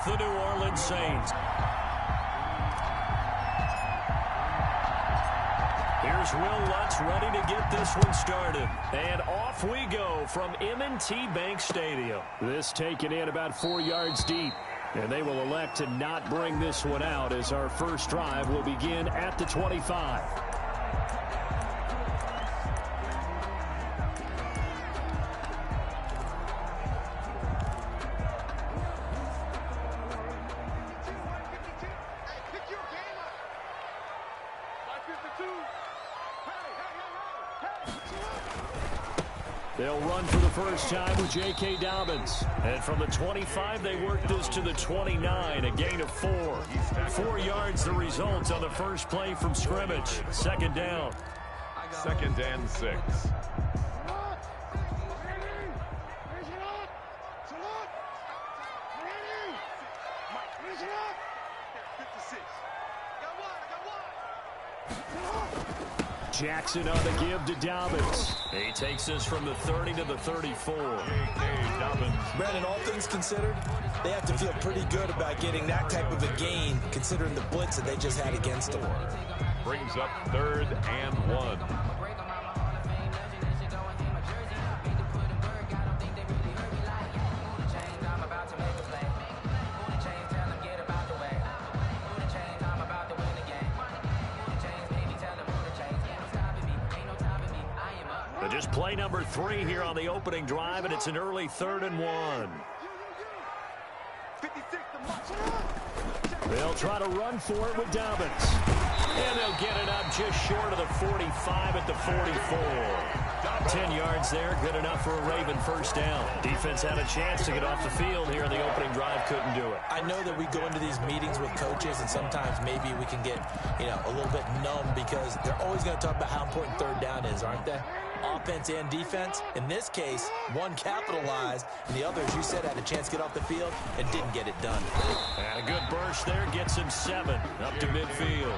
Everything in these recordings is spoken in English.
the New Orleans Saints. Here's Will Lutz ready to get this one started. And off we go from M&T Bank Stadium. This taken in about 4 yards deep. And they will elect to not bring this one out as our first drive will begin at the 25. They'll run for the first time with J.K. Dobbins. And from the 25, they work this to the 29, a gain of 4. 4 yards the result on the first play from scrimmage. Second down. 2nd and 6. Jackson on the give to Dobbins. He takes this from the 30 to the 34. Brandon, all things considered, they have to feel pretty good about getting that type of a gain, considering the blitz that they just had against them. Brings up 3rd and 1. Just play number 3 here on the opening drive, and it's an early 3rd and 1. They'll try to run for it with Dobbins. And they'll get it up just short of the 45 at the 44. 10 yards there, good enough for a Raven first down. Defense had a chance to get off the field here in the opening drive, couldn't do it. I know that we go into these meetings with coaches, and sometimes maybe we can get, a little bit numb because they're always going to talk about how important 3rd down is, aren't they? Offense and defense. In this case, one capitalized, and the other, as you said, had a chance to get off the field and didn't get it done. And a good burst there gets him 7 up to midfield.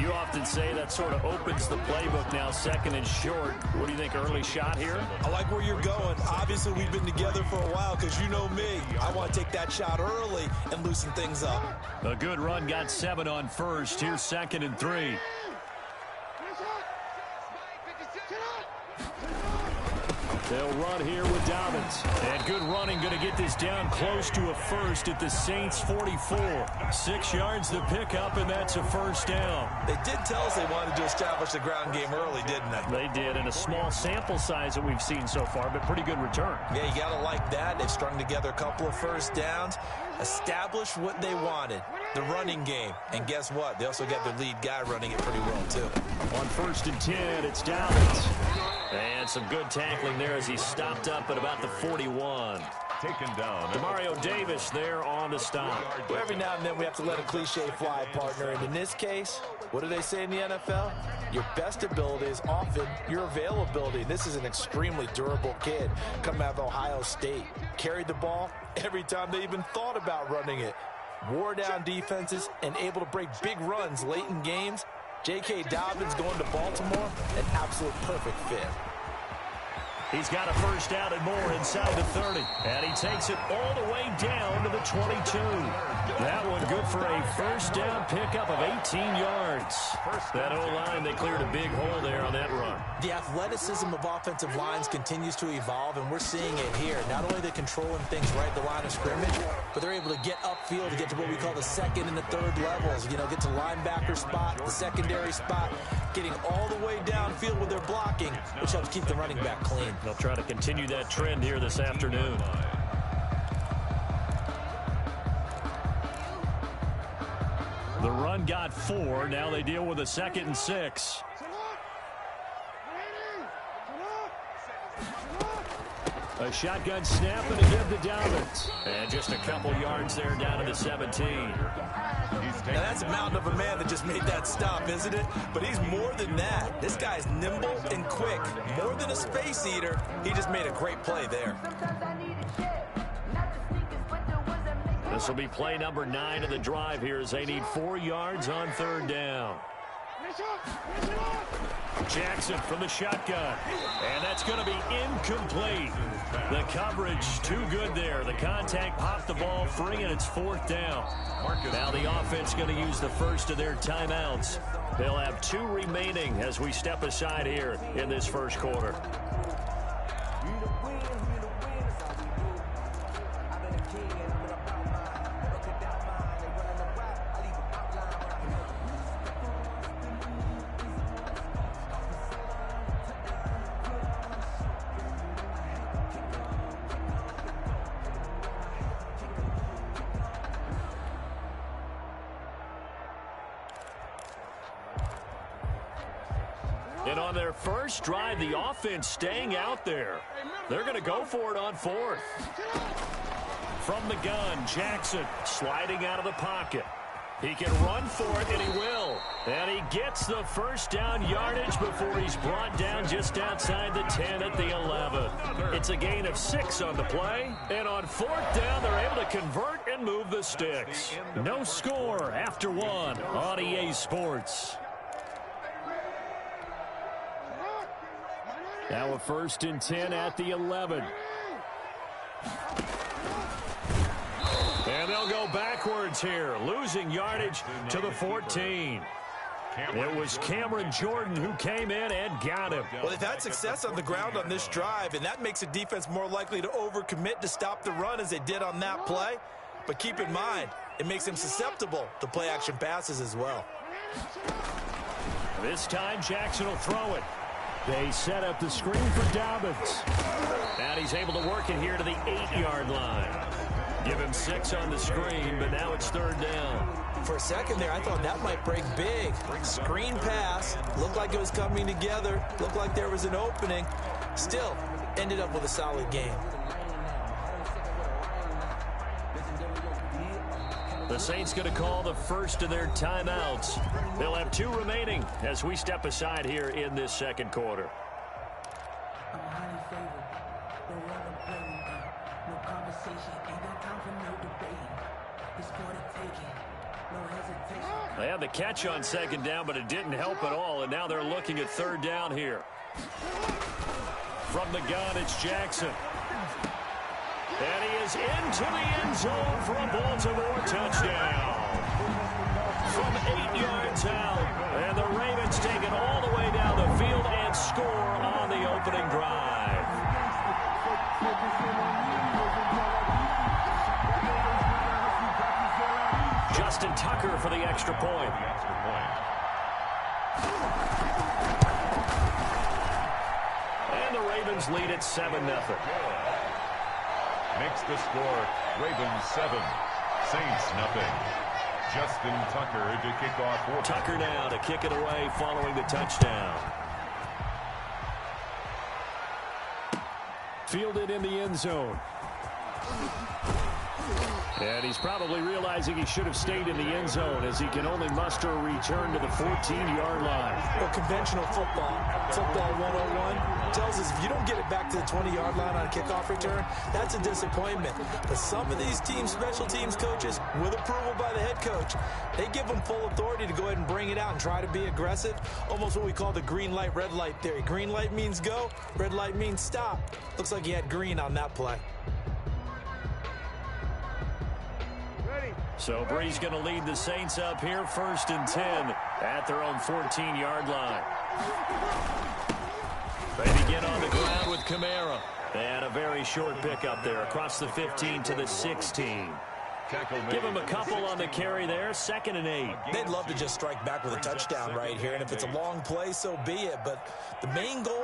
You often say that sort of opens the playbook now, 2nd and short. What do you think, early shot here? I like where you're going. Obviously, we've been together for a while because you know me. I want to take that shot early and loosen things up. A good run got 7 on first. Here's 2nd and 3. They'll run here with Dobbins. And good running, going to get this down close to a first at the Saints 44. 6 yards to pick up, and that's a first down. They did tell us they wanted to establish the ground game early, didn't they? They did, and a small sample size that we've seen so far, but pretty good return. Yeah, you got to like that. They've strung together a couple of first downs, established what they wanted, the running game. And guess what? They also got their lead guy running it pretty well, too. On 1st and 10, it's Dobbins. And some good tackling there as he stopped up at about the 41. Taken down. Demario Davis there on the stop. Well, every now and then we have to let a cliche fly, partner. And in this case, what do they say in the NFL? Your best ability is often your availability. This is an extremely durable kid coming out of Ohio State. Carried the ball every time they even thought about running it. Wore down defenses and able to break big runs late in games. J.K. Dobbins going to Baltimore, an absolute perfect fit. He's got a first down and more inside the 30. And he takes it all the way down to the 22. That one good for a first down pickup of 18 yards. That O-line, they cleared a big hole there on that run. The athleticism of offensive lines continues to evolve, and we're seeing it here. Not only are they controlling things right at the line of scrimmage, but they're able to get upfield to get to what we call the 2nd and the 3rd levels. Get to linebacker spot, the secondary spot, getting all the way downfield with their blocking, which helps keep the running back clean. They'll try to continue that trend here this afternoon. The run got 4. Now they deal with a 2nd and 6. A shotgun snap and a give to Dobbins. And just a couple yards there down to the 17. Now that's a mountain of a man that just made that stop, isn't it? But he's more than that. This guy's nimble and quick. More than a space eater, he just made a great play there. This will be play number 9 of the drive here as they need 4 yards on 3rd down. Jackson from the shotgun. And that's going to be incomplete. The coverage too good there. The contact popped the ball free, and it's 4th down. Now the offense going to use the first of their timeouts. They'll have 2 remaining as we step aside here in this first quarter. And on their first drive, the offense staying out there. They're going to go for it on 4th. From the gun, Jackson sliding out of the pocket. He can run for it, and he will. And he gets the first down yardage before he's brought down just outside the 10 at the 11. It's a gain of 6 on the play. And on 4th down, they're able to convert and move the sticks. No score after 1 on EA Sports. Now a 1st and 10 at the 11. And they'll go backwards here, losing yardage to the 14. It was Cameron Jordan who came in and got him. Well, they've had success on the ground on this drive, and that makes the defense more likely to overcommit to stop the run as they did on that play. But keep in mind, it makes them susceptible to play-action passes as well. This time, Jackson will throw it. They set up the screen for Dobbins. And he's able to work it here to the 8-yard line. Give him 6 on the screen, but now it's 3rd down. For a second there, I thought that might break big. Screen pass. Looked like it was coming together. Looked like there was an opening. Still, ended up with a solid game. The Saints going to call the first of their timeouts. They'll have 2 remaining as we step aside here in this second quarter. They had the catch on 2nd down, but it didn't help at all, and now they're looking at 3rd down here. From the gun, it's Jackson. And he is into the end zone for a Baltimore touchdown. From 8 yards out. And the Ravens take it all the way down the field and score on the opening drive. Justin Tucker for the extra point. And the Ravens lead at 7-0. Makes the score Ravens 7, Saints nothing. Justin Tucker to kick off. Tucker now to kick it away following the touchdown. Fielded in the end zone. And he's probably realizing he should have stayed in the end zone as he can only muster a return to the 14-yard line. Well, conventional football 101, tells us if you don't get it back to the 20-yard line on a kickoff return, that's a disappointment. But some of these teams, special teams coaches, with approval by the head coach, they give them full authority to go ahead and bring it out and try to be aggressive. Almost what we call the green light, red light theory. Green light means go, red light means stop. Looks like he had green on that play. So Bree's going to lead the Saints up here 1st and 10 at their own 14-yard line. They begin on the ground with Kamara. And a very short pickup there across the 15 to the 16. Give him a couple on the carry there, 2nd and 8. They'd love to just strike back with a touchdown right here, and if it's a long play, so be it. But the main goal,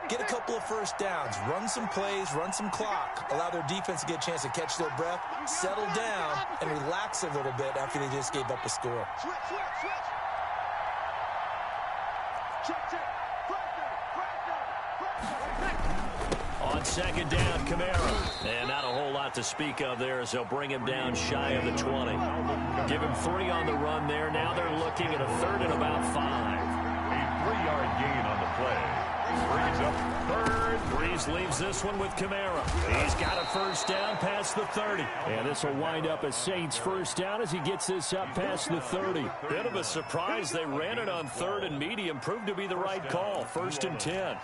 get a couple of first downs, run some plays, run some clock, allow their defense to get a chance to catch their breath, settle down, and relax a little bit after they just gave up a score. On 2nd down, Kamara. And not a whole lot to speak of there as they'll bring him down shy of the 20. Give him 3 on the run there. Now they're looking at a 3rd and about 5. A 3-yard gain on the play. Breeze up third. Breeze leaves this one with Kamara. He's got a first down past the 30. And this will wind up a Saints first down as he gets this up past the 30. Bit of a surprise. They ran it on 3rd and medium. Proved to be the right call. 1st and 10.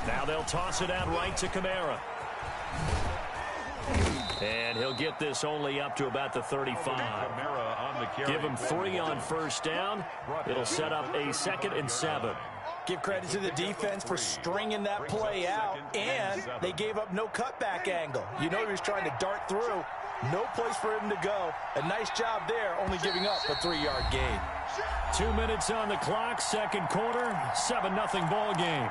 Now they'll toss it out right to Kamara. And he'll get this only up to about the 35. Give him 3 on first down. It'll set up a 2nd and 7. Give credit to the defense for stringing that play out, and they gave up no cutback angle. You know he was trying to dart through. No place for him to go. A nice job there, only giving up a 3-yard gain. 2 minutes on the clock, 2nd quarter, 7-0 ball game.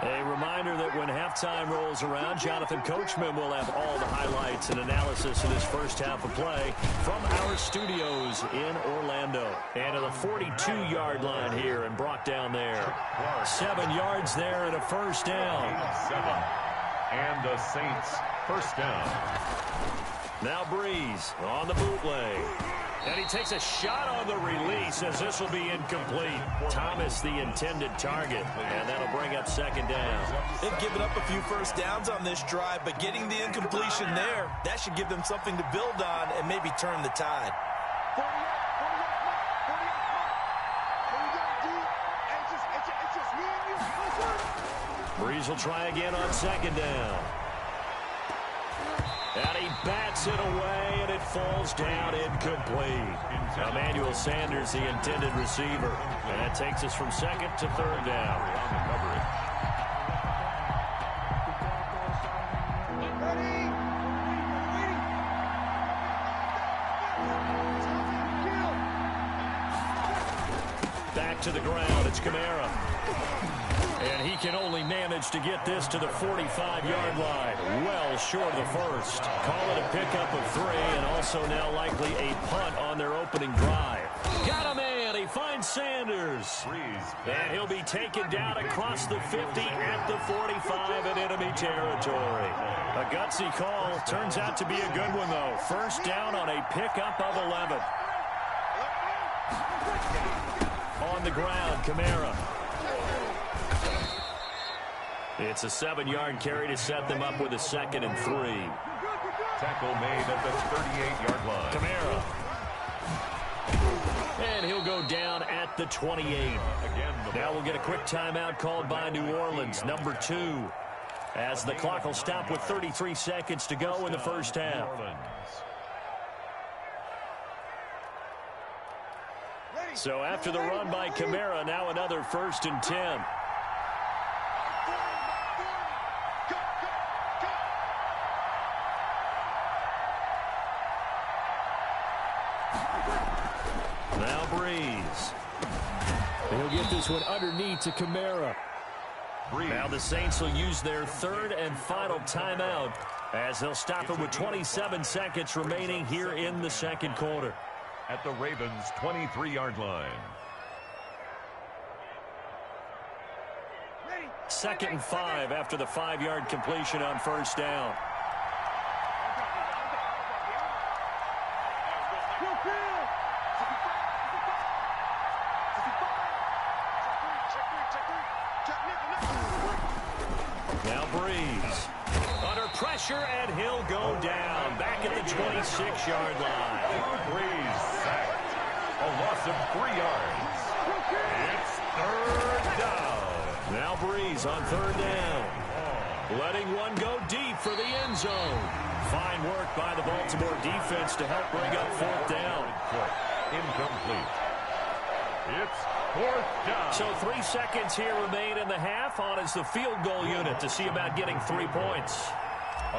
A reminder that when halftime rolls around, Jonathan Coachman will have all the highlights and analysis of this first half of play from our studios in Orlando. And to the 42-yard line here and brought down there. 7 yards there and a first down. 7. And the Saints first down. Now Breeze on the bootleg. And he takes a shot on the release as this will be incomplete. Thomas the intended target, and that'll bring up 2nd down. They've given up a few first downs on this drive, but getting the incompletion there, that should give them something to build on and maybe turn the tide. Breeze will try again on 2nd down. And he bats it away, and it falls down incomplete. Emmanuel Sanders, the intended receiver. And that takes us from 2nd to 3rd down. Back to the ground, it's Kamara. And he can only manage to get this to the 45-yard line. Well short of the first. Call it a pickup of 3, and also now likely a punt on their opening drive. Got a man. He finds Sanders. And he'll be taken down across the 50 at the 45 in enemy territory. A gutsy call. Turns out to be a good one, though. First down on a pickup of 11. On the ground, Kamara. It's a 7-yard carry to set them up with a 2nd and 3. Tackle made at the 38-yard line. Kamara. And he'll go down at the 28. Now we'll get a quick timeout called by New Orleans, number 2. As the clock will stop with 33 seconds to go in the first half. So after the run by Kamara, now another 1st and 10. Now Breeze. He'll get this one underneath to Kamara. Now the Saints will use their 3rd and final timeout as they'll stop it with 27 seconds remaining here in the 2nd quarter. At the Ravens' 23-yard line. 2nd and 5 after the 5-yard completion on first down. Now Breeze. Under pressure, and he'll go down. Back at the 26-yard line. Breeze sacked. A loss of 3 yards. It's 3rd down. Now Breeze on 3rd down. Letting one go deep for the end zone. Fine work by the Baltimore defense to help bring up 4th down. Incomplete. It's 4th down. So 3 seconds here remain in the half. On is the field goal unit to see about getting 3 points.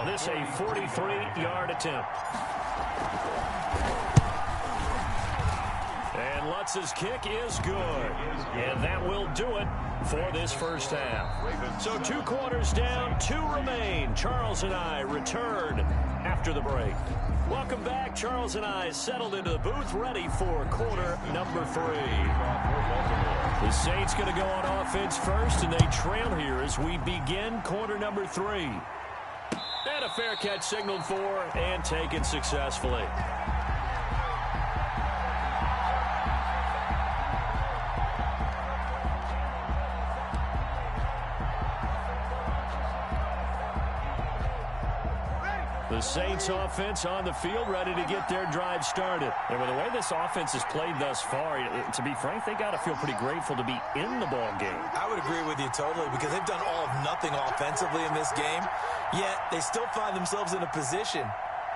This a 43-yard attempt. And Lutz's kick is good. And that will do it for this first half. So 2 quarters down, 2 remain. Charles and I return after the break. Welcome back. Charles and I settled into the booth, ready for quarter number 3. The Saints going to go on offense first, and they trail here as we begin quarter number 3. And a fair catch signaled for and taken successfully. The Saints offense on the field, ready to get their drive started. And with the way this offense has played thus far, to be frank, they got to feel pretty grateful to be in the ball game. I would agree with you totally, because they've done all of nothing offensively in this game, yet they still find themselves in a position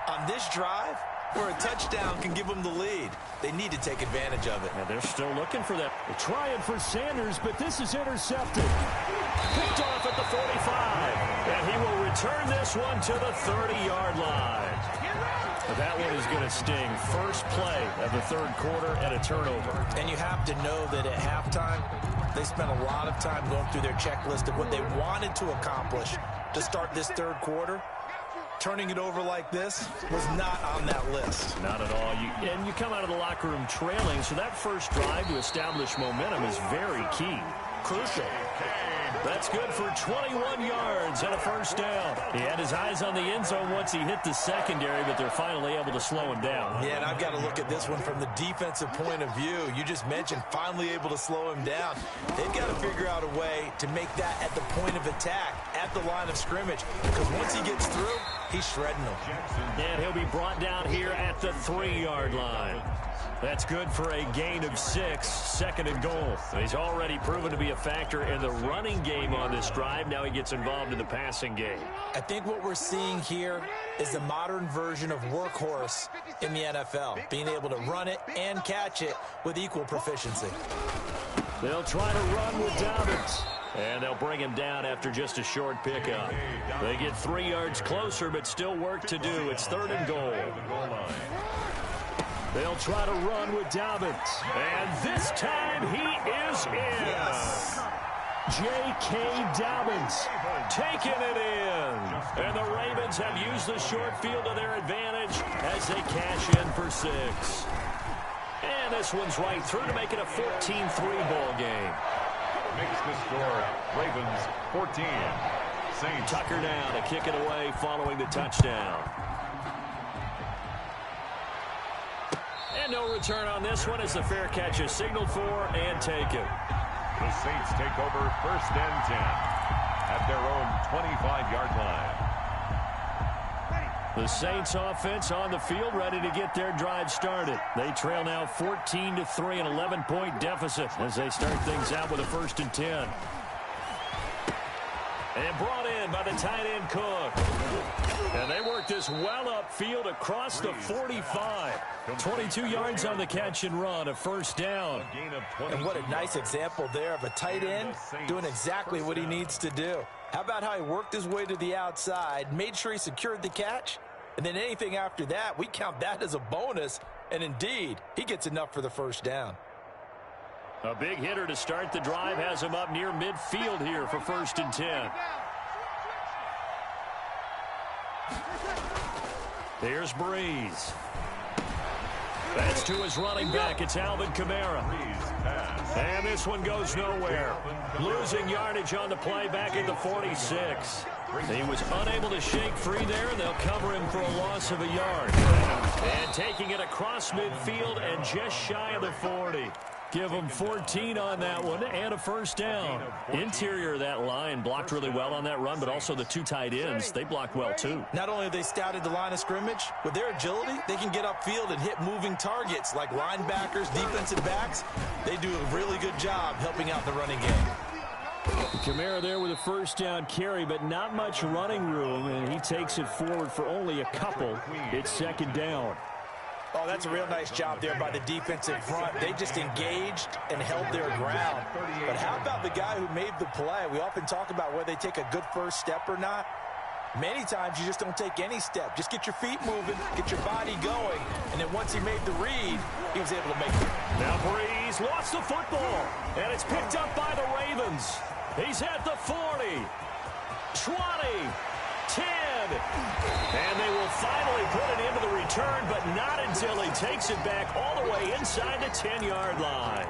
on this drive where a touchdown can give them the lead. They need to take advantage of it. And they're still looking for that. They're trying for Sanders, but this is intercepted. Picked off at the 45. And he will return this one to the 30-yard line. But that one is going to sting. First play of the third quarter and a turnover. And you have to know that at halftime, they spent a lot of time going through their checklist of what they wanted to accomplish to start this third quarter. Turning it over like this was not on that list. Not at all. And you come out of the locker room trailing, so that first drive to establish momentum is very key. Crucial. That's good for 21 yards and a first down. He had his eyes on the end zone once he hit the secondary, but they're finally able to slow him down. Yeah, and I've got to look at this one from the defensive point of view. You just mentioned finally able to slow him down. They've got to figure out a way to make that at the point of attack, at the line of scrimmage, because once he gets through, he's shredding them. And he'll be brought down here at the 3-yard line. That's good for a gain of 6, second and goal. He's already proven to be a factor in the running game on this drive. Now he gets involved in the passing game. I think what we're seeing here is the modern version of workhorse in the NFL, being able to run it and catch it with equal proficiency. They'll try to run with Dobbins. And they'll bring him down after just a short pickup. They get 3 yards closer, but still work to do. It's third and goal. They'll try to run with Dobbins. And this time he is in. Yes. J.K. Dobbins taking it in. And the Ravens have used the short field to their advantage as they cash in for 6. And this one's right through to make it a 14-3 ball game. Makes the score Ravens 14. Saints. Tucker down to kick it away following the touchdown. And no return on this one as the fair catch is signaled for and taken. The Saints take over first and 10 at their own 25-yard line. The Saints offense on the field ready to get their drive started. They trail now 14-3, an 11-point deficit as they start things out with a first and 10. And brought in by the tight end Cook. And they work this well upfield across the 45. 22 yards on the catch and run, a first down. And what a nice example there of a tight end doing exactly what he needs to do. How about how he worked his way to the outside, made sure he secured the catch, and then anything after that, we count that as a bonus. And indeed, he gets enough for the first down. A big hitter to start the drive has him up near midfield here for first and 10. Here's Breeze. That's to his running back. It's Alvin Kamara. And this one goes nowhere. Losing yardage on the play back at the 46. He was unable to shake free there, and they'll cover him for a loss of a yard. And taking it across midfield and just shy of the 40. Give them 14 on that one and a first down. Interior of that line blocked really well on that run, but also the two tight ends, they blocked well too. Not only have they scouted the line of scrimmage, with their agility, they can get upfield and hit moving targets like linebackers, defensive backs. They do a really good job helping out the running game. Kamara there with a first down carry, but not much running room, and he takes it forward for only a couple. It's second down. Oh, that's a real nice job there by the defensive front. They just engaged and held their ground. But how about the guy who made the play? We often talk about whether they take a good first step or not. Many times you just don't take any step. Just get your feet moving, get your body going, and then once he made the read, he was able to make it. Now Breeze lost the football, and it's picked up by the Ravens. He's at the 40, 20, 10. And they will finally put it into the return, but not until he takes it back all the way inside the 10-yard line.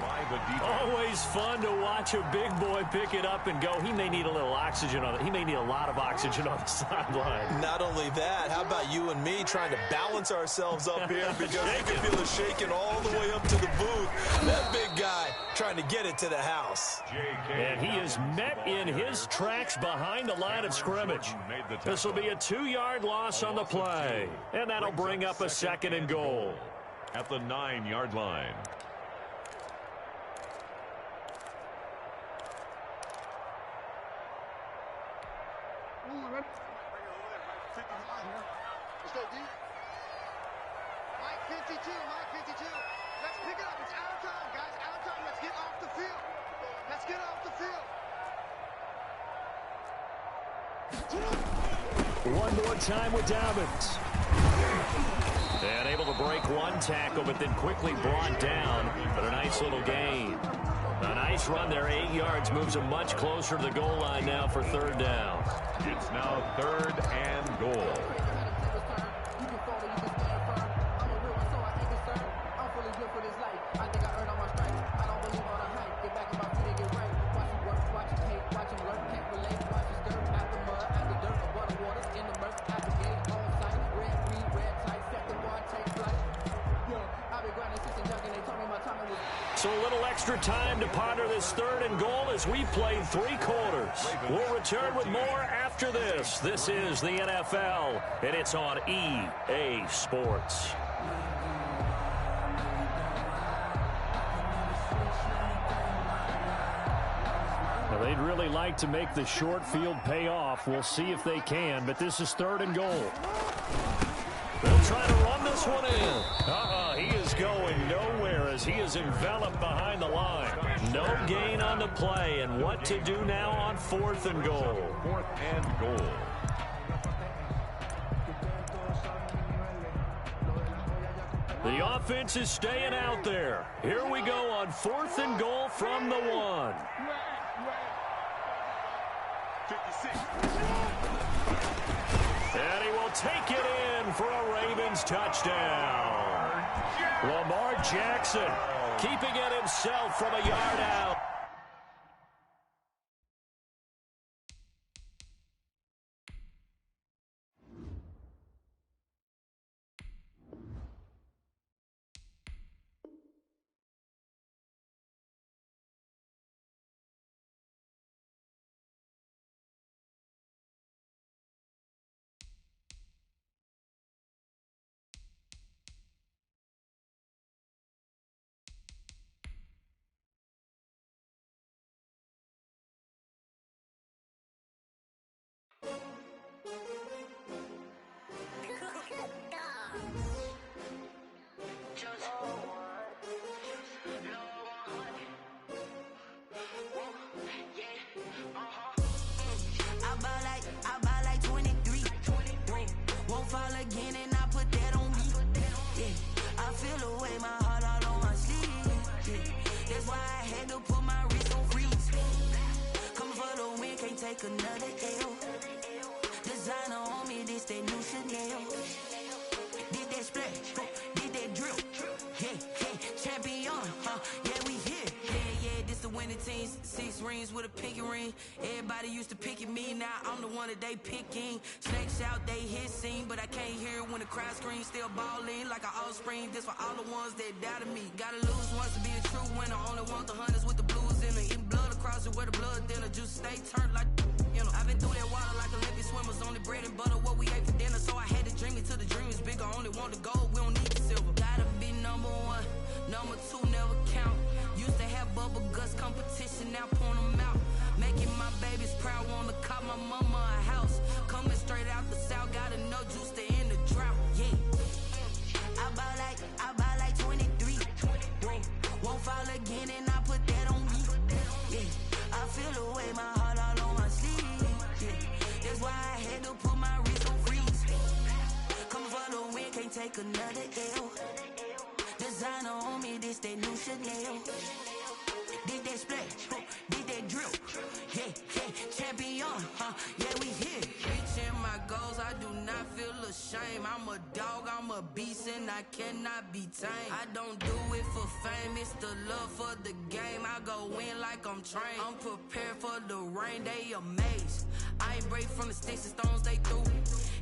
Always fun to watch a big boy pick it up and go. He may need a little oxygen on it. He may need a lot of oxygen on the sideline. Not only that, how about you and me trying to balance ourselves up here because you can feel it shaking all the way up to the booth. That big guy trying to get it to the house. And he is met in his tracks behind the line of scrimmage. This will be a 2-yard loss on the play. And that'll bring up a 2nd and goal. At the 9-yard line. One more time with Dobbins. And able to break one tackle, but then quickly brought down. But a nice little gain. A nice run there, 8 yards. Moves him much closer to the goal line now for 3rd down. It's now 3rd and goal. So a little extra time to ponder this 3rd and goal as we played 3 quarters. We'll return with more after this. This is the NFL, and it's on EA Sports. Well, they'd really like to make the short field pay off. We'll see if they can, but this is 3rd and goal. They'll try to run this one in. He is going nowhere as he is enveloped behind the line. No gain on the play, and what to do now on 4th and goal. 4th and goal. The offense is staying out there. Here we go on 4th and goal from the 1. 56. And he will take it in for a Ravens touchdown. Lamar Jackson keeping it himself from a yard out. Another L. Designer on me, this that new Chanel. Did that splash, did that drill. Yeah, champion, yeah, we here. Yeah, this the winning team. 6 rings with a pinky ring. Everybody used to pick at me, now I'm the one that they picking. Snakes out, they hit scene, but I can't hear it when the crowd screams. Still balling like an offspring. This for all the ones that doubted me. Gotta lose once to be a true winner. Only want the hunters with the blues in it. Eating blood across it where the blood thinner. Juice stay turned like, you know. I've been through that water like Olympic swimmers. Only bread and butter, what we ate for dinner. So I had to dream it till the dream is bigger. Only want the gold, we don't need the silver. Gotta be number 1, number 2 never count. Used to have bubble guts competition, now point them out. Making my babies proud, wanna cop my mama a house. Coming straight out the south, gotta know juice to end the drought. Yeah, I buy like 23. Won't fall again, and I put that on me. Yeah, I feel the way, my heart all on my sleeve. Yeah, that's why I had to put my wrist on freeze. Coming for the win, can't take another L. Designer on me, this that new Chanel. Did that splash, did that drill. Yeah, champion, yeah, we here. Reaching my goals, I do not feel ashamed. I'm a dog, I'm a beast, and I cannot be tamed. I don't do it for fame, it's the love for the game. I go in like I'm trained. I'm prepared for the rain, they amazed. I ain't break from the sticks and stones they threw.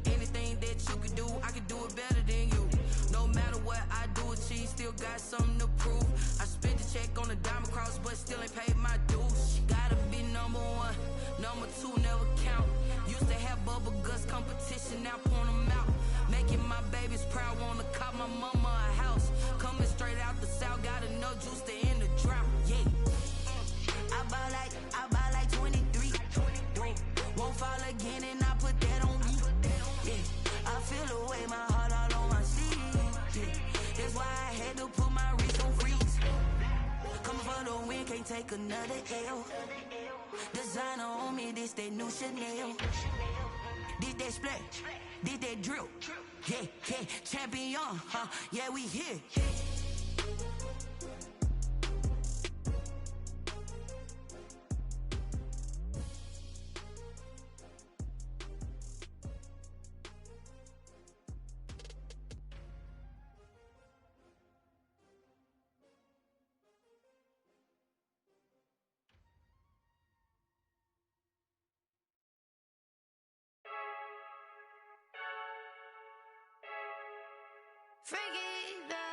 Anything that you could do, I could do it better than you. No matter what I do, achieve, still got something to prove. I spent the check on the diamond cross, but still ain't paid my dues. Gotta be number one, number two never count. Used to have bubble guts competition, now point them out. Making my babies proud, wanna cop my mama a house. Coming straight out the south, got enough juice to end the drought. Yeah, I buy like 23. Won't fall again, and I put that on me. Yeah, I feel the way, my heart all on my sleeve. Yeah, that's why I had to put my wrist on freeze. Coming for the win, can't take another L. Designer on me, this that new Chanel. Did that splash, did that drill. Yeah, yeah, champion, huh? Yeah, we here.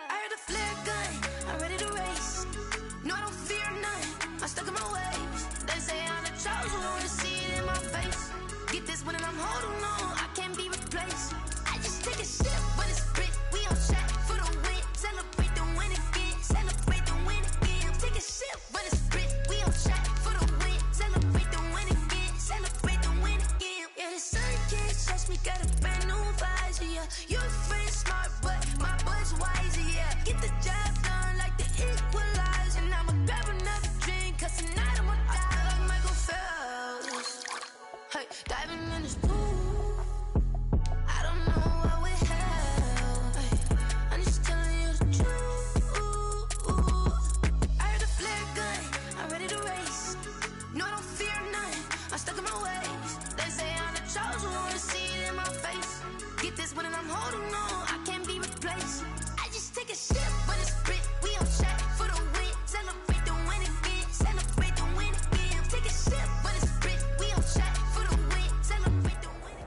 I heard a flare gun, I'm ready to race. No, I don't fear none, I'm stuck in my ways. They say I'm the chosen one, see it in my face. Get this one and I'm holding on, I can't be replaced. I just take a sip when it's split, we on shot for the win. Celebrate the win again, celebrate the win again. Take a sip when it's split, we on shot for the win. Celebrate the win again, celebrate the win again. Yeah, the sun can't touch me, got a brand new visor, yeah. Your friend smart, but my boy's wiser, yeah. Get the job done like the equalizer. And I'ma grab another drink, cause tonight I'ma die like Michael Phelps. Hey, diving in this pool, I don't know what we have. Hey, I'm just telling you the truth. I heard a flare gun, I'm ready to race. No, I don't fear none, I'm stuck in my ways. They say I'm the chosen one, see it in my face. Get this one and I'm holding on, I can't be replaced. I just take a sip when it's split, we on shot for the win. Celebrate the win again, celebrate the win again. Take a sip when it's split, we on shot for the win. Celebrate the win.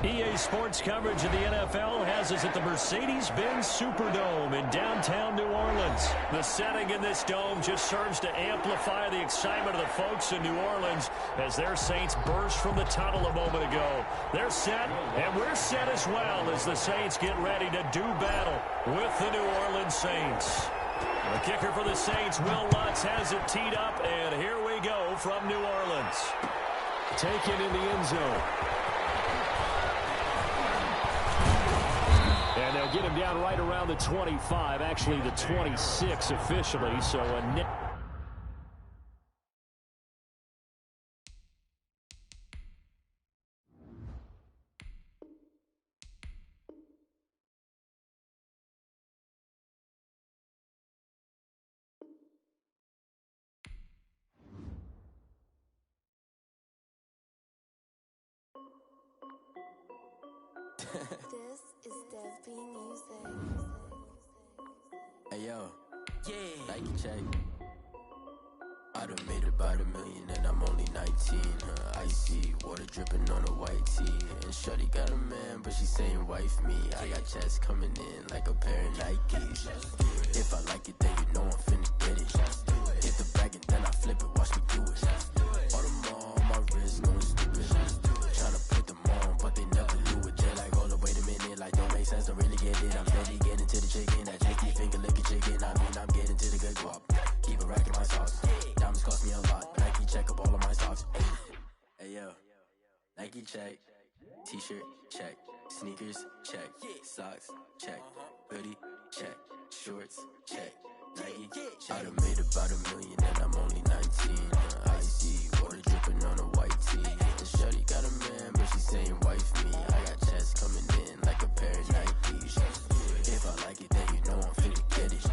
EA Sports coverage of the NFL has us at the Mercedes-Benz Superdome in downtown New Orleans. The setting in this dome just serves to amplify the excitement of the folks in New Orleans as their Saints burst from the tunnel a moment ago. They're set, and we're set as well as the Saints get ready to do battle with the New Orleans Saints. The kicker for the Saints, Will Lutz, has it teed up, and here we go from New Orleans. Taken in the end zone. And they'll get him down right around the 25, actually the 26 officially, so a net. This is Dev B Music. Hey yo, yeah, Nike check. I done made about $1 million and I'm only 19. Icy water dripping on a white tee. And shorty got a man, but she saying wife me. I got checks coming in like a pair of Nikes. If I like it, then you know I'm finna get it. Hit the bag and then I flip it, watch me do it. All them on my wrist going stupid. Tryna put them on, but they never do it. They're like, hold up, wait a minute, like don't make sense, don't really get it. I'm steady getting to the chicken, that tricky finger licking chicken. I mean, I'm getting to the good guap. Keep a rack in my sauce. Diamonds cost me a lot, but Nike check up all of my stocks. Hey yo, Nike check, t-shirt check, sneakers check, socks check, hoodie check, shorts check, Nike. I done made about $1 million and I'm only 19. Icy water dripping on a white tee. And shorty got a man, but she saying wife me. I got checks coming in like a pair of Nikes. If I like it, then you know I'm finna get it.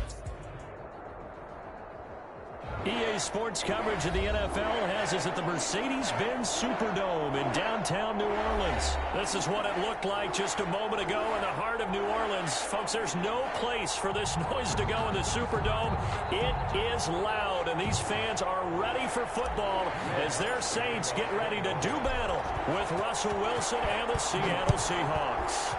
EA Daily sports coverage of the NFL has us at the Mercedes-Benz Superdome in downtown New Orleans. This is what it looked like just a moment ago in the heart of New Orleans. Folks, there's no place for this noise to go in the Superdome. It is loud, and these fans are ready for football as their Saints get ready to do battle with Russell Wilson and the Seattle Seahawks.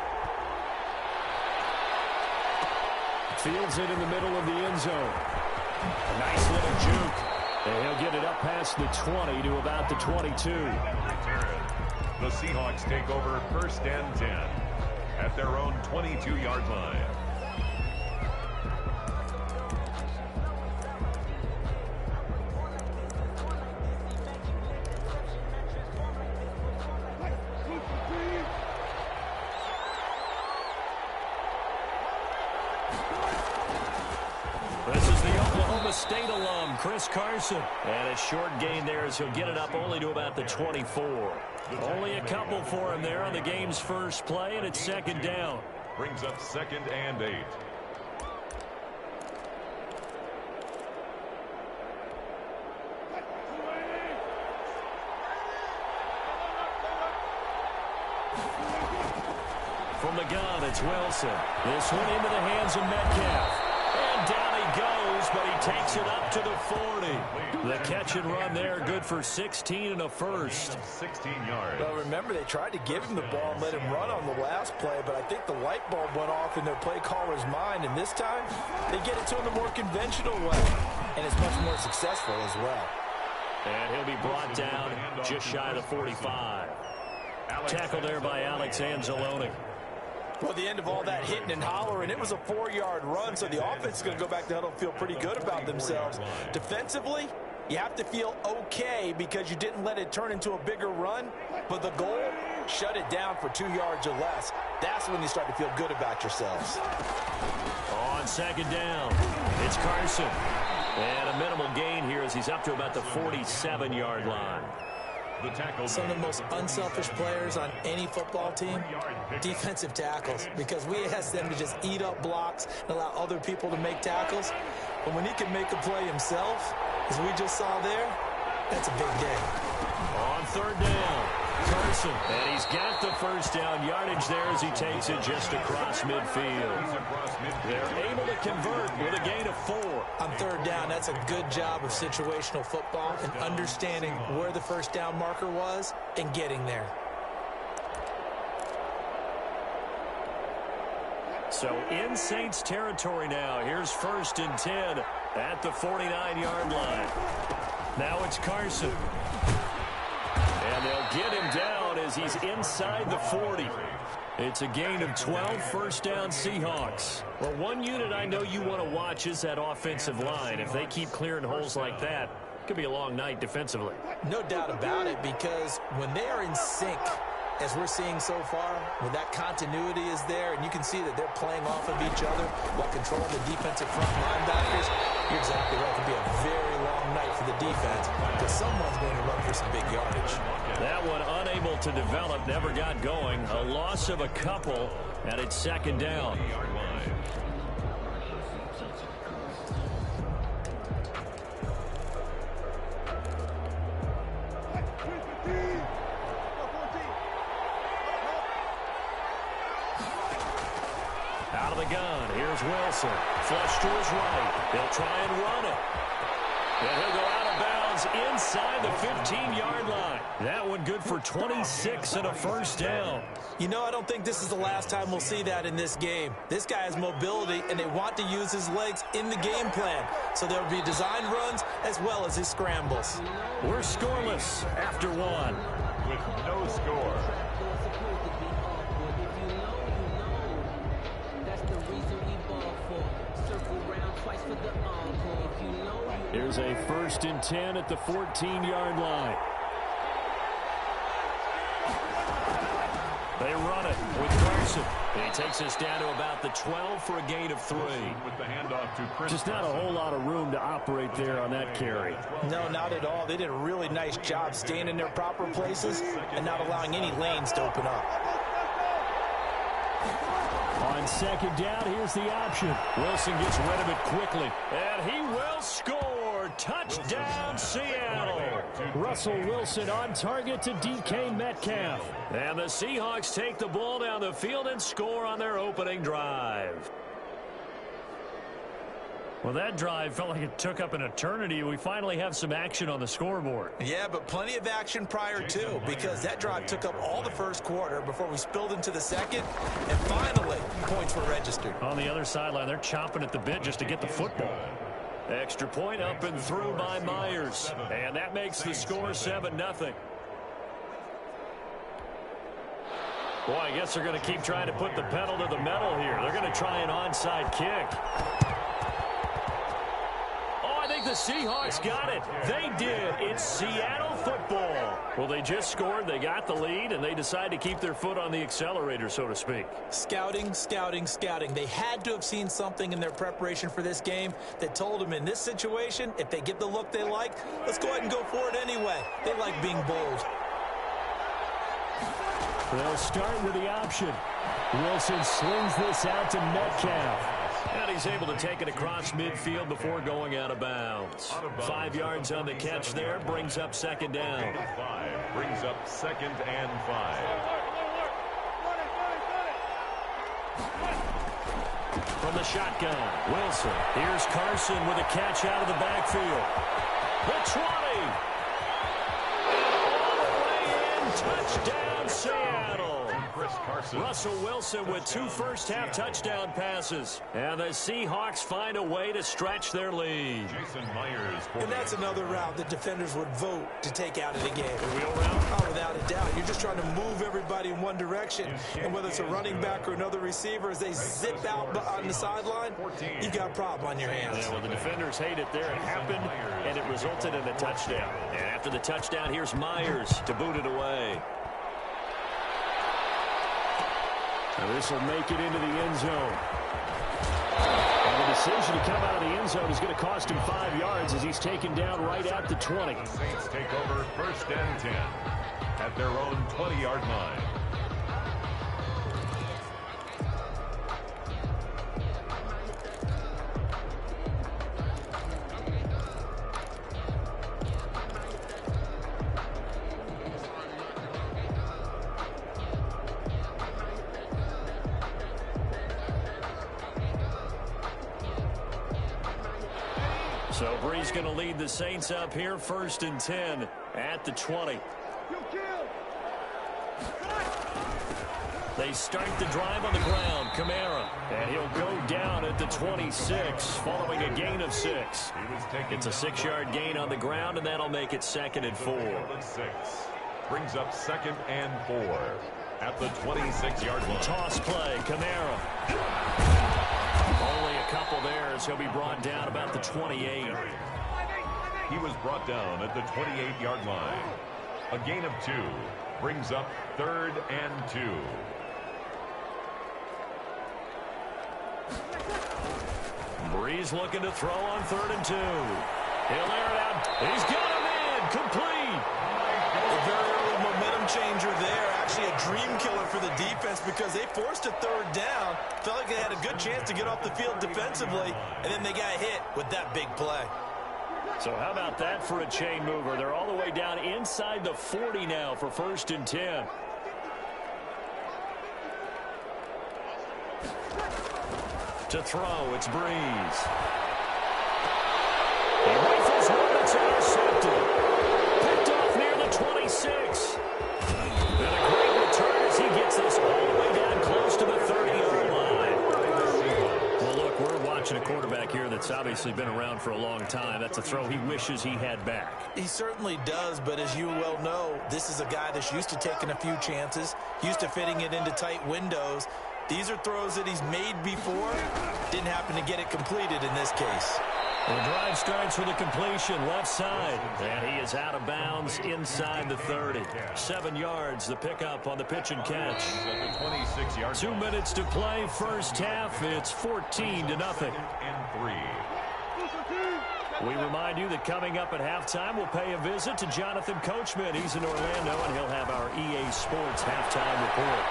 Fields it in the middle of the end zone. A nice little juke. And he'll get it up past the 20 to about the 22. The Seahawks take over 1st and 10 at their own 22-yard line. This is the Oklahoma State alum, Chris Carson. And a short gain there as he'll get it up only to about the 24. Only a couple for him there on the game's first play, and it's 2nd down. Brings up 2nd and 8. From the gun, it's Wilson. This one into the hands of Metcalf. And down he goes, but he takes it up to the 40. The catch and run there, good for 16 and a first. 16 yards. Well, remember, they tried to give him the ball and let him run on the last play, but I think the light bulb went off in their play caller's mind, and this time they get it to him the more conventional way, and it's much more successful as well. And he'll be brought down just shy of the 45. Tackled there by Alex Anzalone. Well, the end of all that hitting and hollering, it was a 4-yard run, so the offense is going to go back to huddle and feel pretty good about themselves. Defensively, you have to feel okay because you didn't let it turn into a bigger run, but the goal, shut it down for 2 yards or less. That's when you start to feel good about yourselves. On 2nd down, it's Carson. And a minimal gain here as he's up to about the 47-yard line. Some of the most unselfish players on any football team, defensive tackles, because we ask them to just eat up blocks and allow other people to make tackles. But when he can make a play himself, as we just saw there, that's a big day. On 3rd down, Carson. And he's got the first down yardage there as he takes it just across midfield. They're able to convert with a gain of 4. On 3rd down, that's a good job of situational football and understanding where the first down marker was and getting there. So in Saints territory now. Here's 1st and 10 at the 49-yard line. Now it's Carson. And they'll get him down as he's inside the 40. It's a gain of 12, first down Seahawks. Well, one unit I know you want to watch is that offensive line. If they keep clearing holes like that, it could be a long night defensively. No doubt about it, because when they are in sync, as we're seeing so far, when that continuity is there, and you can see that they're playing off of each other while controlling the defensive front linebackers, you're exactly right. It could be a very long night for the defense because someone's going to run for some big yardage. That one unable to develop, never got going. A loss of a couple, and it's 2nd down. Out of the gun, here's Wilson. Flush to his right. They'll try and run it. And he'll go out of bounds inside the 15-yard line. That one good for 26 and a first down. You know, I don't think this is the last time we'll see that in this game. This guy has mobility, and they want to use his legs in the game plan. So there will be design runs as well as his scrambles. We're scoreless after 1. With no score. Here's a 1st and 10 at the 14-yard line. They run it with Carson. And he takes us down to about the 12 for a gain of 3. With the handoff to Chris. Just not a whole lot of room to operate there on that carry. No, not at all. They did a really nice job staying in their proper places and not allowing any lanes to open up. On 2nd down, here's the option. Wilson gets rid of it quickly. And he will score. touchdown, Seattle. Russell Wilson on target to DK Metcalf. And the Seahawks take the ball down the field and score on their opening drive. Well, that drive felt like it took up an eternity. We finally have some action on the scoreboard. Yeah, but plenty of action prior to, because that drive took up all the first quarter before we spilled into the second, and finally, points were registered. On the other sideline, they're chomping at the bit just to get the football. Extra point up and through by Myers, and that makes the score 7-0. Boy, I guess they're going to keep trying to put the pedal to the metal here. They're going to try an onside kick. I think the Seahawks got it. They did. It's Seattle football. Well, they just scored. They got the lead, and they decide to keep their foot on the accelerator, so to speak. Scouting, scouting, scouting. They had to have seen something in their preparation for this game that told them in this situation, if they get the look they like, let's go ahead and go for it anyway. They like being bold. They'll start with the option. Wilson slings this out to Metcalf. And he's able to take it across midfield before going out of bounds. 5 yards on the catch there, brings up second down. Brings up 2nd and 5. From the shotgun, Wilson. Here's Carson with a catch out of the backfield. The 20. All the way in, touchdown, Seattle. Russell Wilson with 2 first-half touchdown passes. And the Seahawks find a way to stretch their lead. And that's another route that defenders would vote to take out of the game. The wheel route? Oh, without a doubt. You're just trying to move everybody in one direction. And whether it's a running back or another receiver, as they zip out on the sideline, you've got a problem on your hands. Yeah, well, the defenders hate it there. It happened, and it resulted in a touchdown. And after the touchdown, here's Myers to boot it away. Now this will make it into the end zone. And the decision to come out of the end zone is going to cost him 5 yards as he's taken down right at the 20. The Saints take over 1st and 10 at their own 20-yard line. So Bree's going to lead the Saints up here, 1st and 10 at the 20. They start the drive on the ground. Kamara, and he'll go down at the 26 following a gain of 6. It's a 6-yard gain on the ground, and that'll make it 2nd and 4. Brings up 2nd and 4 at the 26-yard line. Toss play, Kamara. Only a couple there as he'll be brought down about the 28. He was brought down at the 28-yard line. A gain of 2 brings up 3rd and 2. Breeze looking to throw on 3rd and 2. He'll air it out. He's got him in. Complete. A very early momentum changer there. Actually a dream killer for the defense because they forced a 3rd down. Felt like they had a good chance to get off the field defensively, and then they got hit with that big play. So how about that for a chain mover? They're all the way down inside the 40 now for 1st and 10. To throw, it's Breeze. He rifles one that's intercepted. Picked off near the 26. And a great return as he gets this all the way down close to the 30-yard line. Well, look, we're watching a quarterback here that's obviously been around for a long time. That's a throw he wishes he had back. He certainly does, but as you well know, this is a guy that's used to taking a few chances, used to fitting it into tight windows. These are throws that he's made before. Didn't happen to get it completed in this case. The drive starts with a completion left side. And he is out of bounds inside the 30. 7 yards, the pickup on the pitch and catch. 2 minutes to play, first half. It's 14-0. We remind you that coming up at halftime, we'll pay a visit to Jonathan Coachman. He's in Orlando, and he'll have our EA Sports halftime report.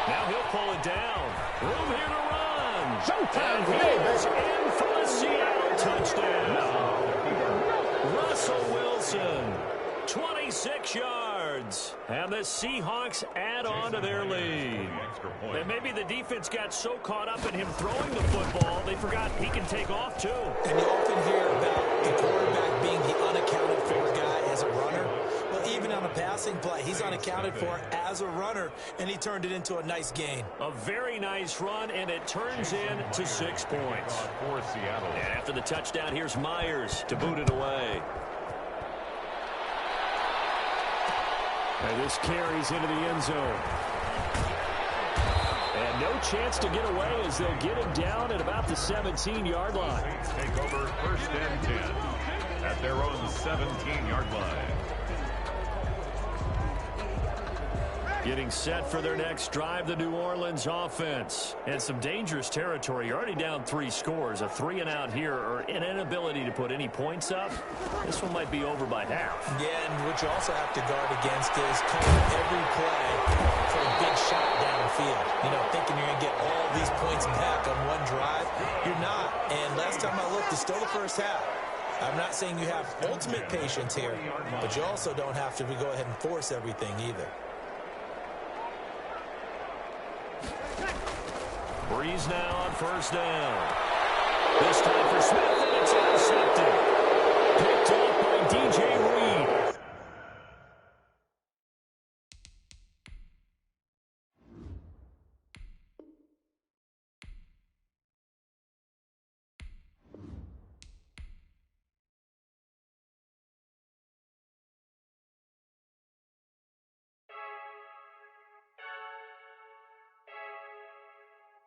Now he'll pull it down. Room here to run. Showtime. And he is in for the Seattle touchdown. Russell Wilson, 26 yards. And the Seahawks add on to their lead. And maybe the defense got so caught up in him throwing the football, they forgot he can take off too. And you often hear about the quarterback being the unaccounted for guy as a runner. Well, even on a passing play, he's unaccounted for as a runner, and he turned it into a nice gain. A very nice run, and it turns into 6 points. For Seattle. And after the touchdown, here's Myers to boot it away. And this carries into the end zone. And no chance to get away as they'll get him down at about the 17-yard line. Saints take over 1st and 10 at their own 17-yard line. Getting set for their next drive, the New Orleans offense. And some dangerous territory. You're already down 3 scores. A 3-and-out here, or an inability to put any points up. This one might be over by half. Yeah, and what you also have to guard against is calling every play for a big shot downfield. You know, thinking you're going to get all these points back on one drive. You're not. And last time I looked, it's still the first half. I'm not saying you have ultimate patience here, but you also don't have to go ahead and force everything either. Breeze now on 1st down. This time for Smith, and it's intercepted. Picked up by DJ Reed.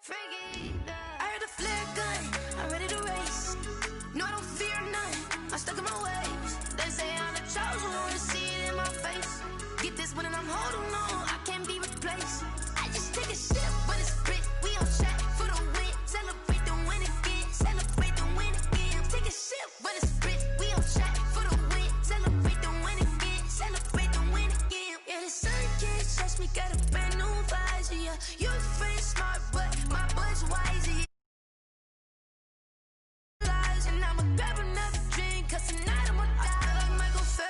Freaky, I heard a flare gun, I'm ready to race. No, I don't fear none, I'm stuck in my ways. They say I'm the chosen one, see it in my face. Get this one and I'm holding on, I can't be replaced. I just take a sip, but it's split, we on track for the win. Celebrate the win again, celebrate the win again. Take a sip, but it's split, we on track for the win. Celebrate the win again, celebrate the win again. Yeah, the sun can't touch me, got a brand new visor, yeah. You're very smart, but my bud's wiser. And I'ma grab another drink, cause tonight I'ma die like Michael Phelps.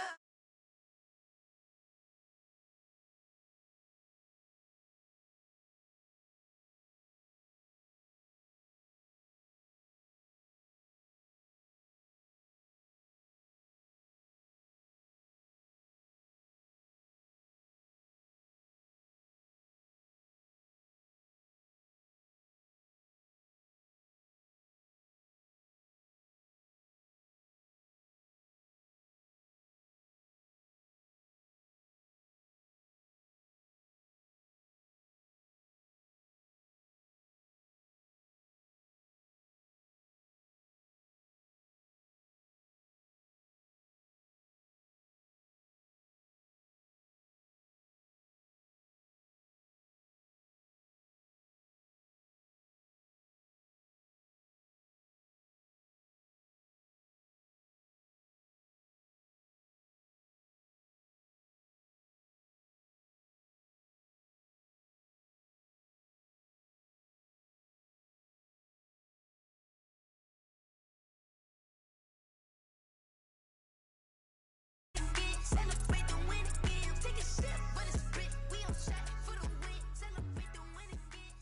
Celebrate the win again. Take a sip, but it's split. We on track for the win. Celebrate the win again.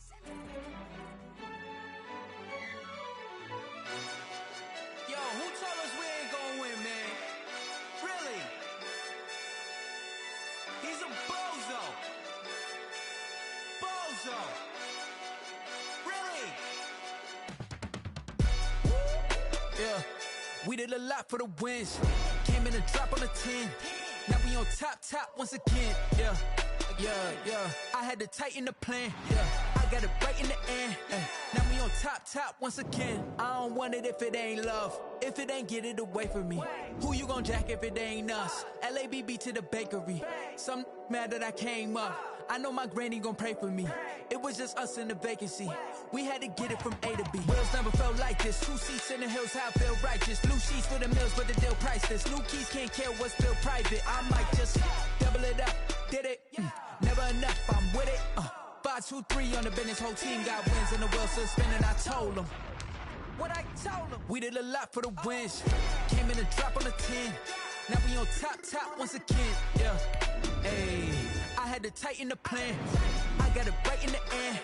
Yo, who told us we ain't gonna win, man? Really? He's a bozo. Bozo. Really? Yeah. We did a lot for the wins. Came in a drop on the 10. Now we on top once again. Yeah. I had to tighten the plan. Yeah. I got it right in the end. Now we on top once again. I don't want it if it ain't love. If it ain't, get it away from me. Who you gon' jack if it ain't us? LABB to the bakery. Some mad that I came up. I know my granny gon' pray for me. It was just us in the vacancy. We had to get it from A to B. Wheels never felt like this. 2 seats in the hills, how I feel righteous. Blue sheets for the mills, but the deal priceless. New keys can't care what's still private. I might just double it up. Did it? Never enough, I'm with it. 5, 2, 3 on the business. Whole team got wins and the wheels still spinning. I told them what I told them. We did a lot for the wins. Came in a drop on the 10. Now we on top once again, yeah. Ayy, I had to tighten the plan. I got it right in the end.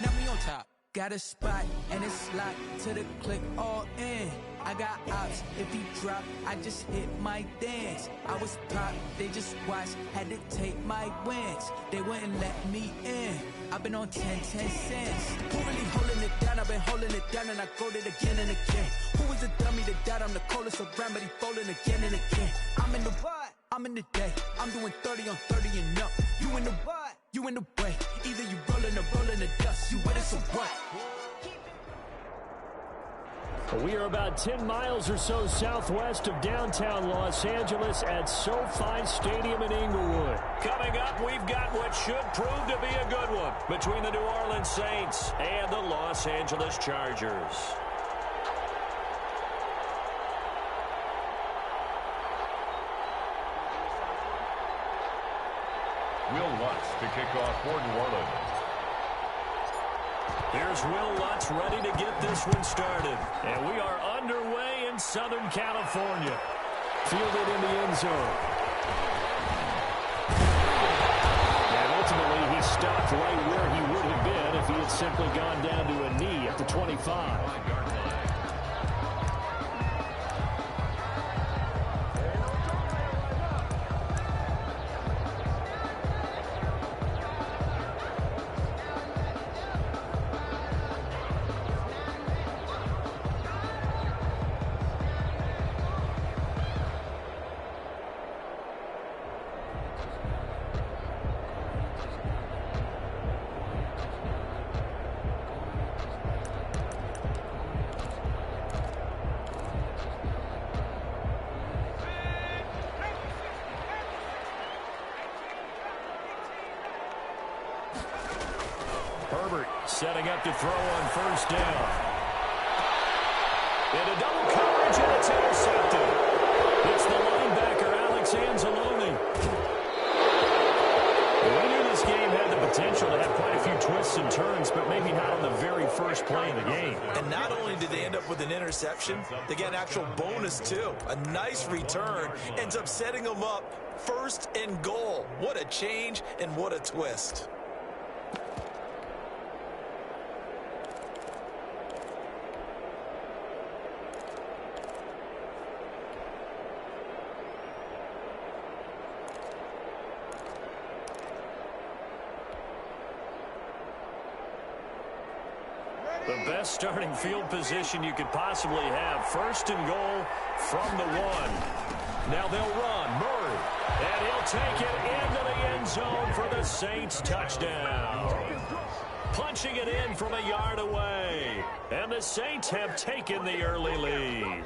Now we on top. Got a spot and it's locked to the click all in. I got ops, if he drop, I just hit my dance. I was pop, they just watched, had to take my wins. They wouldn't let me in. I've been on 10 cents. Who really holding it down? I've been holding it down and I go it again and again. Who is a dummy to doubt? I'm the coldest around, but he folding again and again. I'm in the what? I'm in the day. I'm doing 30 on 30 and up. You in the what? You in the way. Either you rolling or rolling the dust. You with us or what? We are about 10 miles or so southwest of downtown Los Angeles at SoFi Stadium in Inglewood. Coming up, we've got what should prove to be a good one between the New Orleans Saints and the Los Angeles Chargers. Will Lutz to kick off for New Orleans. Here's Will Lutz ready to get this one started. And we are underway in Southern California. Fielded in the end zone. And ultimately, he stopped right where he would have been if he had simply gone down to a knee at the 25. Setting up to throw on first down. Into double coverage, and it's intercepted. It's the linebacker, Alex Anzalone. We knew this game had the potential to have quite a few twists and turns, but maybe not on the very first play of the game. And not only did they end up with an interception, they got an actual bonus, too. A nice return ends up setting them up first and goal. What a change and what a twist. The best starting field position you could possibly have. First and goal from the one. Now they'll run. Murray. And he'll take it into the end zone for the Saints touchdown. Punching it in from a yard away. And the Saints have taken the early lead.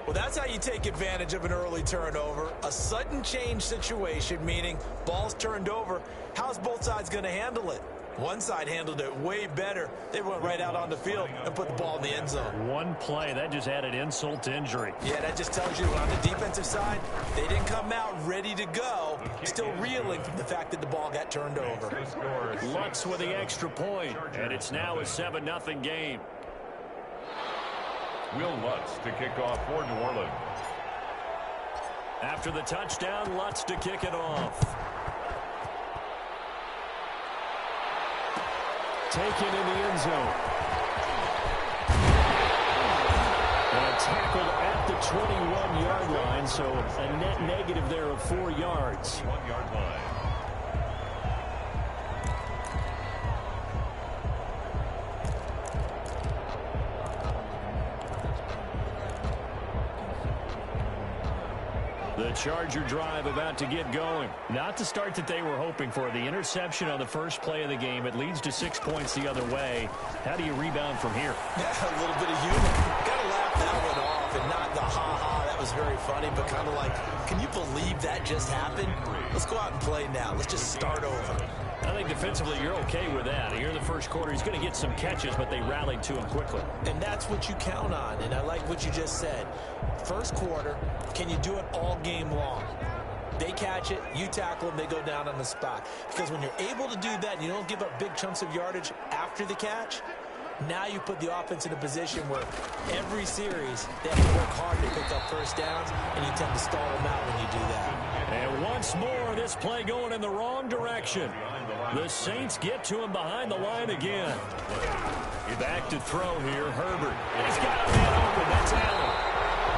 Well, that's how you take advantage of an early turnover. A sudden change situation, meaning ball's turned over. How's both sides going to handle it? One side handled it way better. They went right out on the field and put the ball in the end zone. One play, that just added insult to injury. Yeah, that just tells you on the defensive side, they didn't come out ready to go. Still reeling from the fact that the ball got turned over. Lutz with the extra point, and it's now a 7-0 game. Will Lutz to kick off for New Orleans. After the touchdown, Lutz to kick it off. Taken in the end zone. And tackled at the 21-yard line, so a net negative there of 4 yards. 1-yard line. The Charger drive about to get going. Not the start that they were hoping for. The interception on the first play of the game. It leads to 6 points the other way. How do you rebound from here? Yeah, a little bit of humor. Got to laugh that one off and not the ha-ha. That was very funny, but kind of like, can you believe that just happened? Let's go out and play now. Let's just start over. I think defensively you're okay with that. Here in the first quarter, he's going to get some catches, but they rallied to him quickly. And that's what you count on, and I like what you just said. First quarter, can you do it all game long? They catch it, you tackle them, they go down on the spot. Because when you're able to do that and you don't give up big chunks of yardage after the catch, Now you put the offense in a position where every series they have to work hard to pick up first downs, and you tend to stall them out when you do that. And once more, this play going in the wrong direction. The Saints get to him behind the line again. Back to throw here, Herbert. And he's got a man open. That's Allen.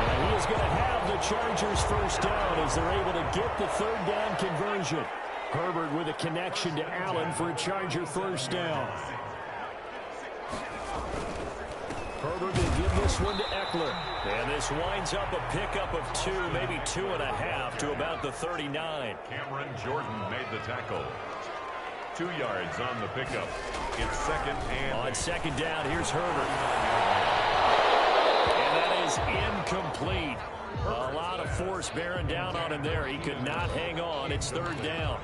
And he is going to have the Chargers first down as they're able to get the third down conversion. Herbert with a connection to Allen for a Charger first down. Herbert will give this one to Eckler. And this winds up a pickup of 2, maybe 2.5 to about the 39. Cameron Jordan made the tackle. 2 yards on the pickup. It's second and... On second down, here's Herbert. And that is incomplete. A lot of force bearing down on him there. He could not hang on. It's third down.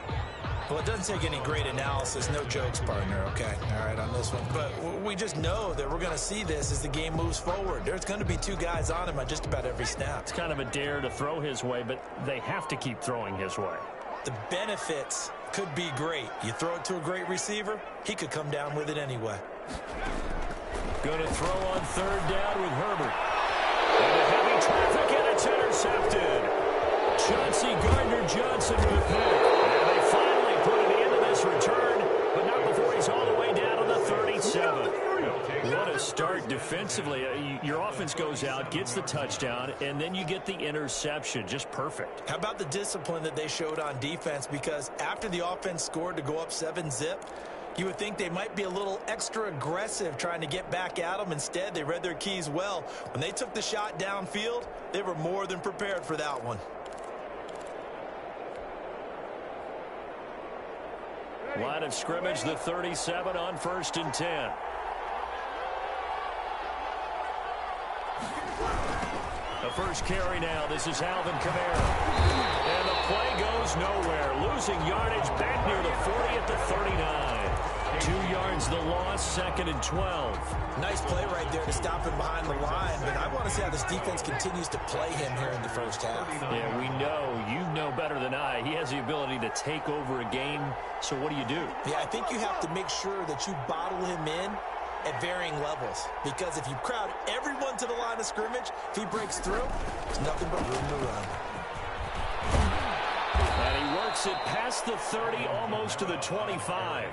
Well, it doesn't take any great analysis. No jokes, partner, okay? All right, on this one. But we just know that we're going to see this as the game moves forward. There's going to be 2 guys on him on just about every snap. It's kind of a dare to throw his way, but they have to keep throwing his way. The benefits could be great. You throw it to a great receiver, he could come down with it anyway. Going to throw on third down with Herbert. And a heavy traffic, and it's intercepted. Chauncey Gardner-Johnson with a pick. And they finally put an end to this return, but not before he's all the way down to the 37. What a start defensively. Your offense goes out, gets the touchdown, and then you get the interception. Just perfect. How about the discipline that they showed on defense? Because after the offense scored to go up 7-zip, you would think they might be a little extra aggressive trying to get back at them. Instead, they read their keys well. When they took the shot downfield, they were more than prepared for that one. Line of scrimmage, the 37 on 1st and 10. The first carry now. This is Alvin Kamara. And the play goes nowhere. Losing yardage back near the 40 at the 39. 2 yards the loss, 2nd and 12. Nice play right there to stop him behind the line, but I want to see how this defense continues to play him here in the first half. Yeah, we know. You know better than I. He has the ability to take over a game, so what do you do? Yeah, I think you have to make sure that you bottle him in at varying levels, because if you crowd everyone to the line of scrimmage, if he breaks through, there's nothing but room to run. And he works it past the 30, almost to the 25.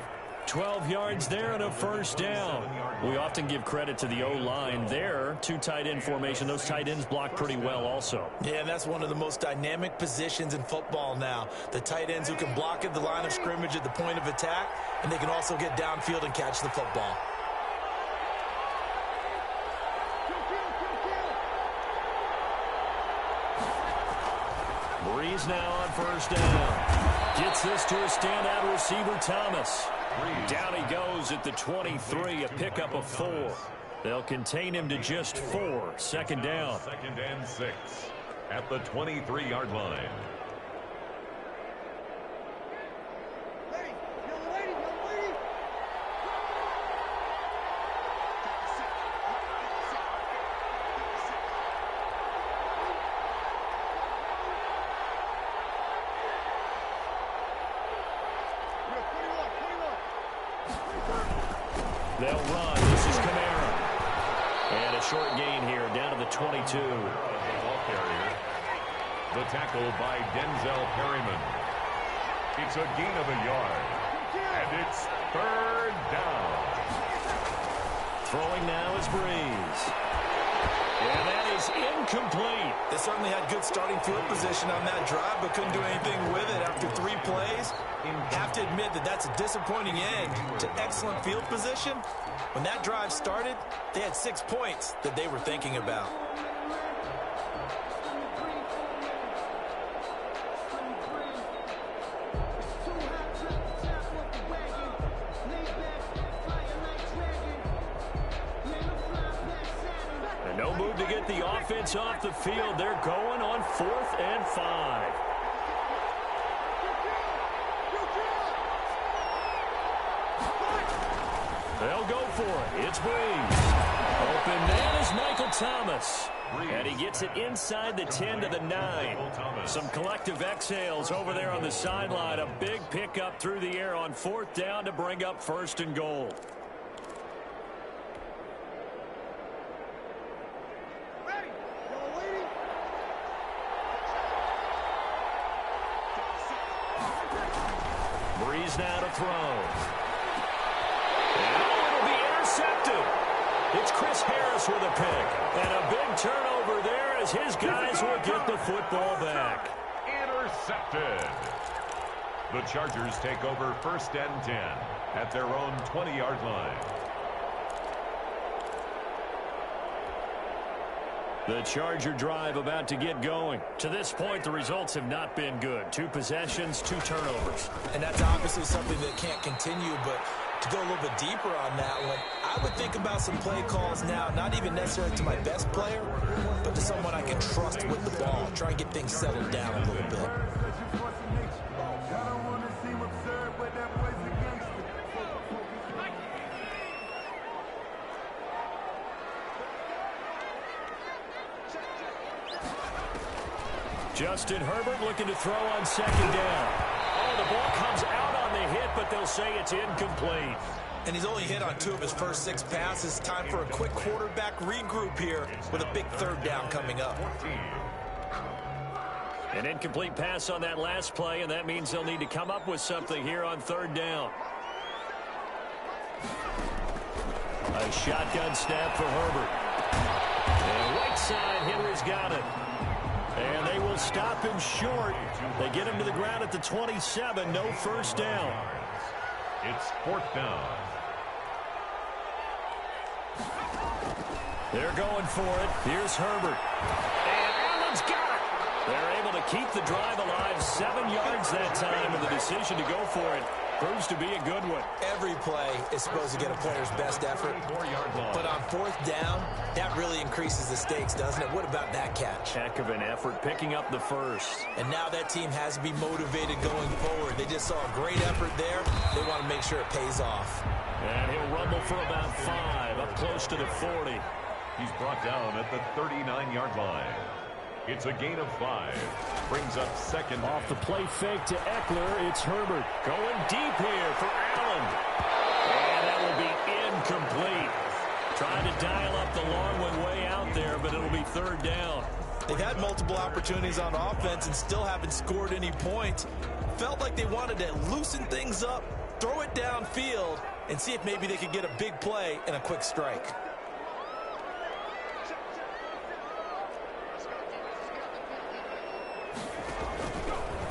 12 yards there and a first down. We often give credit to the O-line there. 2 tight end formation. Those tight ends block pretty well also. Yeah, that's one of the most dynamic positions in football now. The tight ends who can block at the line of scrimmage at the point of attack, and they can also get downfield and catch the football. Breeze now on first down. Gets this to a standout receiver, Thomas. Down he goes at the 23, a pickup of 4. They'll contain him to just 4. Second down. 2nd and 6 at the 23-yard line. They'll run. This is Kamara. And a short gain here down to the 22. Ball carrier. The tackle by Denzel Perryman. It's a gain of a yard. And it's third down. Throwing now is Breeze. And that is incomplete. They certainly had good starting field position on that drive, but couldn't do anything with it after 3 plays. Have to admit that that's a disappointing end to excellent field position. When that drive started, they had 6 points that they were thinking about. And no move to get the offense off the field. They're going on 4th and 5. They'll go for it. It's Breeze. Open man is Michael Thomas. And he gets it inside the 10 to the 9. Some collective exhales over there on the sideline. A big pickup through the air on 4th down to bring up 1st and goal. Breeze now to throw. And it'll be intercepted. It's Chris Harris with a pick. And a big turnover there as his guys will get the football back. Intercepted. The Chargers take over 1st and 10 at their own 20-yard line. The Charger drive about to get going. To this point, the results have not been good. 2 possessions, 2 turnovers. And that's obviously something that can't continue, but to go a little bit deeper on that one, I would think about some play calls now, not even necessarily to my best player, but to someone I can trust with the ball. Try and get things settled down a little bit. Justin Herbert looking to throw on 2nd down. Oh, the ball comes out on the hit, but they'll say it's incomplete. And he's only hit on 2 of his first 6 passes. Time for a quick quarterback regroup here with a big 3rd down coming up. An incomplete pass on that last play, and that means they'll need to come up with something here on 3rd down. A shotgun snap for Herbert. And right side, Henry's got it. And they will stop him short. They get him to the ground at the 27. No 1st down. It's 4th down. They're going for it. Here's Herbert. And Allen's got it. They're able to keep the drive alive. 7 yards that time, and the decision to go for it proves to be a good one. Every play is supposed to get a player's best effort. But on 4th down, that really increases the stakes, doesn't it? What about that catch? Heck of an effort, picking up the 1st. And now that team has to be motivated going forward. They just saw a great effort there. They want to make sure it pays off. And he'll rumble for about 5, up close to the 40. He's brought down at the 39-yard line. It's a gain of 5. Brings up 2nd. Off the play fake to Eckler, it's Herbert. Going deep here for Allen. And that will be incomplete. Trying to dial up the long one way out there, but it'll be 3rd down. They've had multiple opportunities on offense and still haven't scored any points. Felt like they wanted to loosen things up, throw it downfield, and see if maybe they could get a big play and a quick strike.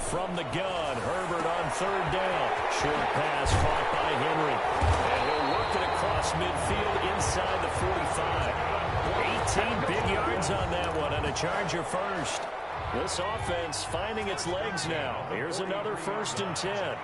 From the gun, Herbert on 3rd down. Short pass caught by Henry. And he'll work it across midfield inside the 45. 18 big yards on that one, and a Charger 1st. This offense finding its legs now. Here's another 1st and 10.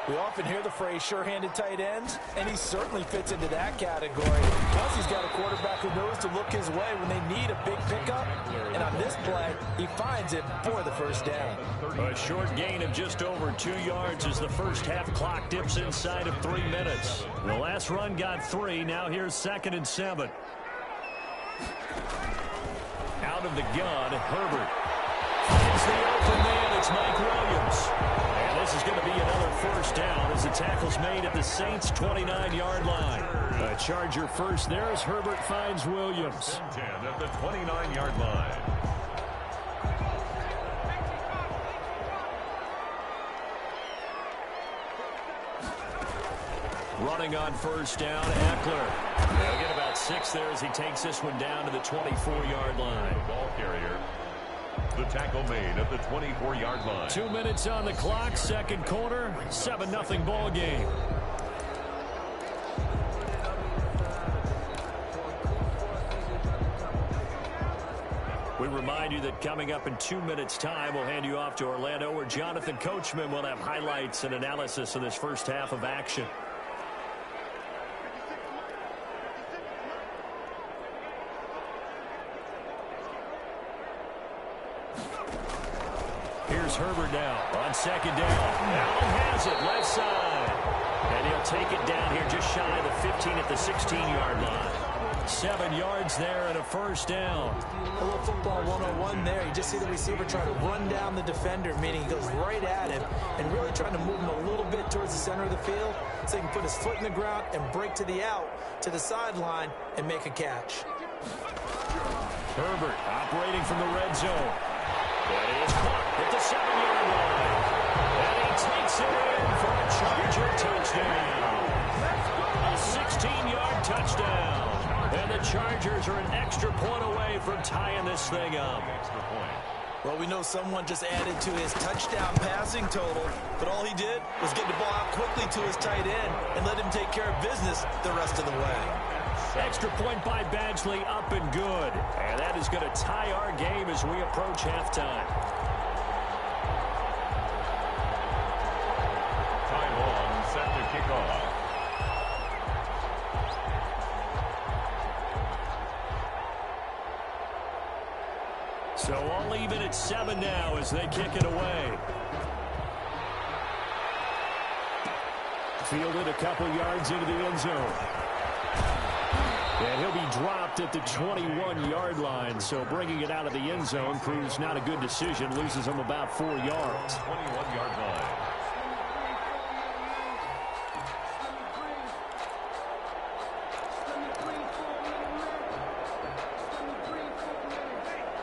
We often hear the phrase sure-handed tight ends, and he certainly fits into that category. Plus, he's got a quarterback who knows to look his way when they need a big pickup. And on this play, he finds it for the 1st down. A short gain of just over 2 yards as the first half clock dips inside of 3 minutes. The last run got 3. Now here's 2nd and 7. Out of the gun, Herbert. Finds the open man. It's Mike Williams. And this is going to be another 1st down as the tackle's made at the Saints' 29-yard line. A Charger 1st there as Herbert finds Williams. 10 at the 29-yard line. Running on 1st down, Eckler. They'll get about 6 there as he takes this one down to the 24-yard line. Ball carrier. The tackle made at the 24-yard line. 2 minutes on the clock, 2nd quarter, 7-0 ball game. We remind you that coming up in 2 minutes' time, we'll hand you off to Orlando, where Jonathan Coachman will have highlights and analysis of this first half of action. Here's Herbert now on 2nd down. Allen has it left side. And he'll take it down here just shy of the 15 at the 16-yard line. 7 yards there and a 1st down. A little football 101 there. You just see the receiver try to run down the defender, meaning he goes right at him and really trying to move him a little bit towards the center of the field so he can put his foot in the ground and break to the out, to the sideline, and make a catch. Herbert operating from the red zone. And he is caught at the 7-yard line. And he takes it in for a charge. touchdown. And the Chargers are an extra point away from tying this thing up. Extra point. Well, we know someone just added to his touchdown passing total, but all he did was get the ball out quickly to his tight end and let him take care of business the rest of the way. Extra point by Badgley, up and good. And that is going to tie our game as we approach halftime. Ty Long set to kick off. So all even at 7 now as they kick it away. Fielded a couple yards into the end zone. And he'll be dropped at the 21-yard line. So bringing it out of the end zone proves not a good decision. Loses him about 4 yards. 21-yard line.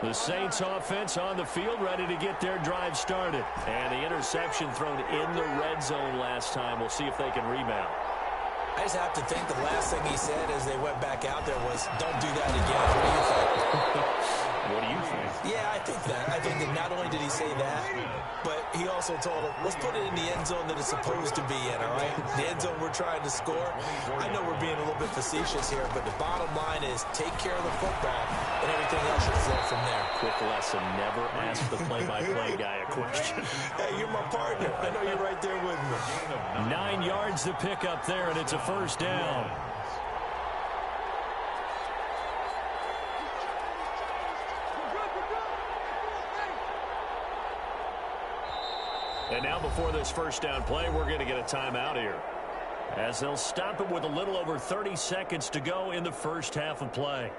The Saints offense on the field, ready to get their drive started. And the interception thrown in the red zone last time. We'll see if they can rebound. I just have to think the last thing he said as they went back out there was, don't do that again. What do you think? What do you think? Yeah, I think that. I think that not only did he say that, but he also told him, let's put it in the end zone that it's supposed to be in, all right? The end zone we're trying to score. I know we're being a little bit facetious here, but the bottom line is take care of the football, and everything else should flow from there. Quick lesson, never ask the play-by-play guy a question. Hey, you're my partner. I know you're right there with me. 9 yards to pick up there, and it's a first down. And now before this first down play, we're going to get a timeout here, as they'll stop it with a little over 30 seconds to go in the first half of play.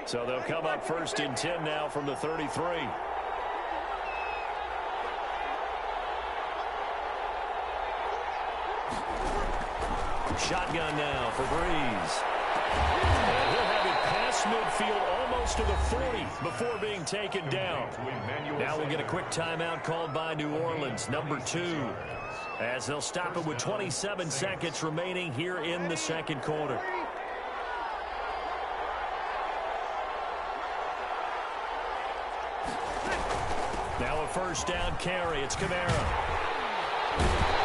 So they'll come up first and 10 now from the 33. Shotgun now for Breeze. And he'll have it past midfield almost to the 40 before being taken down. Now we'll get a quick timeout called by New Orleans, number 2, as they'll stop it with 27 seconds remaining here in the second quarter. Now a first down carry. It's Kamara.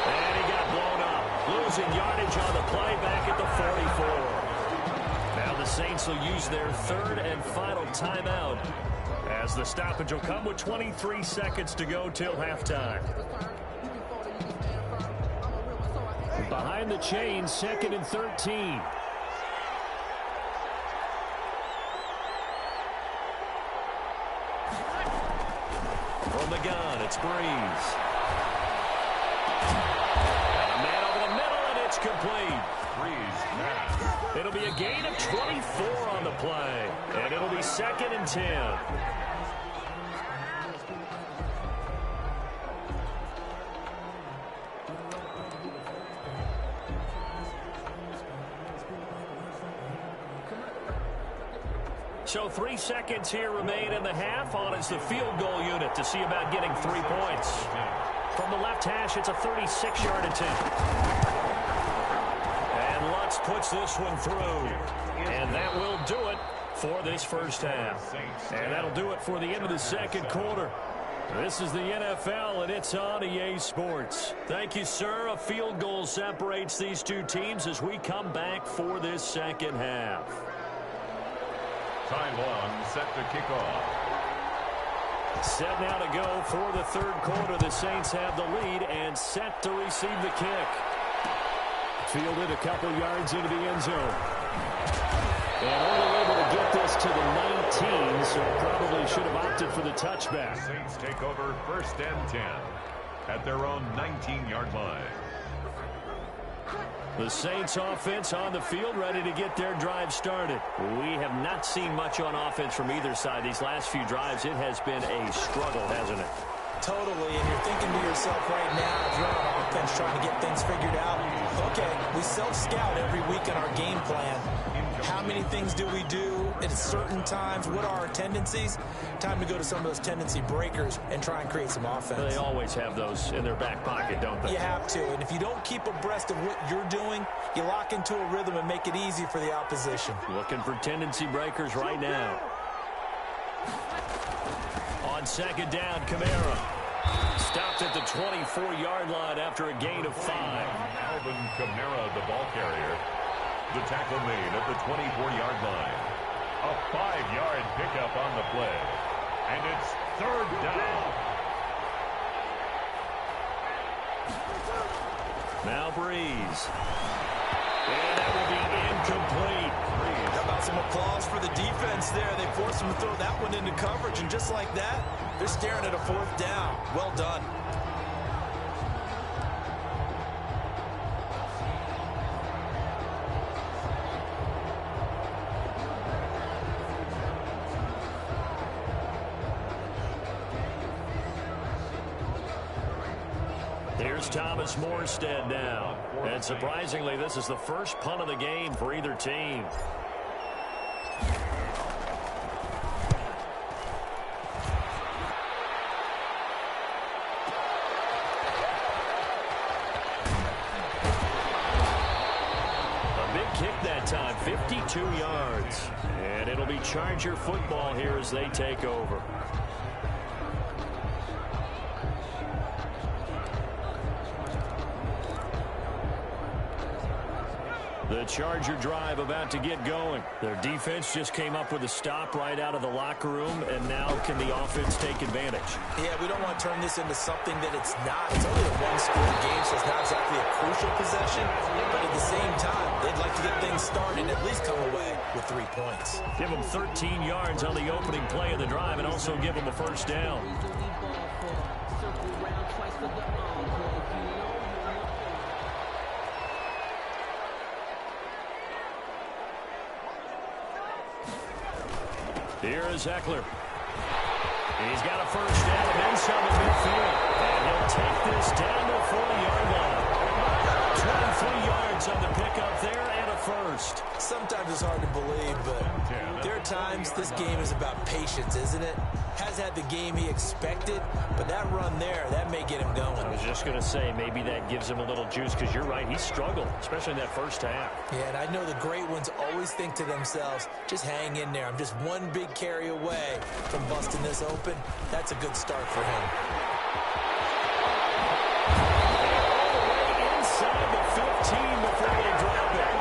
And he got blown up. Losing yardage on the play back at the 44. Now the Saints will use their third and final timeout, as the stoppage will come with 23 seconds to go till halftime. Behind the chains, 2nd and 13. From the gun, it's Breeze. And a man over the middle, and it's complete. Breeze pass. It'll be a gain of 24 on the play, and it'll be 2nd and 10. So 3 seconds here remain in the half. On is the field goal unit to see about getting 3 points. From the left hash, it's a 36-yard attempt. And Lutz puts this one through. And that will do it for this first half. And that'll do it for the end of the second quarter. This is the NFL, and it's on EA Sports. Thank you, sir. A field goal separates these two teams as we come back for this second half. Ty Long set to kick off. Set now to go for the third quarter. The Saints have the lead and set to receive the kick. Fielded a couple yards into the end zone. And only able to get this to the so probably should have opted for the touchback. Saints take over 1st and 10 at their own 19-yard line. The Saints offense on the field, ready to get their drive started. We have not seen much on offense from either side these last few drives. It has been a struggle, hasn't it? Totally, and you're thinking to yourself right now, if you're on offense trying to get things figured out, okay, we self-scout every week in our game plan. How many things do we do at certain times? What are our tendencies? Time to go to some of those tendency breakers and try and create some offense. They always have those in their back pocket, don't they? You have to, and if you don't keep abreast of what you're doing, you lock into a rhythm and make it easy for the opposition. Looking for tendency breakers right now. On 2nd down, Kamara. Stopped at the 24-yard line after a gain of 5. Alvin Kamara, the ball carrier. The tackle made at the 24-yard line. A 5-yard pickup on the play. And it's 3rd down. Now Breeze. And that will be incomplete. How about some applause for the defense there? They forced him to throw that one into coverage, and just like that, they're staring at a 4th down. Well done. Here's Thomas Morstead now. And surprisingly, this is the first punt of the game for either team. A big kick that time, 52 yards. And it'll be Charger football here as they take over. The Charger drive about to get going. Their defense just came up with a stop right out of the locker room, and now can the offense take advantage? Yeah, we don't want to turn this into something that it's not. It's only a one-score game, so it's not exactly a crucial possession. But at the same time, they'd like to get things started and at least come away with 3 points. Give them 13 yards on the opening play of the drive and also give them a 1st down. Here is Eckler. He's got a 1st down and then some at midfield. And he'll take this down the 40-yard line. 23 yards on the pickup there and a 1st. Sometimes it's hard to believe, but there are times this game is about patience, isn't it? Has had the game he expected, but that run there, that may get him going. I was just going to say, maybe that gives him a little juice, because you're right, he struggled, especially in that 1st half. Yeah, and I know the great ones always think to themselves, just hang in there. I'm just one big carry away from busting this open. That's a good start for him. Inside the 15 before they drop it.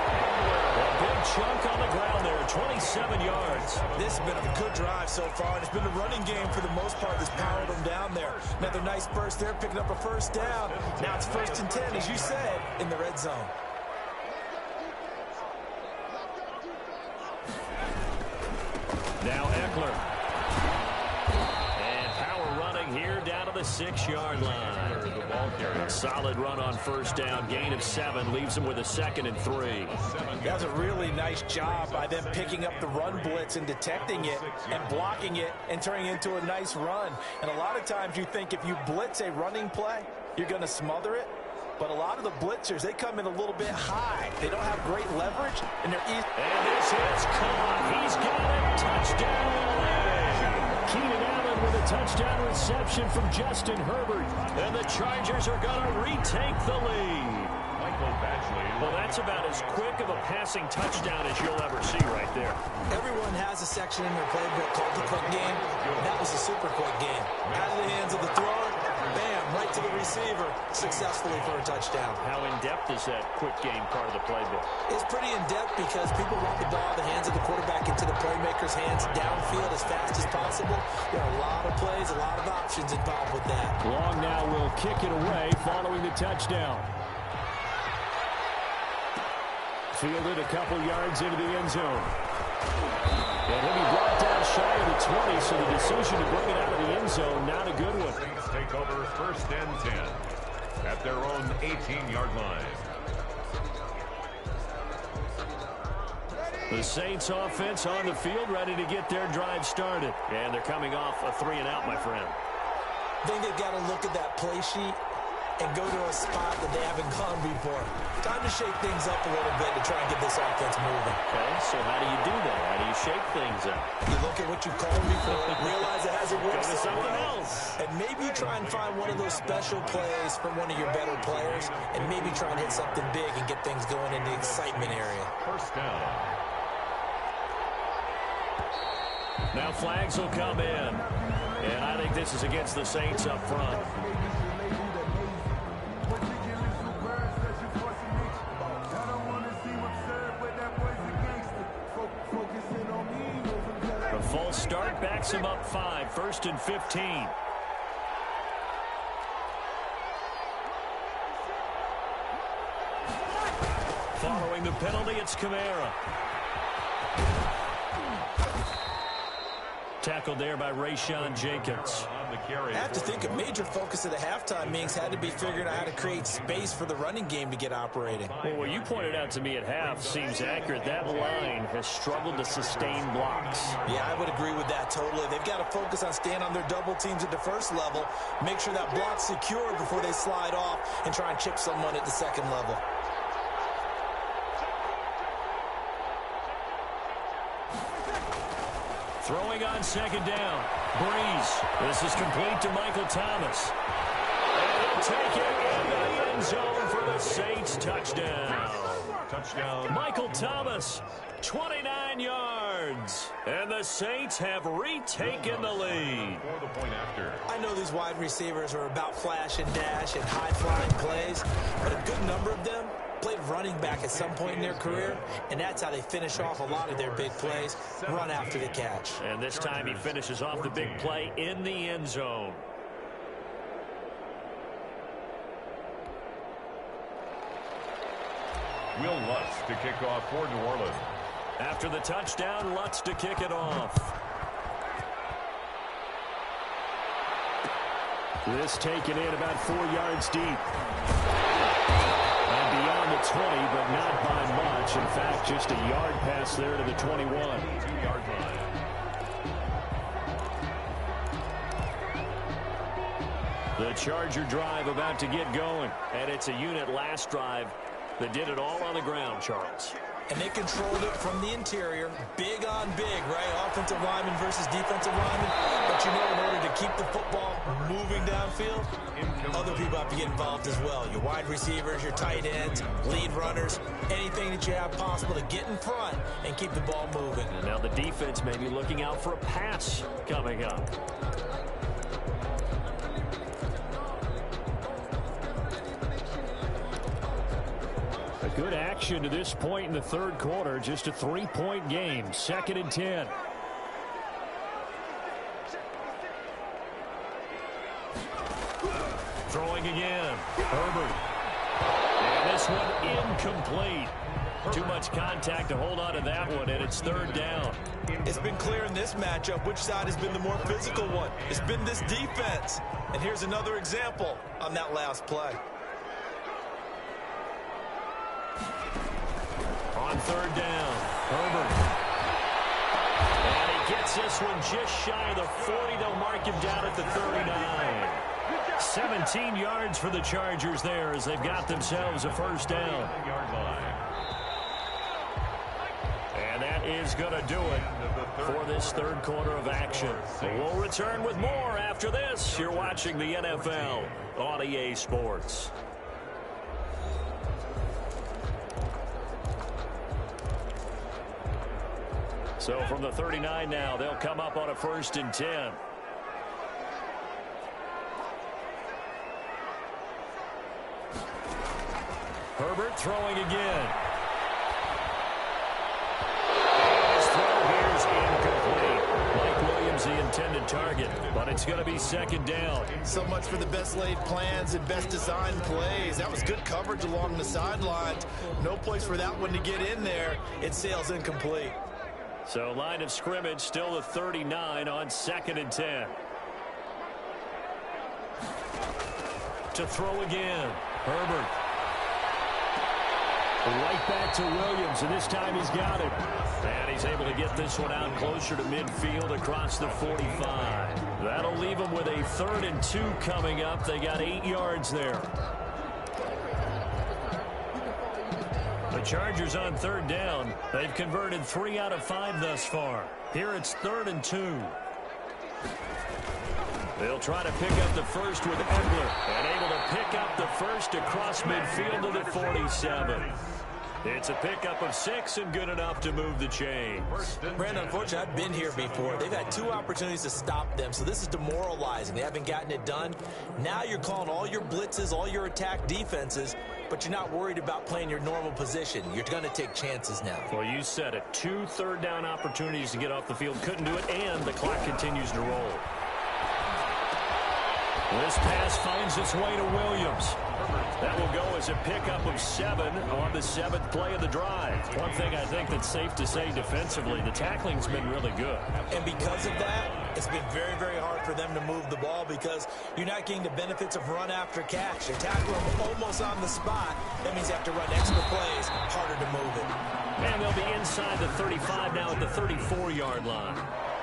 A big chunk on the ground there, 27 yards. This has been a good drive so far, and it's been the running game for the most part that's powered them down there. Another nice burst there, picking up a 1st down. Now it's 1st and 10, as you said, in the red zone. Now Eckler. And power running here down to the 6-yard line. A solid run on 1st down. Gain of 7 leaves him with a 2nd and 3. That was a really nice job by them picking up the run blitz and detecting it and blocking it and turning it into a nice run. And a lot of times you think if you blitz a running play, you're going to smother it. But a lot of the blitzers, they come in a little bit high. They don't have great leverage, and they're easy. And this is caught. He's got it. Touchdown. Keenan Allen with a touchdown reception from Justin Herbert. And the Chargers are going to retake the lead. Well, that's about as quick of a passing touchdown as you'll ever see right there. Everyone has a section in their playbook called the quick game. That was a super quick game. Out of the hands of the thrower, bam, right to the receiver, successfully for a touchdown. How in-depth is that quick game part of the playbook? It's pretty in-depth because people want the ball in the hands of the quarterback into the playmaker's hands downfield as fast as possible. There are a lot of plays, a lot of options involved with that. Long now will kick it away following the touchdown. Fielded a couple yards into the end zone. And he'll be brought down shy of the 20, so the decision to bring it out of the end zone, not a good one. Saints take over 1st and 10 at their own 18-yard line. The Saints offense on the field, ready to get their drive started. And they're coming off a 3-and-out, my friend. I think they've got to look at that play sheet and go to a spot that they haven't gone before. Time to shake things up a little bit to try and get this offense moving. Okay, so how do you do that? How do you shake things up? You look at what you called before, realize it hasn't worked Go to something else. And maybe you try and find one of those special plays from one of your better players, and maybe try and hit something big and get things going in the excitement area. 1st down. Now flags will come in. And I think this is against the Saints up front. A false start backs him up 5. 1st and 15. Following the penalty, it's Kamara. Tackled there by Rayshon Jenkins. I have to think a major focus of the halftime meetings had to be figuring out how to create space for the running game to get operating. Well, what you pointed out to me at half seems accurate. That line has struggled to sustain blocks. Yeah, I would agree with that totally. They've got to focus on staying on their double teams at the first level, make sure that block's secure before they slide off and try and chip someone at the second level. Throwing on 2nd down. Breeze. This is complete to Michael Thomas. And he'll take it into the end zone for the Saints. Touchdown. Touchdown. Michael Thomas, 29 yards. And the Saints have retaken the lead. For the point after. I know these wide receivers are about flash and dash and high-flying plays, but a good number of them played running back at some point in their career, and that's how they finish off a lot of their big plays, run after the catch. And this time he finishes off the big play in the end zone. Will Lutz to kick off for New Orleans. After the touchdown, Lutz to kick it off. This taken in about 4 yards deep. And beyond the 20, but not by much. In fact, just a yard pass there to the 21. 2-yard line. The Charger drive about to get going. And it's a unit last drive that did it all on the ground, Charles. And they controlled it from the interior, big on big, right? Offensive lineman versus defensive lineman. But you know, in order to keep the football moving downfield, other people have to get involved as well. Your wide receivers, your tight ends, lead runners, anything that you have possible to get in front and keep the ball moving. And now the defense may be looking out for a pass coming up. Good action to this point in the third quarter. Just a 3-point game. 2nd and 10. Throwing again. Herbert. And this one incomplete. Too much contact to hold on to that one, and it's 3rd down. It's been clear in this matchup which side has been the more physical one. It's been this defense. And here's another example on that last play. On 3rd down, Herbert. And he gets this one just shy of the 40. They'll mark him down at the 39. 17 yards for the Chargers there as they've got themselves a 1st down. And that is going to do it for this third quarter of action. We'll return with more after this. You're watching the NFL on EA Sports. So from the 39 now, they'll come up on a 1st and 10. Herbert throwing again. His throw here is incomplete. Mike Williams, the intended target, but it's going to be 2nd down. So much for the best laid plans and best designed plays. That was good coverage along the sidelines. No place for that one to get in there. It sails incomplete. So line of scrimmage still a 39 on 2nd and 10. To throw again. Herbert. Right back to Williams, and this time he's got it. And he's able to get this one out closer to midfield across the 45. That'll leave him with a 3rd and 2 coming up. They got 8 yards there. The Chargers on 3rd down. They've converted 3 out of 5 thus far. Here it's 3rd and 2. They'll try to pick up the first with Edler, and able to pick up the first across midfield to the 47. It's a pickup of 6 and good enough to move the chains. Brandon, unfortunately, I've been here before. They've had 2 opportunities to stop them, so this is demoralizing. They haven't gotten it done. Now you're calling all your blitzes, all your attack defenses, but you're not worried about playing your normal position. You're going to take chances now. Well, you said it. 2 third-down opportunities to get off the field. Couldn't do it, and the clock continues to roll. This pass finds its way to Williams. That will go as a pickup of 7 on the 7th play of the drive. One thing I think that's safe to say defensively, the tackling's been really good. And because of that, it's been very, very hard for them to move the ball because you're not getting the benefits of run after catch. They tackle them almost on the spot. That means you have to run extra plays, harder to move it. And they'll be inside the 35 now at the 34-yard line.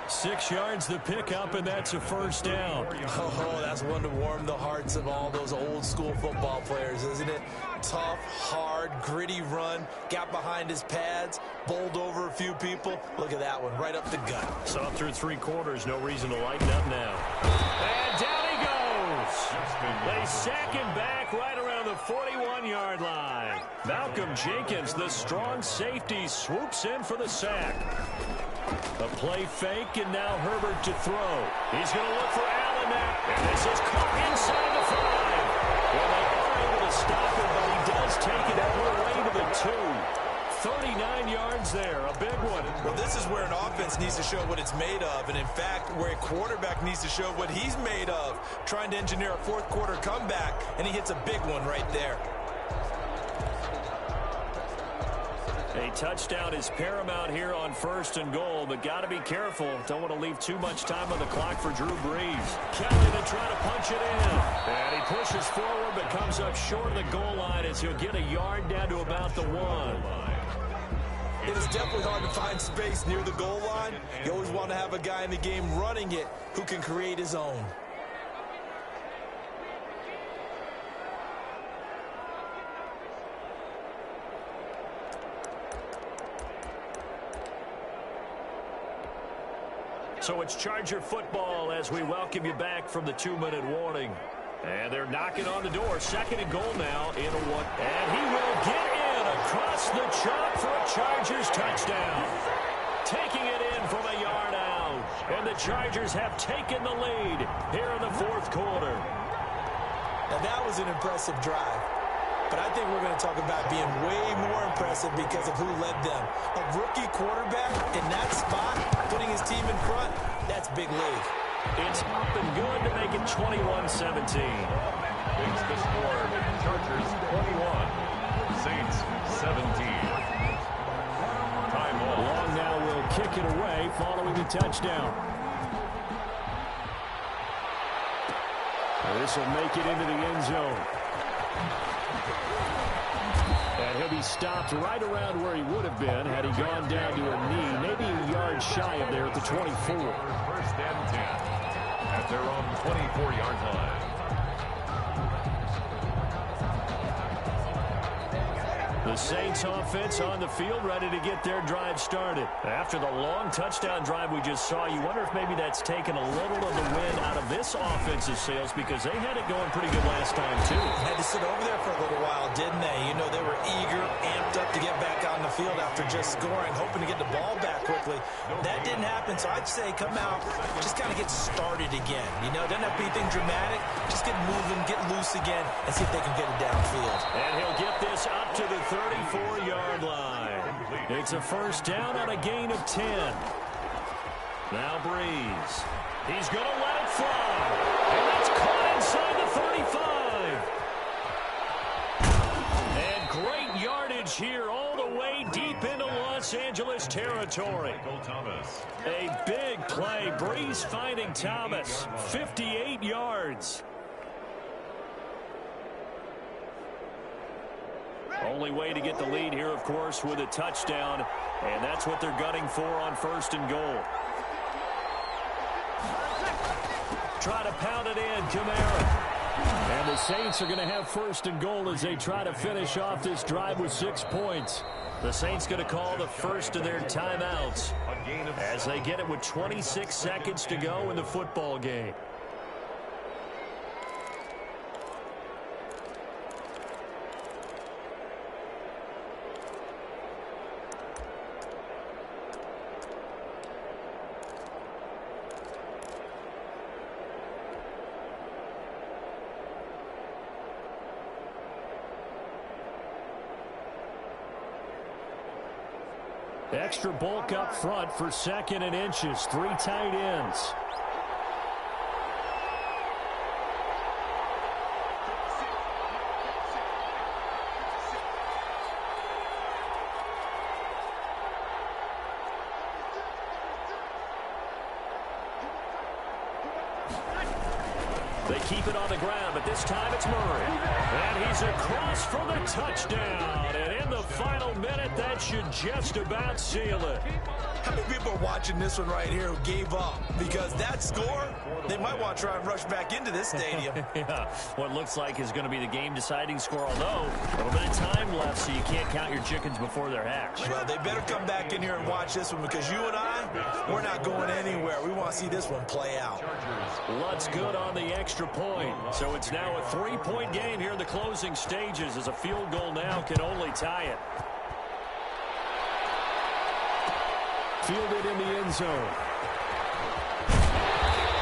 6 yards the pickup, and that's a 1st down. Oh, that's one to warm the hearts of all those old-school football players, isn't it? Tough, hard, gritty run, got behind his pads, bowled over a few people. Look at that one, right up the gut. So through 3 quarters, no reason to lighten up now. And down he goes. They sack him back right around the 41-yard line. Malcolm Jenkins, the strong safety, swoops in for the sack. A play fake, and now Herbert to throw. He's going to look for Allen now. And this is caught inside the 5. Well, they are able to stop it, but he does take it all the way to the 2. 39 yards there, a big one. Well, this is where an offense needs to show what it's made of, and in fact, where a quarterback needs to show what he's made of, trying to engineer a 4th quarter comeback, and he hits a big one right there. A touchdown is paramount here on 1st and goal, but got to be careful. Don't want to leave too much time on the clock for Drew Brees. Kelly to try to punch it in. And he pushes forward, but comes up short of the goal line as he'll get a yard down to about the 1. It is definitely hard to find space near the goal line. You always want to have a guy in the game running it who can create his own. So it's Charger football as we welcome you back from the 2-minute warning. And they're knocking on the door. 2nd and goal now in a 1. And he will get in across the chalk for a Chargers touchdown. Taking it in from a yard out. And the Chargers have taken the lead here in the 4th quarter. Now that was an impressive drive. But I think we're going to talk about being way more impressive because of who led them. A rookie quarterback in that spot, putting his team in front, that's big league. It's up and good to make it 21-17. Makes the score, Chargers 21, Saints 17. Time off. Long now will kick it away following the touchdown. This will make it into the end zone. And he'll be stopped right around where he would have been had he gone down to a knee, maybe a yard shy of there at the 24. 1st and 10 at their own 24-yard line. The Saints offense on the field ready to get their drive started. After the long touchdown drive we just saw, you wonder if maybe that's taken a little of the wind out of this offensive sails because they had it going pretty good last time too. Had to sit over there for a little while, didn't they? You know, they were eager, amped up to get back on the field after just scoring, hoping to get the ball back quickly. That didn't happen, so I'd say come out, just kind of get started again. You know, doesn't have to be anything dramatic. Just get moving, get loose again, and see if they can get it downfield. And he'll get this up to the 34-yard line. It's a 1st down on a gain of 10. Now Brees. He's going to let it fly. And that's caught inside the 35. And great yardage here all the way deep into Los Los Angeles territory. Thomas. A big play. Breeze finding Thomas. 58 yards. Only way to get the lead here, of course, with a touchdown. And that's what they're gunning for on 1st and goal. Try to pound it in, Kamara. And the Saints are going to have 1st and goal as they try to finish off this drive with 6 points. The Saints going to call the first of their timeouts as they get it with 26 seconds to go in the football game. Extra bulk up front for 2nd and inches. 3 tight ends. They keep it on the ground, but this time it's Murray. And he's across for the touchdown. And in the final minute, that should just about seal it. How many people are watching this one right here who gave up? Because that score, they might want to try and rush back into this stadium. Yeah, what looks like is going to be the game-deciding score, although a little bit of time left, so you can't count your chickens before they're hatched. Well, they better come back in here and watch this one because you and I, we're not going anywhere. We want to see this one play out. Lutt's good on the extra point. So it's now a 3-point game here in the closing stages as a field goal now can only tie it. Fielded in the end zone.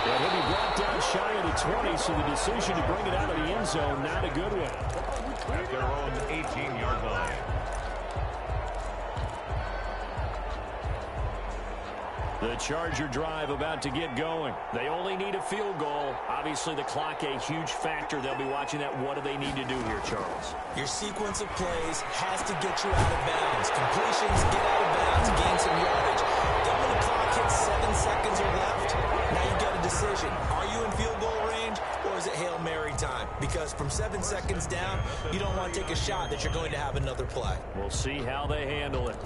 Well, he'll be brought down shy of the 20, so the decision to bring it out of the end zone, not a good one. At their own 18-yard line. The Charger drive about to get going. They only need a field goal. Obviously, the clock a huge factor. They'll be watching that. What do they need to do here, Charles? Your sequence of plays has to get you out of bounds. Completions, get out of bounds, gain some yardage. Then when the clock hits 7 seconds or left, now you've got a decision. Are you in field goal range or is it Hail Mary time? Because from 7 seconds down, you don't want to take a shot that you're going to have another play. We'll see how they handle it.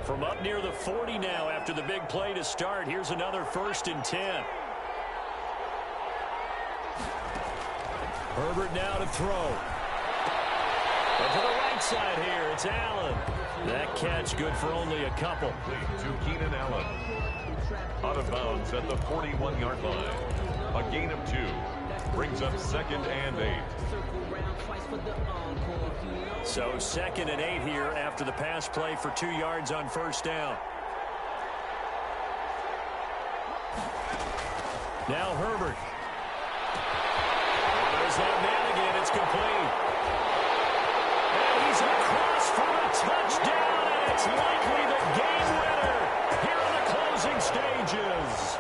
From up near the 40 now after the big play to start. Here's another 1st and 10. Herbert now to throw. And to the right side here, it's Allen. That catch good for only a couple. To Keenan Allen. Out of bounds at the 41-yard line. A gain of 2. Brings up 2nd and 8. So 2nd and 8 here after the pass play for 2 yards on 1st down. Now Herbert. There's that man again. It's complete. And he's across for a touchdown. And it's likely the game winner here in the closing stages.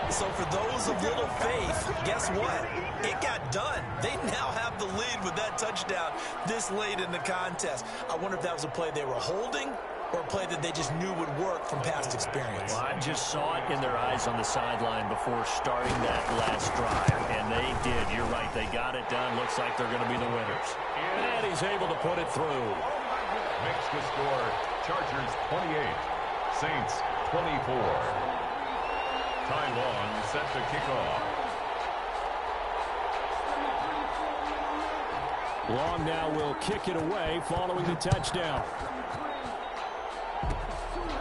So for those of little faith, guess what? It got done. They now have the lead with that touchdown this late in the contest. I wonder if that was a play they were holding or a play that they just knew would work from past experience. Well, I just saw it in their eyes on the sideline before starting that last drive, and they did. You're right. They got it done. Looks like they're going to be the winners. And he's able to put it through. Makes the score Chargers 28, Saints 24. Ty Long set to kick off. Long now will kick it away following the touchdown.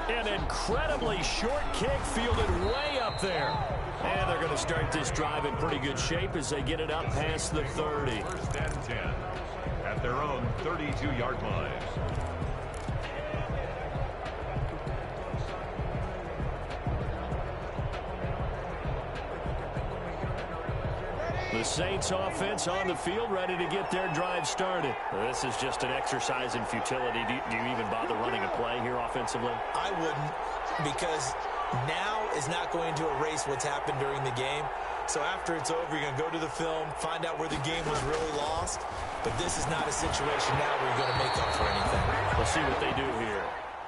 An incredibly short kick fielded way up there. And they're going to start this drive in pretty good shape as they get it up past the 30. 1st and 10 at their own 32-yard line. The Saints offense on the field, ready to get their drive started. This is just an exercise in futility. Do you even bother running a play here offensively? I wouldn't, because now is not going to erase what's happened during the game. So after it's over, you're going to go to the film, find out where the game was really lost. But this is not a situation now where you're going to make up for anything. We'll see what they do here.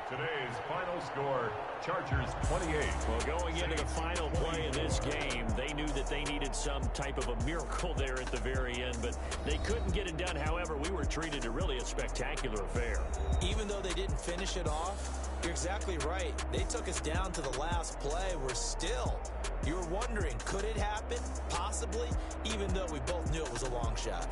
Today's final score, Chargers 28. Well, going into the final play of this game, they knew that they needed some type of a miracle there at the very end, but they couldn't get it done. However, we were treated to really a spectacular affair. Even though they didn't finish it off, you're exactly right. They took us down to the last play. We're still, you were wondering, could it happen? Possibly, even though we both knew it was a long shot.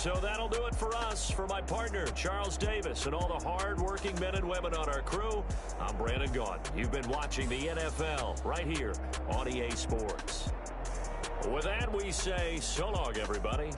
So that'll do it for us. For my partner, Charles Davis, and all the hard-working men and women on our crew, I'm Brandon Gaudin. You've been watching the NFL right here on EA Sports. With that, we say so long, everybody.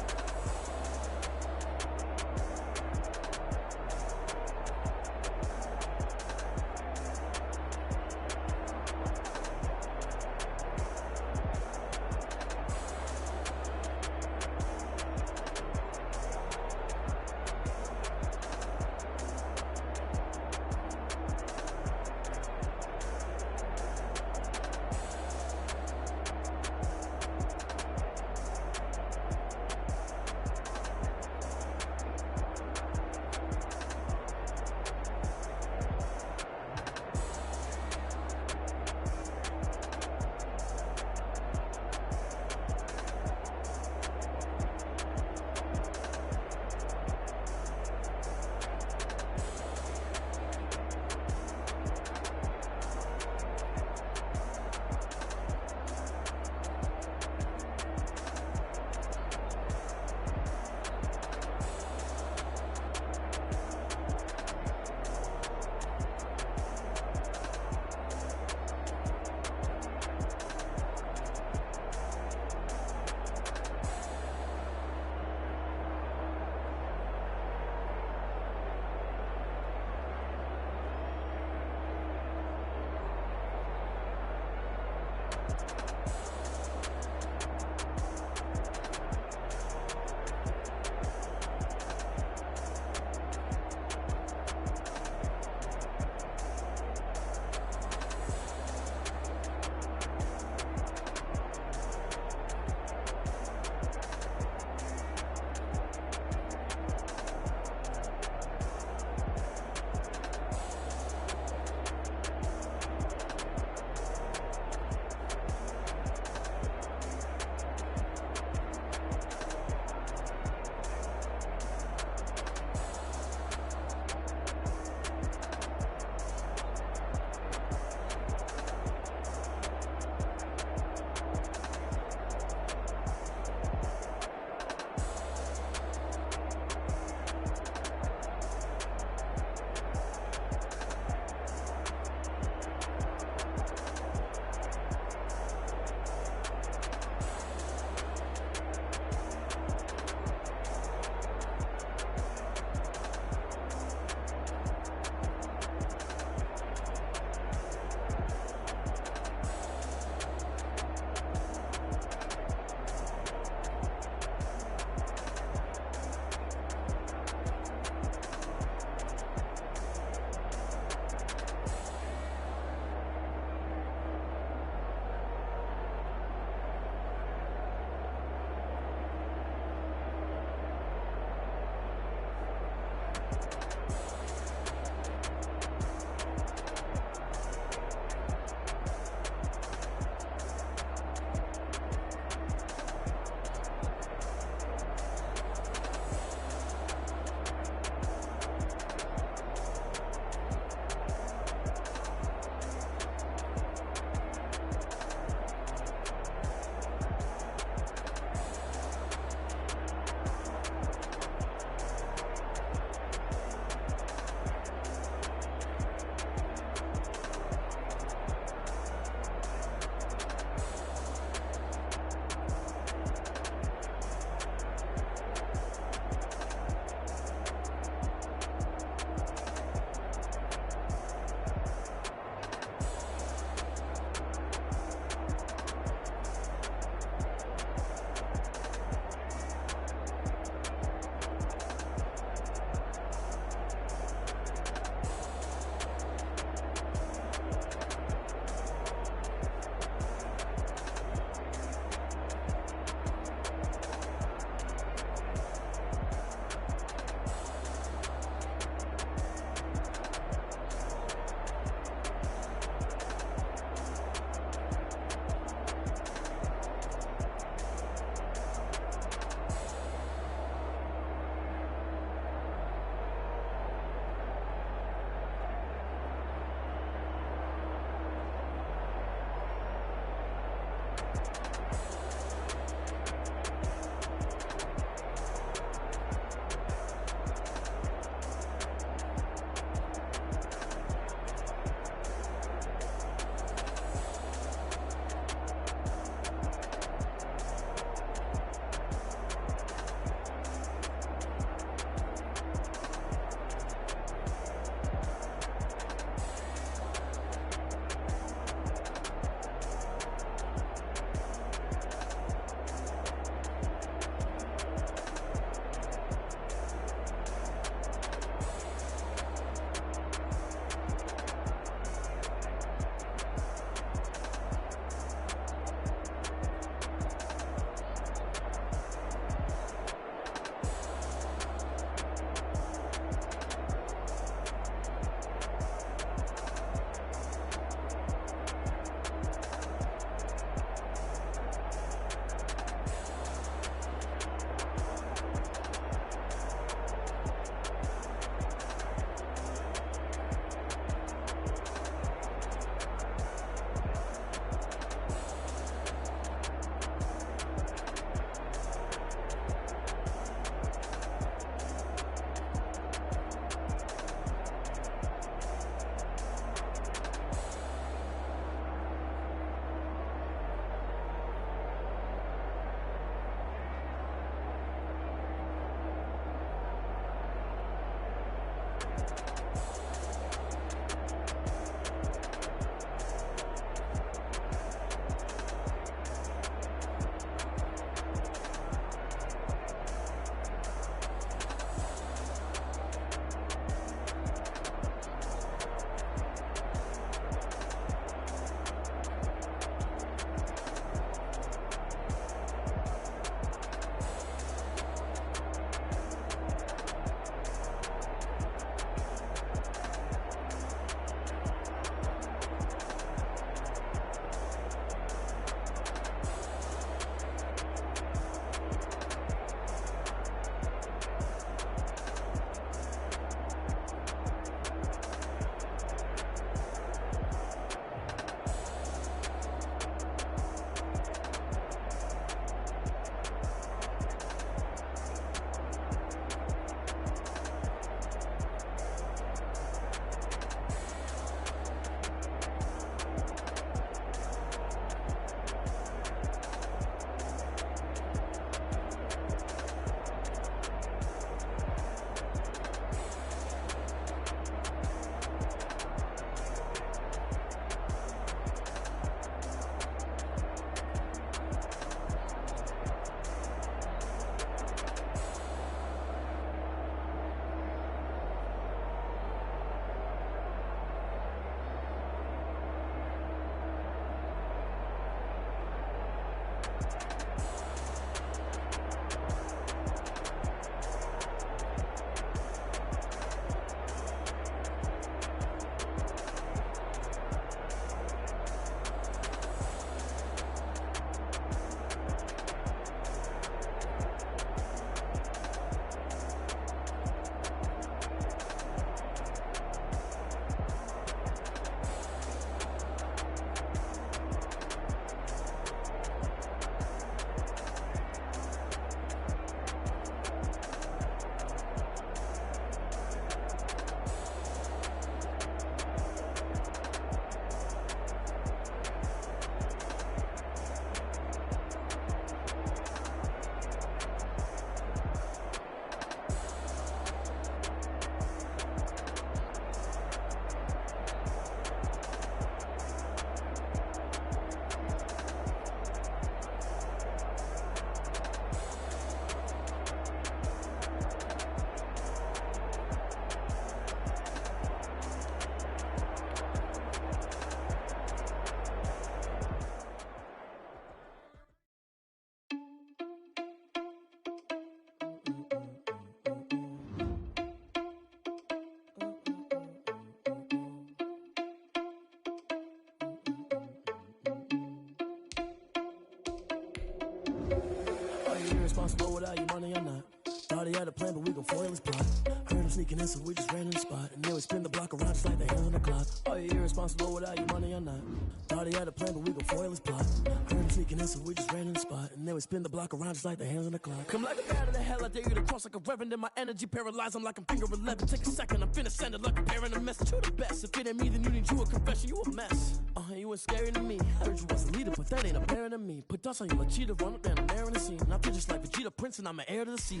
Are you irresponsible without your money or not? Thought he had a plan, but we gon' foil his plot. Heard him sneaking in, so we just ran in the spot. And then we spin the block around just like the hands on the clock. Are you irresponsible without your money or not? Thought he had a plan, but we gon' foil his plot. Heard him sneaking in, so we just ran in the spot. And then we spin the block around just like the hands on the clock. Come like a bat of the hell, I dare you to cross like a reverend. In my energy paralyzed, I'm like I'm finger 11. Take a second, I'm finna send it like a parent a message. You the best, if it ain't me, then you need you a confession. You a mess. You ain't scary to me. Heard you was a leader, but that ain't apparent to me. Put dust on you like cheetah, run up down there in the scene. I feel just like Vegeta Prince, and I'm an heir to the sea.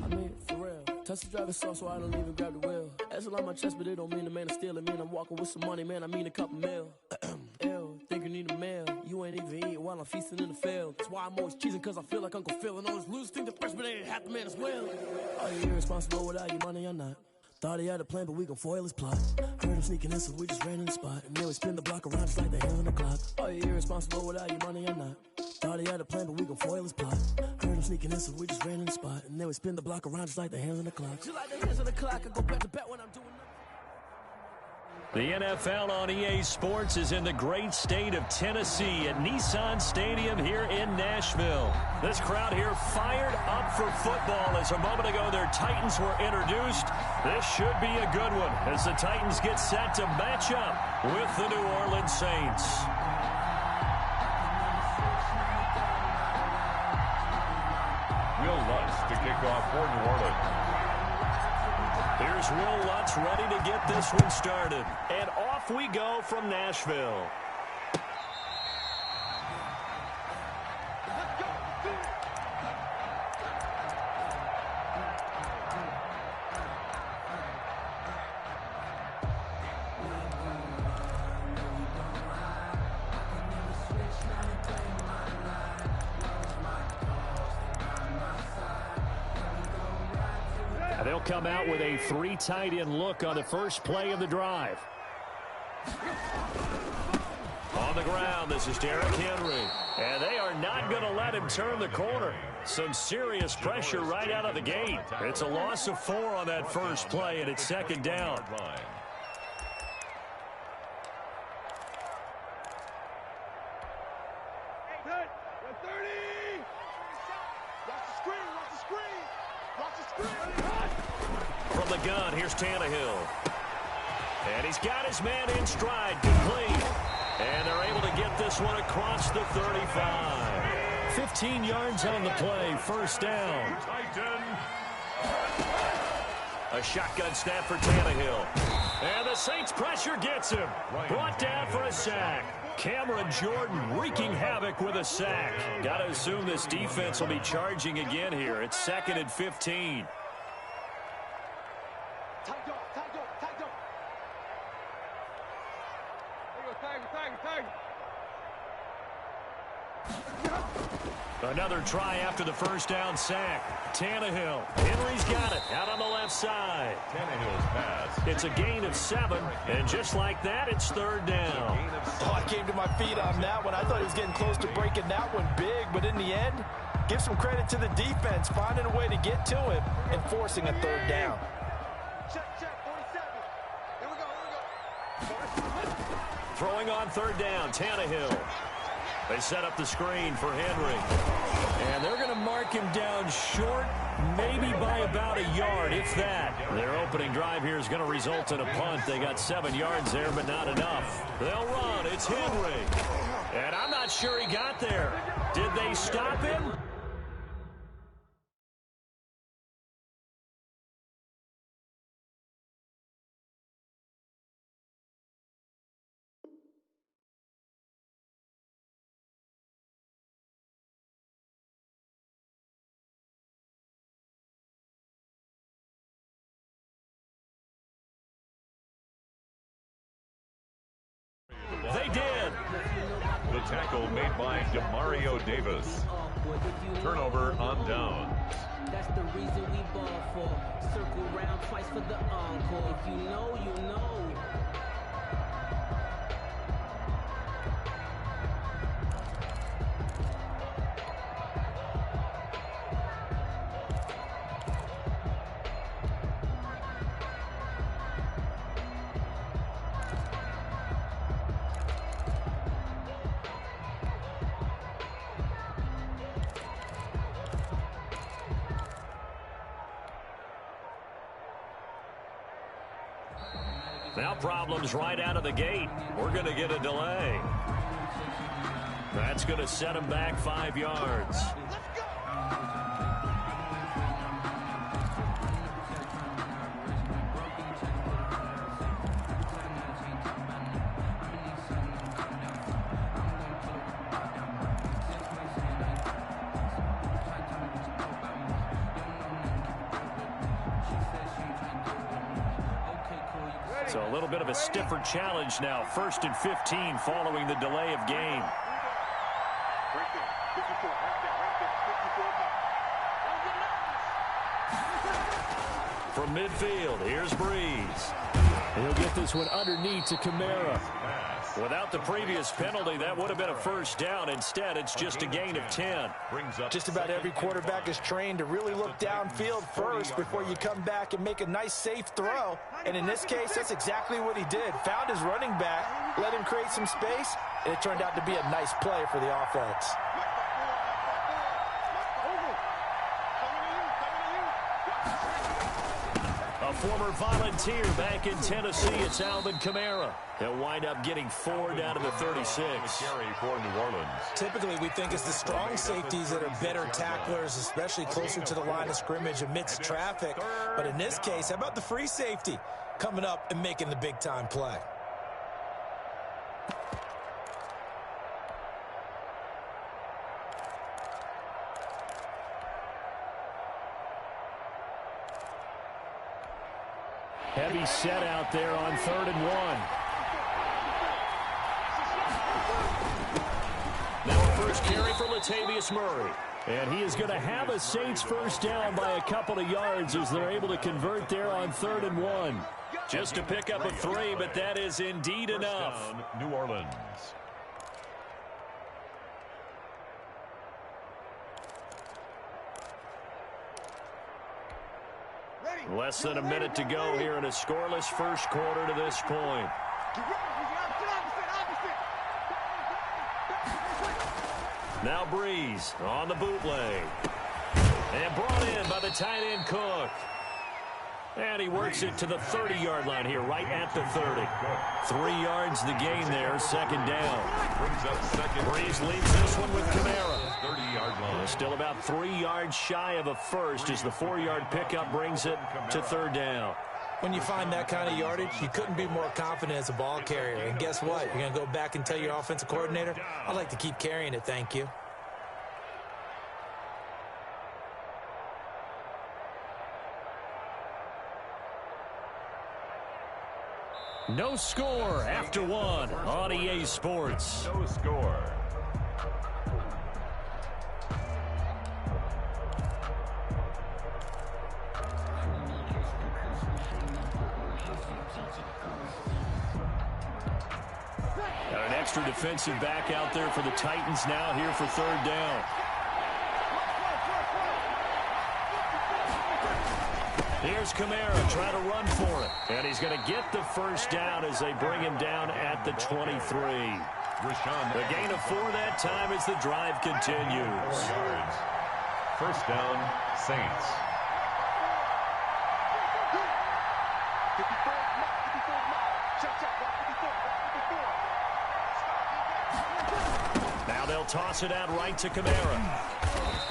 I mean, for real. Touch the driver's soft, so I don't even grab the wheel. That's on my chest, but it don't mean the man is stealing. Mean I'm walking with some money, man. I mean a couple mil. Ew, think you need a meal. You ain't even eating while I'm feasting in the field. That's why I'm always cheesing, cause I feel like Uncle Phil. And all those losers think the freshman ain't half the man as well. Are you irresponsible without your money or not? Thought he had a plan, but we gon' foil his plot. Heard him sneaking in, so we just ran in the spot. And then we spin the block around just like the hands on the clock. Are you irresponsible without your money or not? Thought he had a plan, but we gon' foil his plot. Heard him sneaking in, so we just ran in the spot. And then we spin the block around just like the hands on the clock. Just like the hands on the clock, I go back to bet when I'm doing nothing. The NFL on EA Sports is in the great state of Tennessee at Nissan Stadium here in Nashville. This crowd here fired up for football as a moment ago their Titans were introduced. This should be a good one as the Titans get set to match up with the New Orleans Saints. Will Lutz to kick off for New Orleans. Here's Will Lutz ready to get this one started. And off we go from Nashville. They'll come out with a 3 tight end look on the first play of the drive. On the ground, this is Derrick Henry. And they are not going to let him turn the corner. Some serious pressure right out of the gate. It's a loss of 4 on that first play, and it's second down. From the gun, here's Tannehill. And he's got his man in stride, complete. And they're able to get this one across the 35. 15 yards on the play, first down. A shotgun snap for Tannehill. And the Saints pressure gets him. Brought down for a sack. Cameron Jordan wreaking havoc with a sack. Got to assume this defense will be charging again here. It's 2nd and 15. Another try after the first down sack. Tannehill. Henry's got it out on the left side. Tannehill's pass. It's a gain of 7, and just like that, it's third down. Oh, I came to my feet on that one. I thought he was getting close to breaking that one big, but in the end, give some credit to the defense, finding a way to get to him and forcing a third down. Check, 47. Here we go. Throwing on third down, Tannehill. They set up the screen for Henry. And they're going to mark him down short, maybe by about a yard, if that. Their opening drive here is going to result in a punt. They got 7 yards there, but not enough. They'll run. It's Henry. And I'm not sure he got there. Did they stop him? They did. The tackle made by Demario Davis. Turnover on down. That's the reason we ball for. Circle round twice for the encore. If you know, you know. Now problems right out of the gate. We're going to get a delay. That's going to set him back 5 yards. So a little bit of a stiffer challenge now. 1st and 15 following the delay of game. From midfield, here's Breeze. He'll get this one underneath to Kamara. Without the previous penalty, that would have been a first down. Instead, it's just a gain of 10. Just about every quarterback is trained to really look downfield first before you come back and make a nice, safe throw. And in this case, that's exactly what he did. Found his running back, let him create some space, and it turned out to be a nice play for the offense. A former Volunteer back in Tennessee, it's Alvin Kamara. He'll wind up getting 4 down to the 36. For New Orleans. Typically, we think it's the strong safeties that are better tacklers, especially closer to the line of scrimmage amidst traffic. But in this case, how about the free safety coming up and making the big-time play? Heavy set out there on 3rd and 1. Now a first carry for Latavius Murray. And he is going to have a Saints first down by a couple of yards as they're able to convert there on 3rd and 1. Just to pick up a 3, but that is indeed enough. New Orleans. Less than a minute to go here in a scoreless first quarter to this point. Now Breeze on the bootleg. And brought in by the tight end Cook. And he works it to the 30-yard line here, right at the 30. 3 yards the gain there, 2nd down. Brings up second. Breeze leads this one with Kamara. 30-yard line. Still about 3 yards shy of a first as the 4-yard pickup brings it to 3rd down. When you find that kind of yardage, you couldn't be more confident as a ball carrier. And guess what? You're going to go back and tell your offensive coordinator, I'd like to keep carrying it, thank you. No score after 1 on EA Sports. No score. Got an extra defensive back out there for the Titans now here for 3rd down. Here's Kamara trying to run for it. And he's going to get the first down as they bring him down at the 23. The gain of 4 that time as the drive continues. 4 yards. First down, Saints. Now they'll toss it out right to Kamara.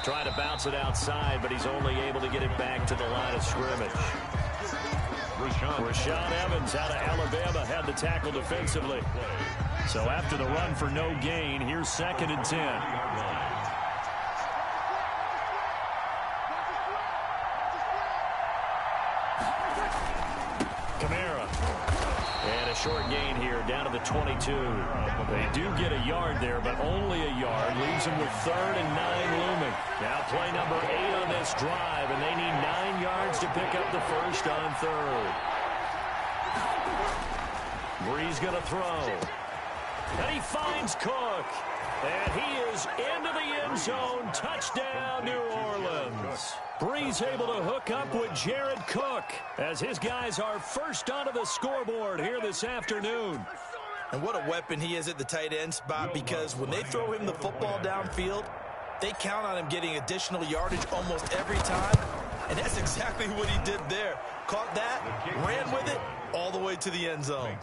Trying to bounce it outside, but he's only able to get it back to the line of scrimmage. Rashaan Evans out of Alabama had the tackle defensively. So after the run for no gain, here's 2nd and 10. Kamara. And a short gain here down to the 22. They do get a yard there, but only a yard. Leaves them with 3rd and 9 looming. Now play number 8 on this drive, and they need 9 yards to pick up the first on 3rd. Breeze going to throw. And he finds Cook. And he is into the end zone. Touchdown, New Orleans. Breeze able to hook up with Jared Cook as his guys are first onto the scoreboard here this afternoon. And what a weapon he is at the tight end spot, because when they throw him the football downfield, they count on him getting additional yardage almost every time. And that's exactly what he did there. Caught that, ran with it, all the way to the end zone.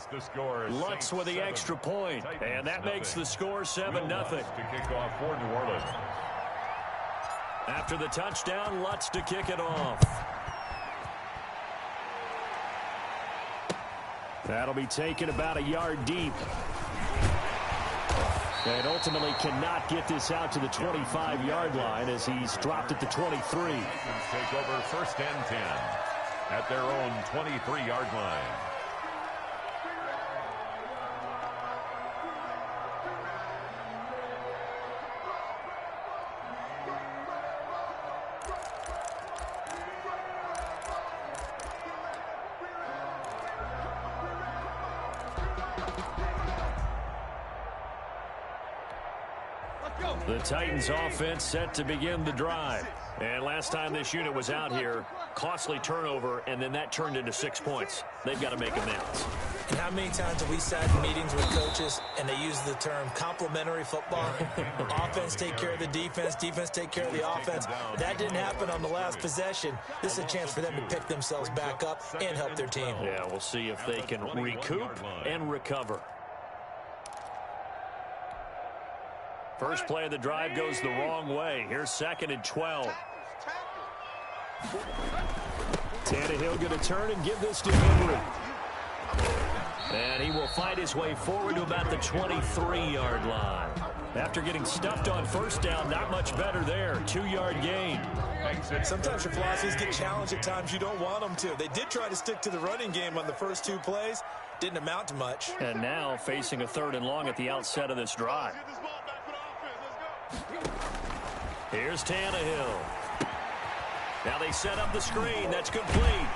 Lutz with the extra point, and that makes the score 7-0. To kick off for New Orleans. After the touchdown, Lutz to kick it off. That'll be taken about a yard deep. And ultimately cannot get this out to the 25-yard line as he's dropped at the 23. Take over 1st and 10 at their own 23-yard line. The Titans offense set to begin the drive. And last time this unit was out here, costly turnover, and then that turned into 6 points. They've got to make amends. And how many times have we sat in meetings with coaches and they use the term complementary football? Offense take care of the defense, defense take care of the offense. That didn't happen on the last possession. This is a chance for them to pick themselves back up and help their team. Yeah, we'll see if they can recoup and recover. First play of the drive goes the wrong way. Here's 2nd and 12. Tannehill going to turn and give this to Henry. And he will fight his way forward to about the 23-yard line. After getting stuffed on 1st down, not much better there. 2-yard gain. Sometimes your philosophies get challenged at times you don't want them to. They did try to stick to the running game on the first 2 plays. Didn't amount to much. And now facing a 3rd and long at the outset of this drive. Here's Tannehill. Now they set up the screen. That's complete.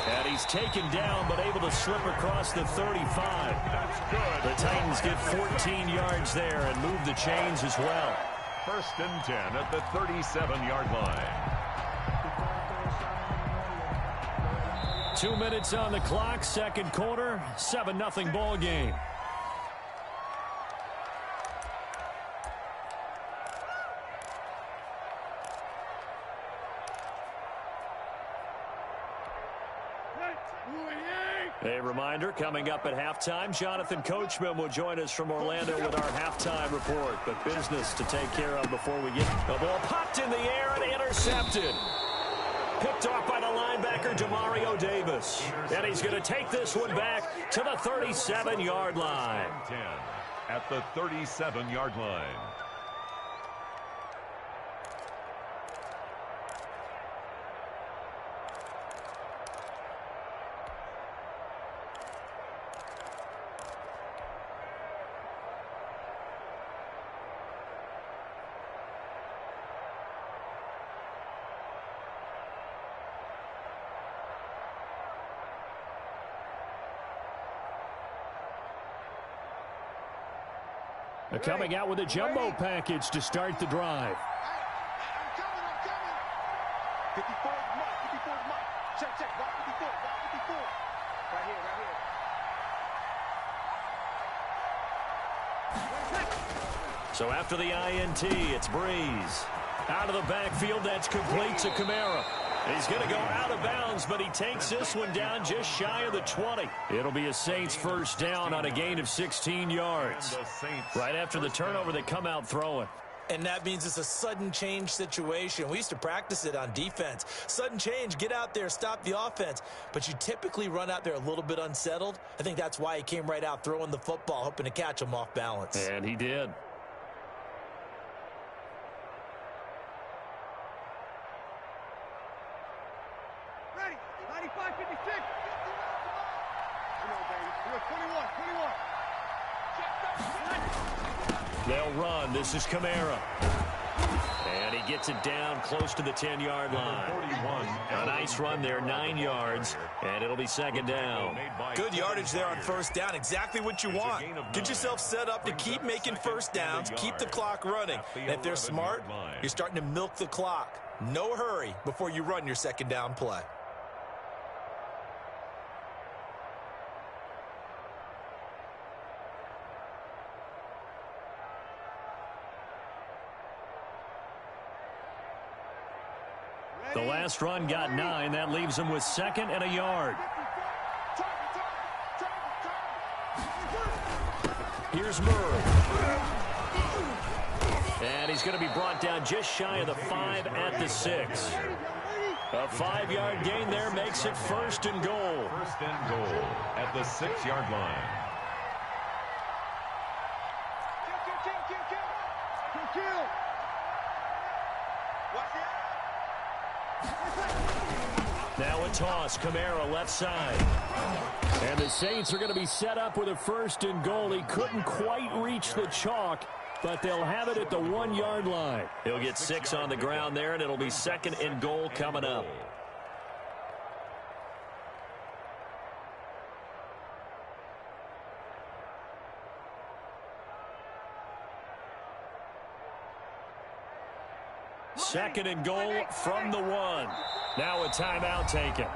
And he's taken down but able to slip across the 35. That's good. The Titans get 14 yards there and move the chains as well. 1st and 10 at the 37-yard line. 2 minutes on the clock, 2nd quarter, 7-0 ball game. A reminder, coming up at halftime, Jonathan Coachman will join us from Orlando with our halftime report. But business to take care of before we get the ball popped in the air and intercepted. Picked off by the linebacker, Demario Davis. And he's going to take this one back to the 37-yard line. 10 at the 37-yard line. Coming out with a jumbo package to start the drive. I'm coming. 54 is mark. 54 is mark. Check. Block 54. Block 54. Right here. So after the INT, it's Breeze. Out of the backfield, that's complete to Kamara. He's going to go out of bounds, but he takes this one down just shy of the 20. It'll be a Saints 1st down on a gain of 16 yards. Right after the turnover, they come out throwing. And that means it's a sudden change situation. We used to practice it on defense. Sudden change, get out there, stop the offense. But you typically run out there a little bit unsettled. I think that's why he came right out throwing the football, hoping to catch him off balance. And he did. Ready. 95, 56. Come on, baby. We're 21. They'll run. This is Kamara. And he gets it down close to the 10-yard line. A nice run there, 9 yards, and it'll be 2nd down. Good yardage there on 1st down, exactly what you want. Get yourself set up to keep making 1st downs, keep the clock running. And if they're smart, you're starting to milk the clock. No hurry before you run your 2nd down play. The last run got 9. That leaves him with 2nd and a yard. Here's Murray. And he's going to be brought down just shy of the 5 at the 6. A 5-yard gain there makes it 1st and goal. 1st and goal at the 6-yard line. Now a toss, Kamara left side. And the Saints are going to be set up with a 1st and goal. He couldn't quite reach the chalk, but they'll have it at the 1-yard line. He'll get 6 on the ground there, and it'll be 2nd and goal coming up. Second and goal from the 1. Now a timeout taken.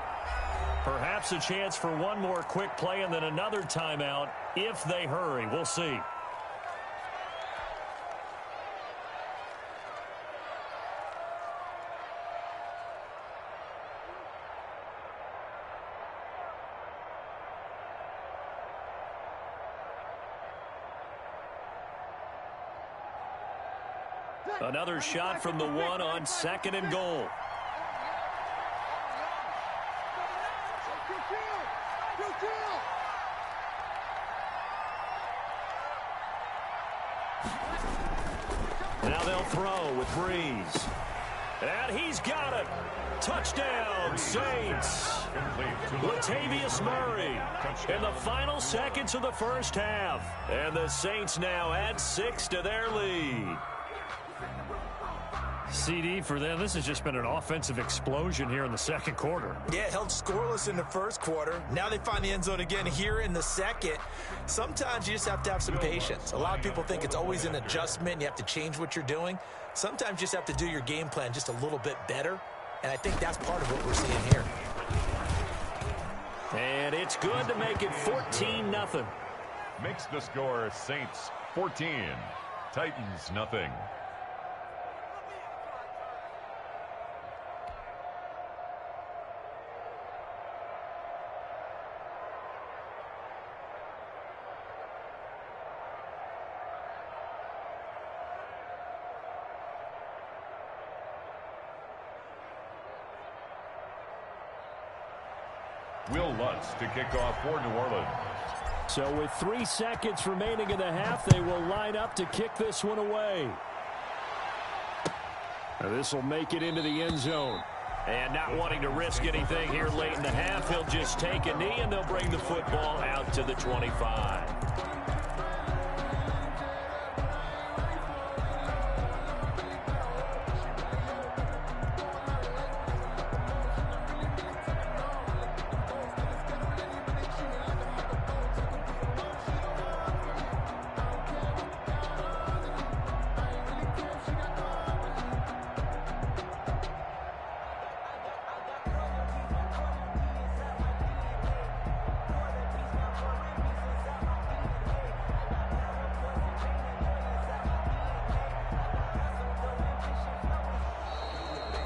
Perhaps a chance for one more quick play and then another timeout if they hurry. We'll see. Another shot from the 1 on 2nd and goal. Now they'll throw with Breeze. And he's got it. Touchdown, Saints. Latavius Murray in the final seconds of the first half. And the Saints now add 6 to their lead. CD for them, this has just been an offensive explosion here in the second quarter. Yeah, held scoreless in the first quarter. Now they find the end zone again here in the second. Sometimes you just have to have some patience. A lot of people think it's always an adjustment. You have to change what you're doing. Sometimes you just have to do your game plan just a little bit better. And I think that's part of what we're seeing here. And it's good to make it 14-0. Makes the score Saints 14, Titans nothing. Will Lutz to kick off for New Orleans. So with 3 seconds remaining in the half, they will line up to kick this one away. This will make it into the end zone. And not wanting to risk anything here late in the half, he'll just take a knee and they'll bring the football out to the 25.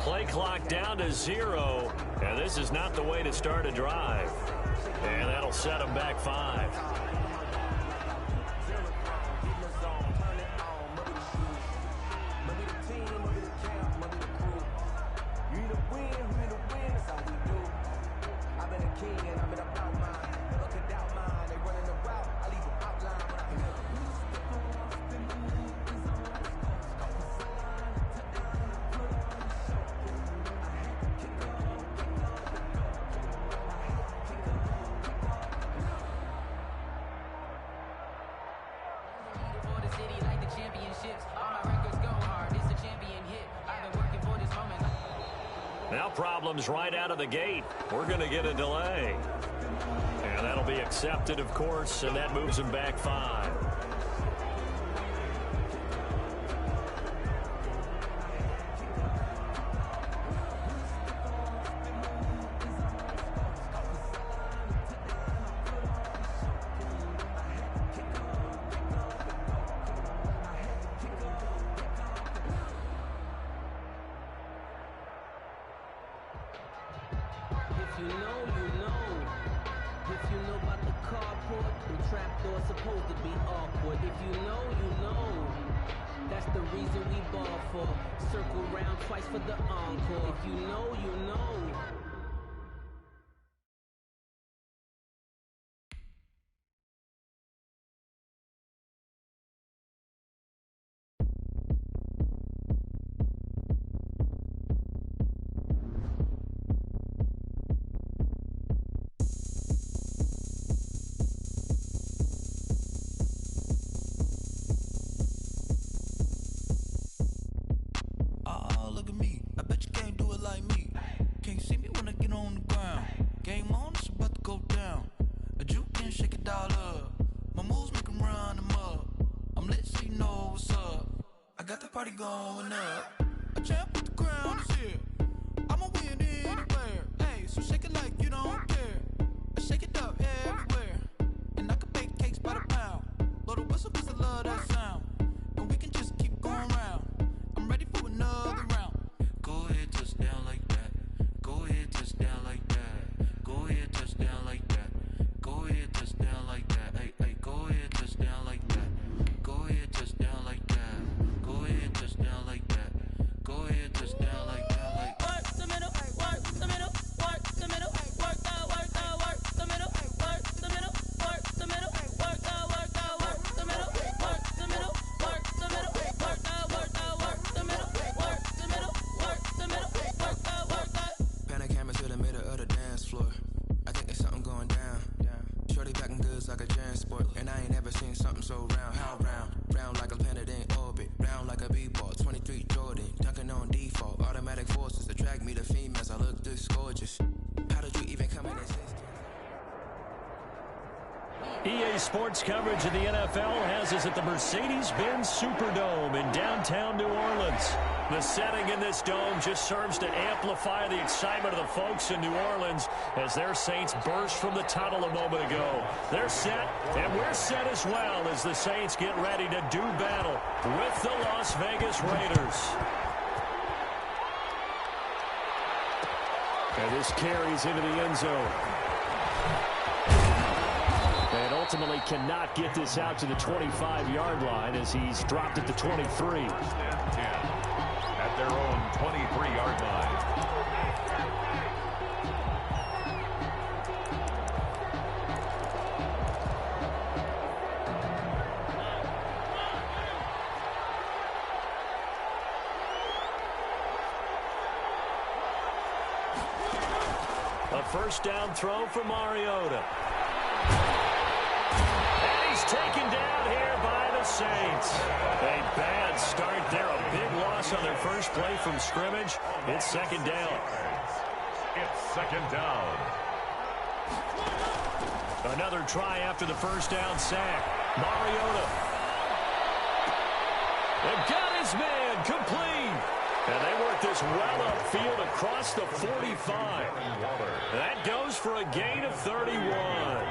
Play clock down to 0, and this is not the way to start a drive. And that'll set them back 5. Now problems right out of the gate. We're going to get a delay. And that'll be accepted, of course, and that moves them back 5. you know, you know. If you know about the carport, the trapdoor's supposed to be awkward. If you know, you know. That's the reason we ball for. Circle round twice for the encore. If you know, you know. Going up, a champ with the crown is here. I'ma win anywhere. Hey, so shake it like you don't care. I shake it up everywhere, and I can bake cakes by the pound. Blow the whistle 'cause I love that sound, and we can just keep going round. I'm ready for another round. Go ahead, touch down like that. Go ahead, touch down like that. Go ahead, touch down like that. Go ahead, touch down like that. Hey, hey, go ahead, touch down like that. Go ahead, touch down like that. Go ahead, touch down like that. Go ahead, touch down like that. Like work the middle, work the middle, work the middle, work the middle, work the middle, work the middle, work the middle, work the middle, work the middle, work the middle, work the middle, work the middle, work the. Panic camera to the middle of the dance floor. I think there's something going down. Shorty packing goods like a transport, and I ain't never seen something so round. How round? Round like a planet in orbit, round like a b-ball. 23 Jordan, dunking on default. Automatic forces attract me to females. I look this gorgeous. How did you even come in existence? EA Sports coverage of the NFL has us at the Mercedes-Benz Superdome in downtown New Orleans. The setting in this dome just serves to amplify the excitement of the folks in New Orleans as their Saints burst from the tunnel a moment ago. They're set, and we're set as well as the Saints get ready to do battle with the Las Vegas Raiders. And this carries into the end zone. And ultimately cannot get this out to the 25-yard line as he's dropped at the 23. At their own 23-yard line. A first down throw for Mariota. And he's taken down here by the Saints. A bad start there. A big loss on their first play from scrimmage. It's second down. It's second down. Another try after the first down sack. Mariota. They've got his man complete. And they work this well upfield across the 45. That goes for a gain of 31.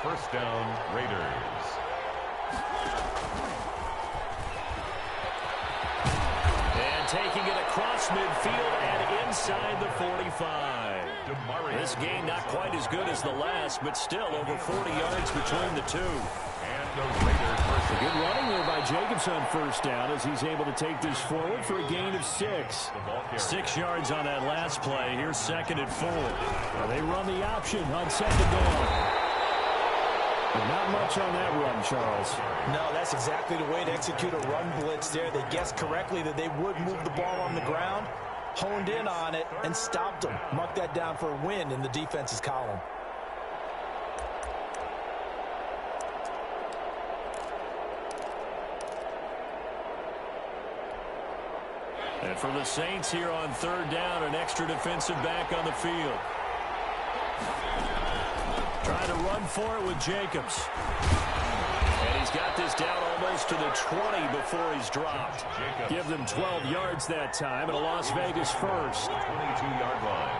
First down, Raiders. And taking it across midfield and inside the 45. This game not quite as good as the last, but still over 40 yards between the two. And those Raiders first. A good running there by Jacobs on first down as he's able to take this forward for a gain of 6. 6 yards on that last play. Here's second and 4. They run the option on second down. But not much on that run, Charles. No, that's exactly the way to execute a run blitz there. They guessed correctly that they would move the ball on the ground, honed in on it, and stopped them. Marked that down for a win in the defense's column. And for the Saints here on third down, an extra defensive back on the field. Trying to run for it with Jacobs. And he's got this down almost to the 20 before he's dropped. Give them 12 yards that time, and a Las Vegas first. 22-yard line.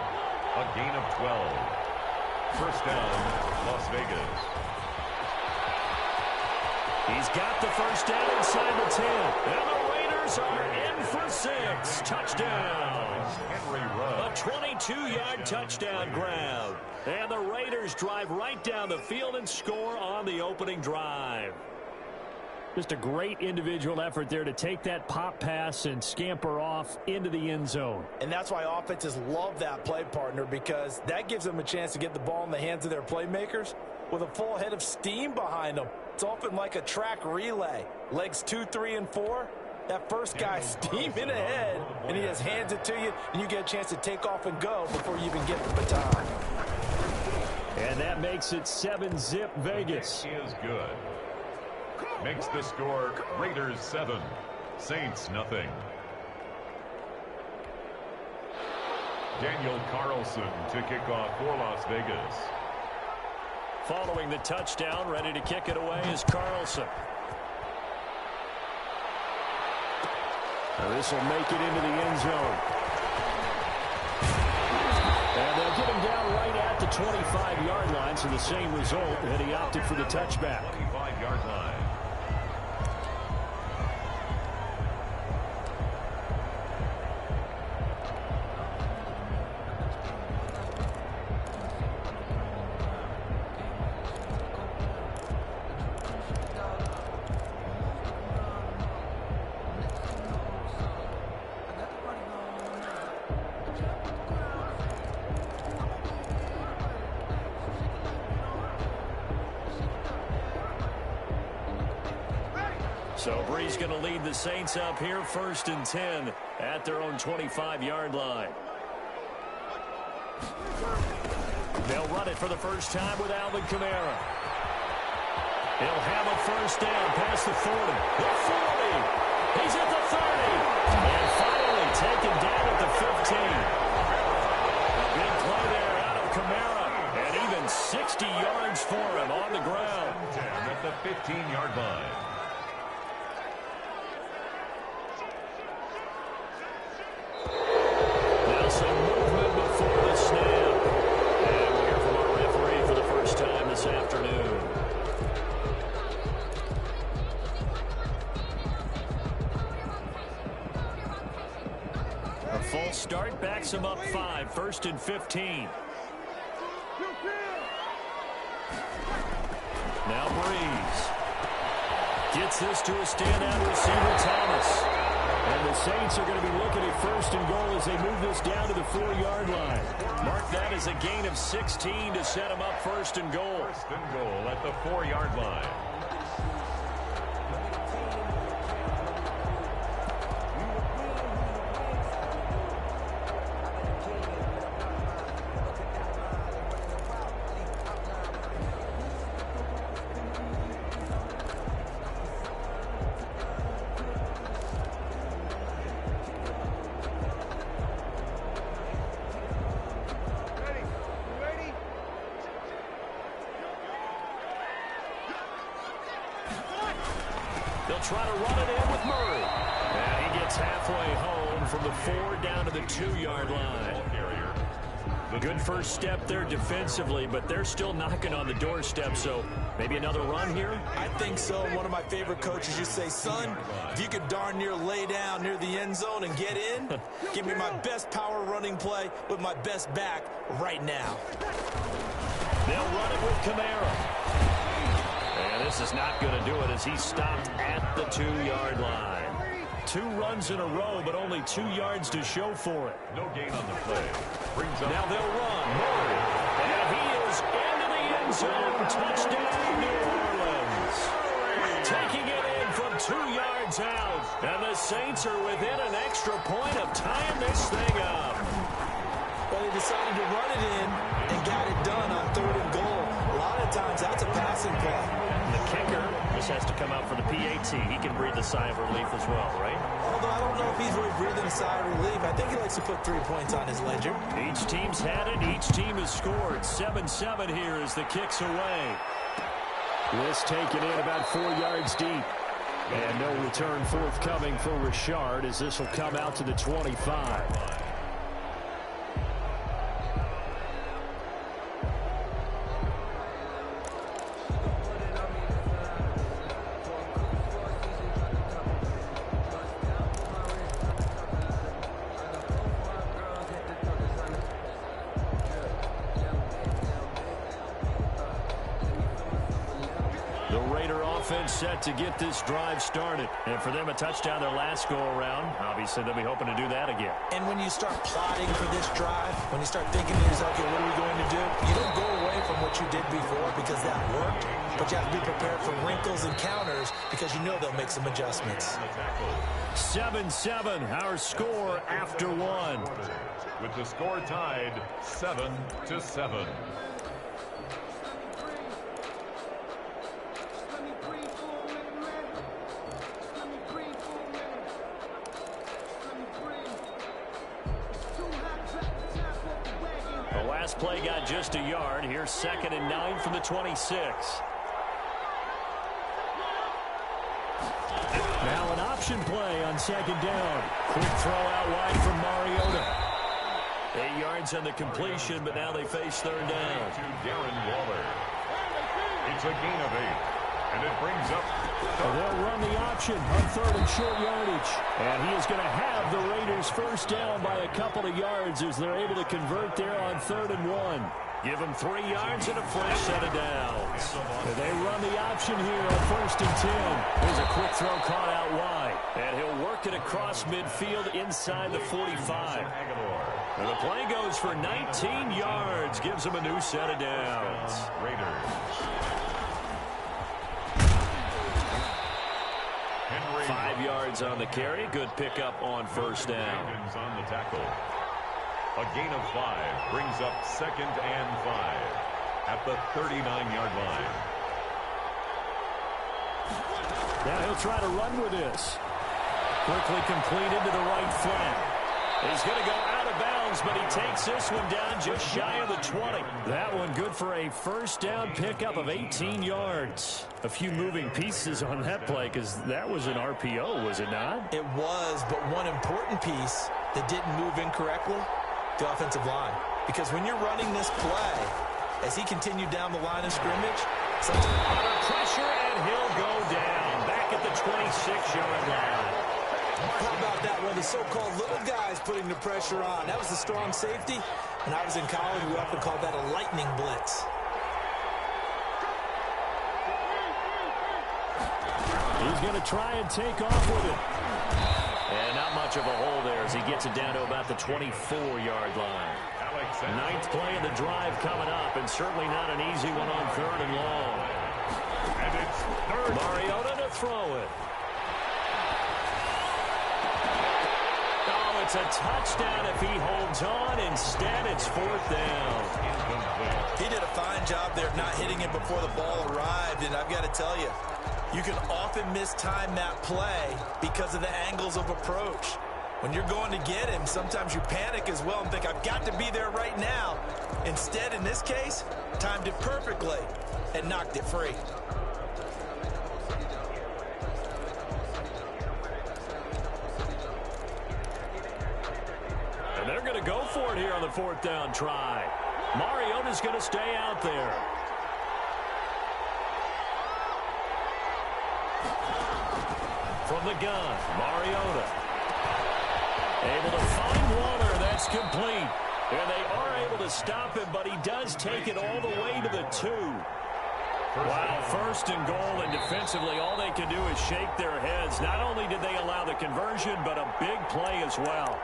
A gain of 12. First down, Las Vegas. He's got the first down inside the 10. And the Raiders receivers are in for 6. Touchdown. A 22-yard touchdown grab. And the Raiders drive right down the field and score on the opening drive. Just a great individual effort there to take that pop pass and scamper off into the end zone. And that's why offenses love that play, partner, because that gives them a chance to get the ball in the hands of their playmakers with a full head of steam behind them. It's often like a track relay. Legs 2, 3, and 4. That first guy steaming ahead, and he just hands it to you, and you get a chance to take off and go before you even get the baton. And that makes it 7-zip Vegas. He is good. Makes the score Raiders 7, Saints nothing. Daniel Carlson to kick off for Las Vegas. Following the touchdown, ready to kick it away is Carlson. Now this will make it into the end zone. And they'll get him down right at the 25-yard line, so the same result, and he opted for the touchback. 25-yard line. So Bree's going to lead the Saints up here, 1st and 10 at their own 25-yard line. They'll run it for the first time with Alvin Kamara. He'll have a first down past the 40. The 40. He's at the 30. And finally taken down at the 15. A big play there out of Kamara. And even 60 yards for him on the ground. At the 15-yard line. Some movement before the snap. And we'll hear from our referee for the first time this afternoon. A false start backs him up 5, 1st and 15. Now Breeze gets this to a standout receiver, Thomas. And the Saints are going to be looking at 1st and goal as they move this down to the 4-yard line. Mark that as a gain of 16 to set them up 1st and goal. 1st and goal at the 4-yard line. They'll try to run it in with Murray. And he gets halfway home from the 4 down to the 2-yard line. Good first step there defensively, but they're still knocking on the doorstep, so maybe another run here? I think so. One of my favorite coaches used to say, son, if you could darn near lay down near the end zone and get in, give me my best power running play with my best back right now. They'll run it with Kamara. And this is not going to do it as he's stopped at the 2-yard line. 2 runs in a row, but only 2 yards to show for it. No gain on the play. Brings up. Now they'll run. Murray. And he is into the end zone. Touchdown, New Orleans. Taking it in from 2 yards out. And the Saints are within an extra point of tying this thing up. Well, they decided to run it in and got it done on 3rd and goal. A lot of times that's a passing play. And the kicker just has to come out for the PAT. He can breathe a sigh of relief as well, right? Although I don't know if he's really breathing a sigh of relief. I think he likes to put 3 points on his ledger. Each team's had it. Each team has scored. 7-7 here as the kick's away. This taken in about 4 yards deep. And no return forthcoming for Richard as this will come out to the 25. The Raider offense set to get this drive started. And for them, a touchdown their last go-around. Obviously, they'll be hoping to do that again. And when you start plotting for this drive, when you start thinking to yourself, okay, what are we going to do? You don't go away from what you did before because that worked, but you have to be prepared for wrinkles and counters because you know they'll make some adjustments. 7-7, our score after one. With the score tied 7-7. The last play got just a yard. Here's 2nd and 9 from the 26. Now an option play on 2nd down. Quick throw out wide from Mariota. 8 yards on the completion, but now they face 3rd down. To Darren Waller. It's a gain of 8. And it brings up... They'll run the option on 3rd and short yardage. And he is going to have the Raiders first down by a couple of yards as they're able to convert there on 3rd and 1. Give them 3 yards and a fresh set of downs. They run the option here on 1st and 10. Here's a quick throw caught out wide. And he'll work it across midfield inside the 45. And the play goes for 19 yards. Gives them a new set of downs. Raiders. 5 yards on the carry. Good pickup on 1st down. On the tackle. A gain of 5 brings up 2nd and 5 at the 39-yard line. Now he'll try to run with this. Quickly completed to the right flat. He's going to go out of bounds, but he takes this one down just shy of the 20. That one good for a first down pickup of 18 yards. A few moving pieces on that play because that was an RPO, was it not? It was, but one important piece that didn't move incorrectly, the offensive line. Because when you're running this play, as he continued down the line of scrimmage, under pressure, and he'll go down back at the 26-yard line. How about that one? The so-called little guys putting the pressure on. That was the strong safety. When I was in college, we often called that a lightning blitz. He's going to try and take off with it. And not much of a hole there as he gets it down to about the 24-yard line. 9th play of the drive coming up, and certainly not an easy one on 3rd and long. And it's 3rd. Mariota to throw it. Oh, it's a touchdown if he holds on. Instead, it's 4th down. He did a fine job there of not hitting it before the ball arrived, and I've got to tell you, you can often mistime that play because of the angles of approach. When you're going to get him, sometimes you panic as well and think, I've got to be there right now. Instead, in this case, timed it perfectly and knocked it free. And they're going to go for it here on the 4th down try. Mariota's going to stay out there. From the gun, Mariota. Able to find Waller. That's complete. And they are able to stop him, but he does take it all the way to the 2. Wow, 1st and goal, and defensively, all they can do is shake their heads. Not only did they allow the conversion, but a big play as well.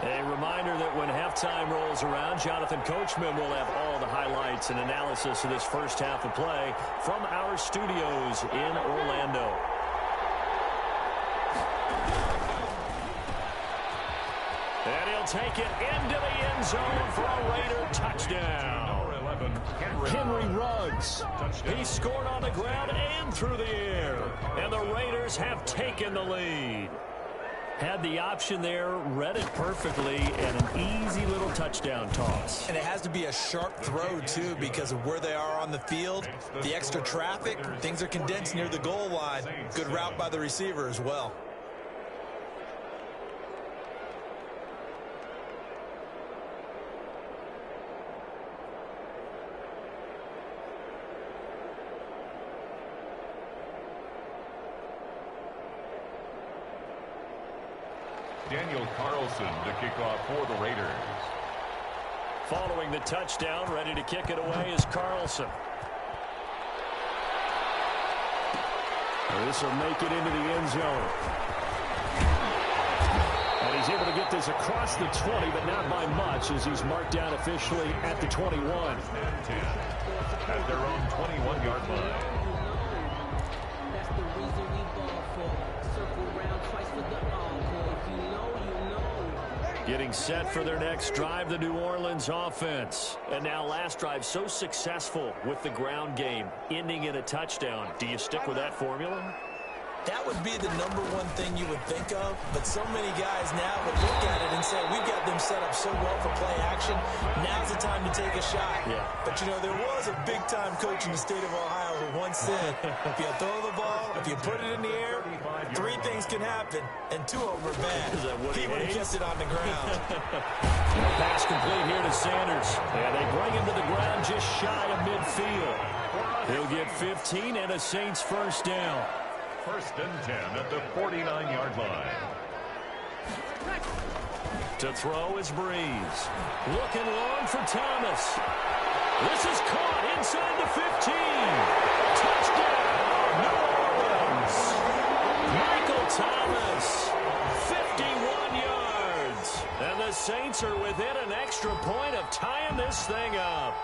A reminder that when halftime rolls around, Jonathan Coachman will have all the highlights and analysis of this first half of play from our studios in Orlando. And he'll take it into the end zone for a Raider touchdown. 11, Henry Ruggs. He scored on the ground and through the air. And the Raiders have taken the lead. Had the option there, read it perfectly, and an easy little touchdown toss. And it has to be a sharp throw, too, because of where they are on the field. The extra traffic, things are condensed near the goal line. Good route by the receiver as well. Daniel Carlson to kick off for the Raiders. Following the touchdown, ready to kick it away is Carlson. This will make it into the end zone. And he's able to get this across the 20, but not by much, as he's marked down officially at the 21. At their own 21-yard line. That's the reason we ball for. Circle round twice for the encore. If you know, you know. Getting set for their next drive, the New Orleans offense. And now last drive so successful with the ground game, ending in a touchdown. Do you stick with that formula? That would be the #1 thing you would think of, but so many guys now would look at it and say, we've got them set up so well for play action, now's the time to take a shot. Yeah. But, you know, there was a big-time coach in the state of Ohio who once said, if you throw the ball, if you put it in the air, 3 things can happen, and 2 of them are bad. He would have kept it on the ground. Pass complete here to Sanders. And they bring him to the ground just shy of midfield. He'll get 15 and a Saints first down. 1st and 10 at the 49-yard line. To throw is Breeze. Looking long for Thomas. This is caught inside the 15. Touchdown, New Orleans. Michael Thomas, 51 yards. And the Saints are within an extra point of tying this thing up.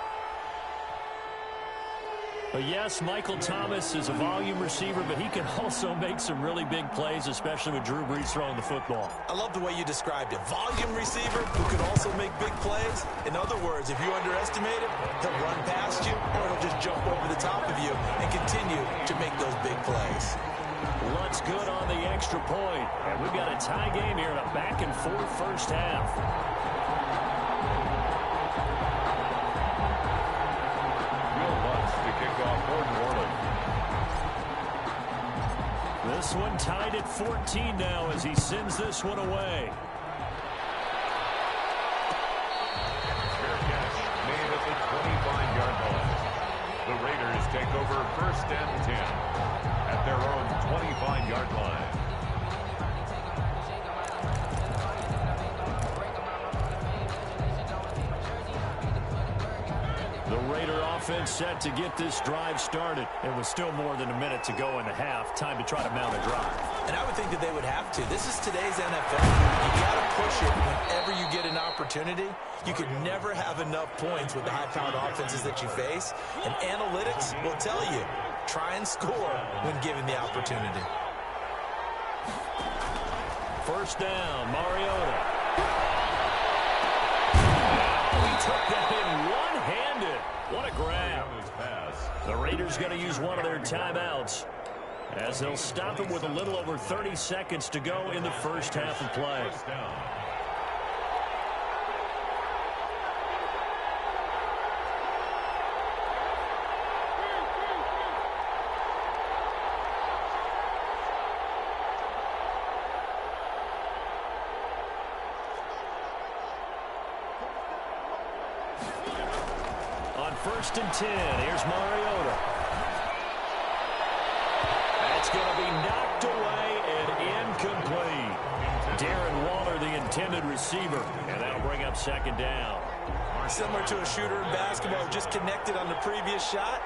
But yes, Michael Thomas is a volume receiver, but he can also make some really big plays, especially with Drew Brees throwing the football. I love the way you described it. Volume receiver who can also make big plays. In other words, if you underestimate him, he'll run past you or he'll just jump over the top of you and continue to make those big plays. Lutz good on the extra point. And we've got a tie game here in a back-and-forth first half. This one tied at 14 now as he sends this one away. Fair catch made at the 25-yard line. The Raiders take over 1st and 10 at their own 25-yard line. The Raider offense set to get this drive started. And with still more than a minute to go in the half, time to try to mount a drive. And I would think that they would have to. This is today's NFL. You got to push it whenever you get an opportunity. You could never have enough points with the high-powered offenses that you face. And analytics will tell you, try and score when given the opportunity. First down, Mariota. He took that in one-handed. What a grab. The Raiders going to use one of their timeouts as they'll stop him with a little over 30 seconds to go in the first half of play. On 1st and 10, here's Mariota. That's going to be knocked away and incomplete. Darren Waller, the intended receiver, and that'll bring up 2nd down. Similar to a shooter in basketball who just connected on the previous shot.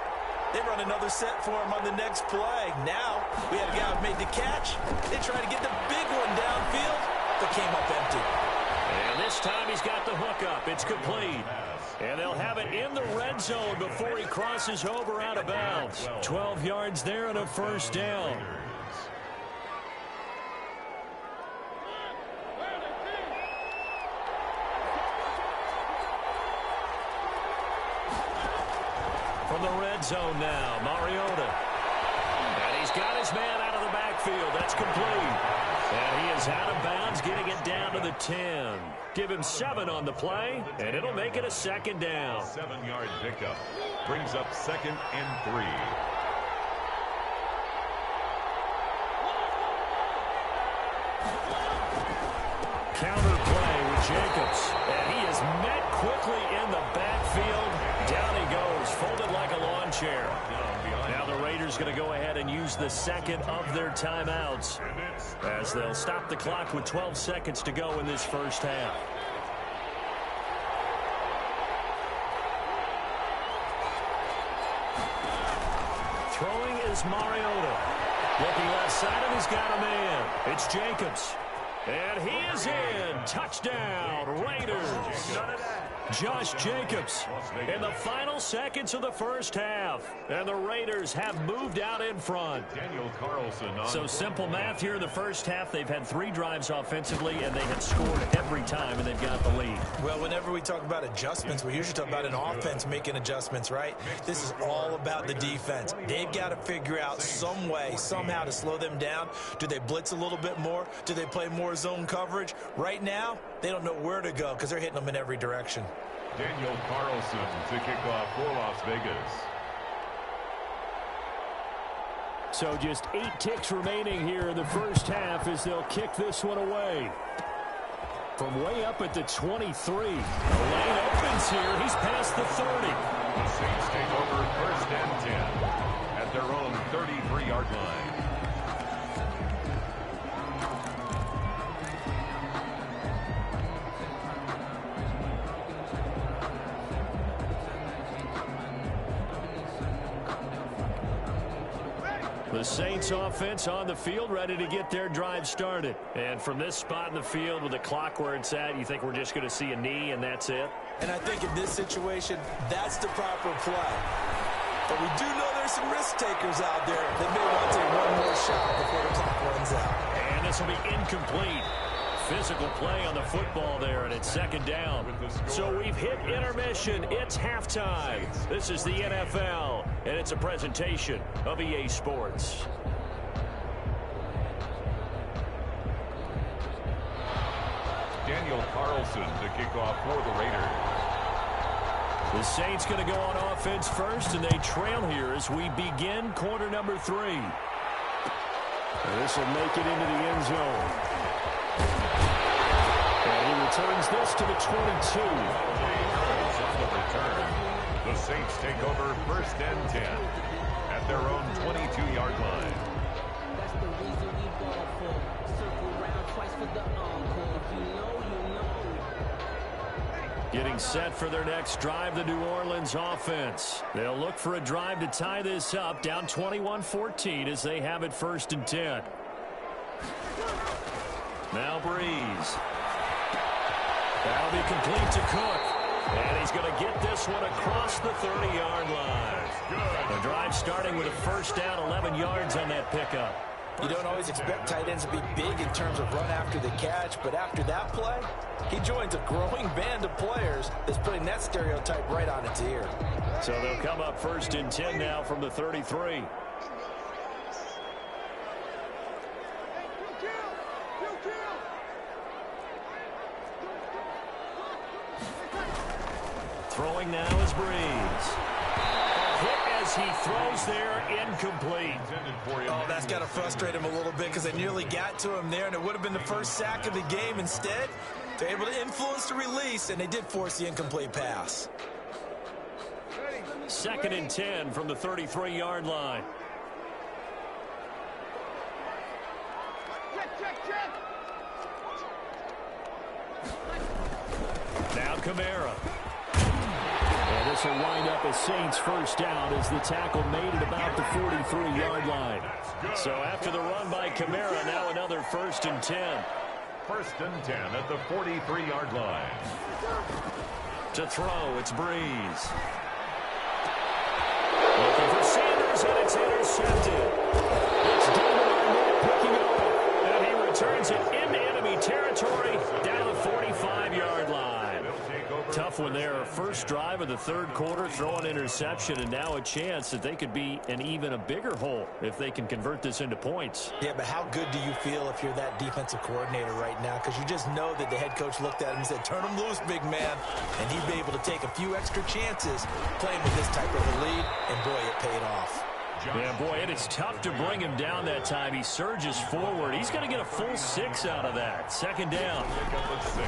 They run another set for him on the next play. Now, we had a guy who made the catch. They tried to get the big one downfield, but came up empty. And this time he's got the hook up. It's complete. And they'll have it in the red zone before he crosses over out of bounds. 12 yards there and a first down. From the red zone now, Mariota. And he's got his man out of the backfield. That's complete. And he is out of bounds, getting it down to the 10. Give him 7 on the play, and it'll make it a 2nd down. 7-yard pickup brings up 2nd and 3. Counter play with Jacobs. And he is met quickly in the backfield. Down he goes, folded like a lawn chair. Now the Raiders Steelers going to go ahead and use the second of their timeouts as they'll stop the clock with 12 seconds to go in this first half. Throwing is Mariota. Looking left side, and he's got a man. It's Jacobs. And he is in. Touchdown, Raiders. Josh Jacobs in the final seconds of the first half. And the Raiders have moved out in front. Daniel Carlson. So simple math here in the first half. They've had 3 drives offensively, and they have scored every time, and they've got the lead. Well, whenever we talk about adjustments, we usually talk about an offense making adjustments, right? This is all about the defense. They've got to figure out some way, somehow to slow them down. Do they blitz a little bit more? Do they play more zone coverage? Right now, they don't know where to go because they're hitting them in every direction. Daniel Carlson to kick off for Las Vegas. So just 8 ticks remaining here in the first half as they'll kick this one away. From way up at the 23. The lane opens here. He's past the 30. The Saints take over first and 10 at their own 33-yard line. The Saints offense on the field, ready to get their drive started. And from this spot in the field with the clock where it's at, you think we're just going to see a knee and that's it? And I think in this situation, that's the proper play. But we do know there's some risk takers out there that may want to take one more shot before the clock runs out. And this will be incomplete. Physical play on the football there, and it's second down. So we've hit intermission. It's halftime. This is the NFL, and it's a presentation of EA Sports. Daniel Carlson to kick off for the Raiders. The Saints going to go on offense first, and they trail here as we begin quarter number 3. This will make it into the end zone. And he returns this to the 22. On the return, the Saints take over first and 10 at their own 22-yard line. That's the reason we ball for. Circle round twice for the encore. If you know, you know. Getting set for their next drive, the New Orleans offense. They'll look for a drive to tie this up, down 21-14 as they have it first and 10. Now Breeze. That'll be complete to Cook. And he's going to get this one across the 30-yard line. The drive starting with a first down, 11 yards on that pickup. You don't always expect tight ends to be big in terms of run after the catch, but after that play, he joins a growing band of players that's putting that stereotype right on its ear. So they'll come up first and 10 now from the 33. Throwing now is Breeze. Hit as he throws there, incomplete. Oh, that's got to frustrate him a little bit because they nearly got to him there, and it would have been the first sack of the game. Instead, they're able to influence the release, and they did force the incomplete pass. Second and 10 from the 33-yard line. Now Kamara. And this will wind up as Saints first down as the tackle made at about the 43-yard line. So after the run by Kamara, now another first and 10. First and 10 at the 43-yard line. To throw, it's Breeze. Looking for Sanders, and it's intercepted. It's David picking it up, and he returns it into enemy territory down the 45-yard line. Tough one there. First drive of the third quarter, throw an interception, and now a chance that they could be in even a bigger hole if they can convert this into points. Yeah, but how good do you feel if you're that defensive coordinator right now? Because you just know that the head coach looked at him and said, turn him loose, big man. And he'd be able to take a few extra chances playing with this type of a lead, and boy, it paid off. Yeah, boy, it is tough to bring him down that time. He surges forward. He's going to get a full 6 out of that. Second down. Pick up a 6.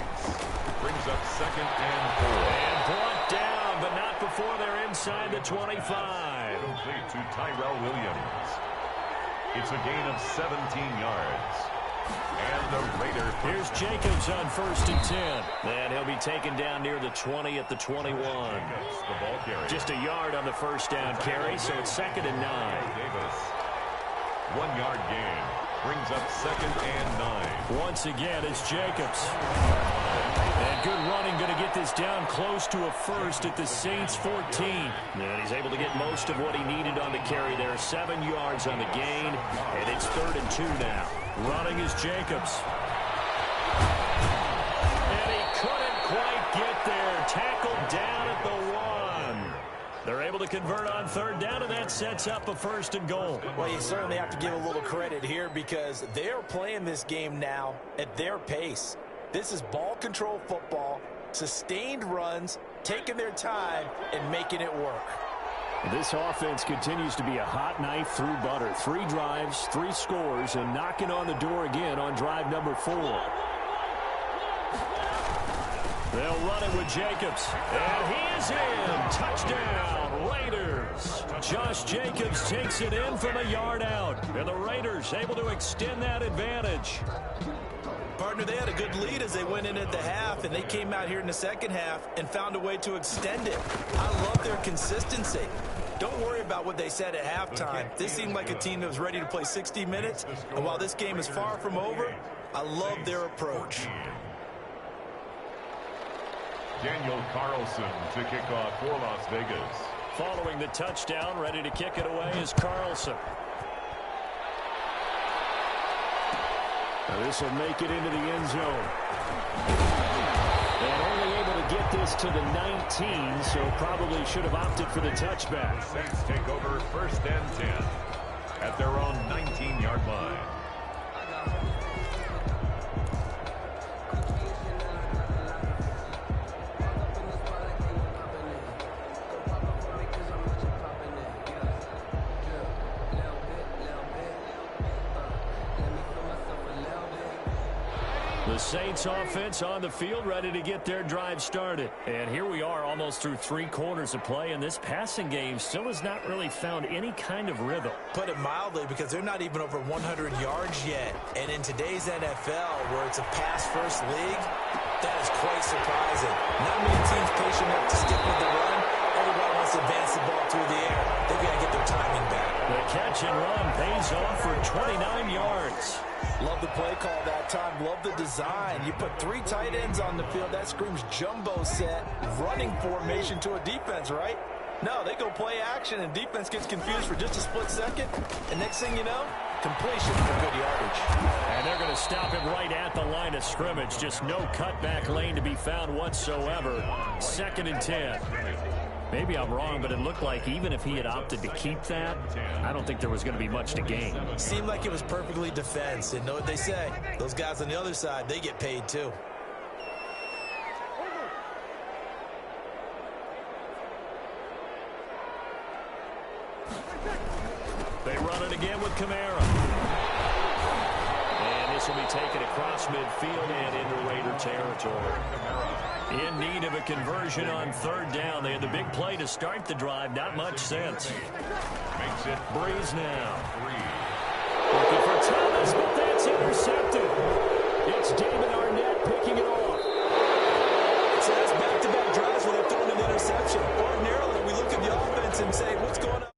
Brings up second and 4. And brought down one, but not before they're inside the 25. Complete to Tyrell Williams. It's a gain of 17 yards. And the Raiders. Here's Jacobs on 1st and 10. And he'll be taken down near the 20 at the 21. Jacobs, the ball carrier. Just a yard on the first down carry, so it's 2nd and 9. Davis. 1 yard gain. Brings up 2nd and 9. Once again, it's Jacobs. And good running, going to get this down close to a first at the Saints 14. And he's able to get most of what he needed on the carry there. 7 yards on the gain, and it's 3rd and 2 now. Running is Jacobs. And he couldn't quite get there. Tackled down at the 1. They're able to convert on 3rd down, and that sets up a 1st and goal. Well, you certainly have to give a little credit here because they're playing this game now at their pace. This is ball control football, sustained runs, taking their time, and making it work. This offense continues to be a hot knife through butter. 3 drives, 3 scores, and knocking on the door again on drive number 4. They'll run it with Jacobs. And he is in. Touchdown, Raiders. Josh Jacobs takes it in from a yard out. And the Raiders able to extend that advantage. Partner, they had a good lead as they went in at the half, and they came out here in the second half and found a way to extend it. I love their consistency. Don't worry about what they said at halftime. This seemed like a team that was ready to play 60 minutes, and while this game is far from over, I love their approach. Daniel Carlson to kick off for Las Vegas. Following the touchdown, ready to kick it away is Carlson. Now this will make it into the end zone. And only able to get this to the 19, so probably should have opted for the touchback. The Saints take over 1st and 10 at their own 19-yard line. The Saints offense on the field ready to get their drive started. And here we are almost through 3 quarters of play, and this passing game still has not really found any kind of rhythm. Put it mildly, because they're not even over 100 yards yet. And in today's NFL, where it's a pass-first league, that is quite surprising. Not many teams patient enough to stick with the run. Everybody wants to advance the ball through the air. They've got to get their timing back. The catch and run pays off for 29 yards. Love the play call that time. Love the design. You put 3 tight ends on the field. That screams jumbo set, running formation to a defense, right? No, they go play action, and defense gets confused for just a split second. And next thing you know, completion for good yardage. And they're going to stop it right at the line of scrimmage. Just no cutback lane to be found whatsoever. 2nd and 10. Maybe I'm wrong, but it looked like even if he had opted to keep that, I don't think there was going to be much to gain. Seemed like it was perfectly defense. And know what they say? Those guys on the other side, they get paid too. They run it again with Kamara. And this will be taken across midfield and into Raider territory. In need of a conversion on 3rd down. They had the big play to start the drive. Not much sense. Makes it Breeze now. 3. Looking for Thomas, but that's intercepted. It's David Arnett picking it off. So that's back-to-back drives where they're throwing an interception. Ordinarily, we look at the offense and say, what's going on?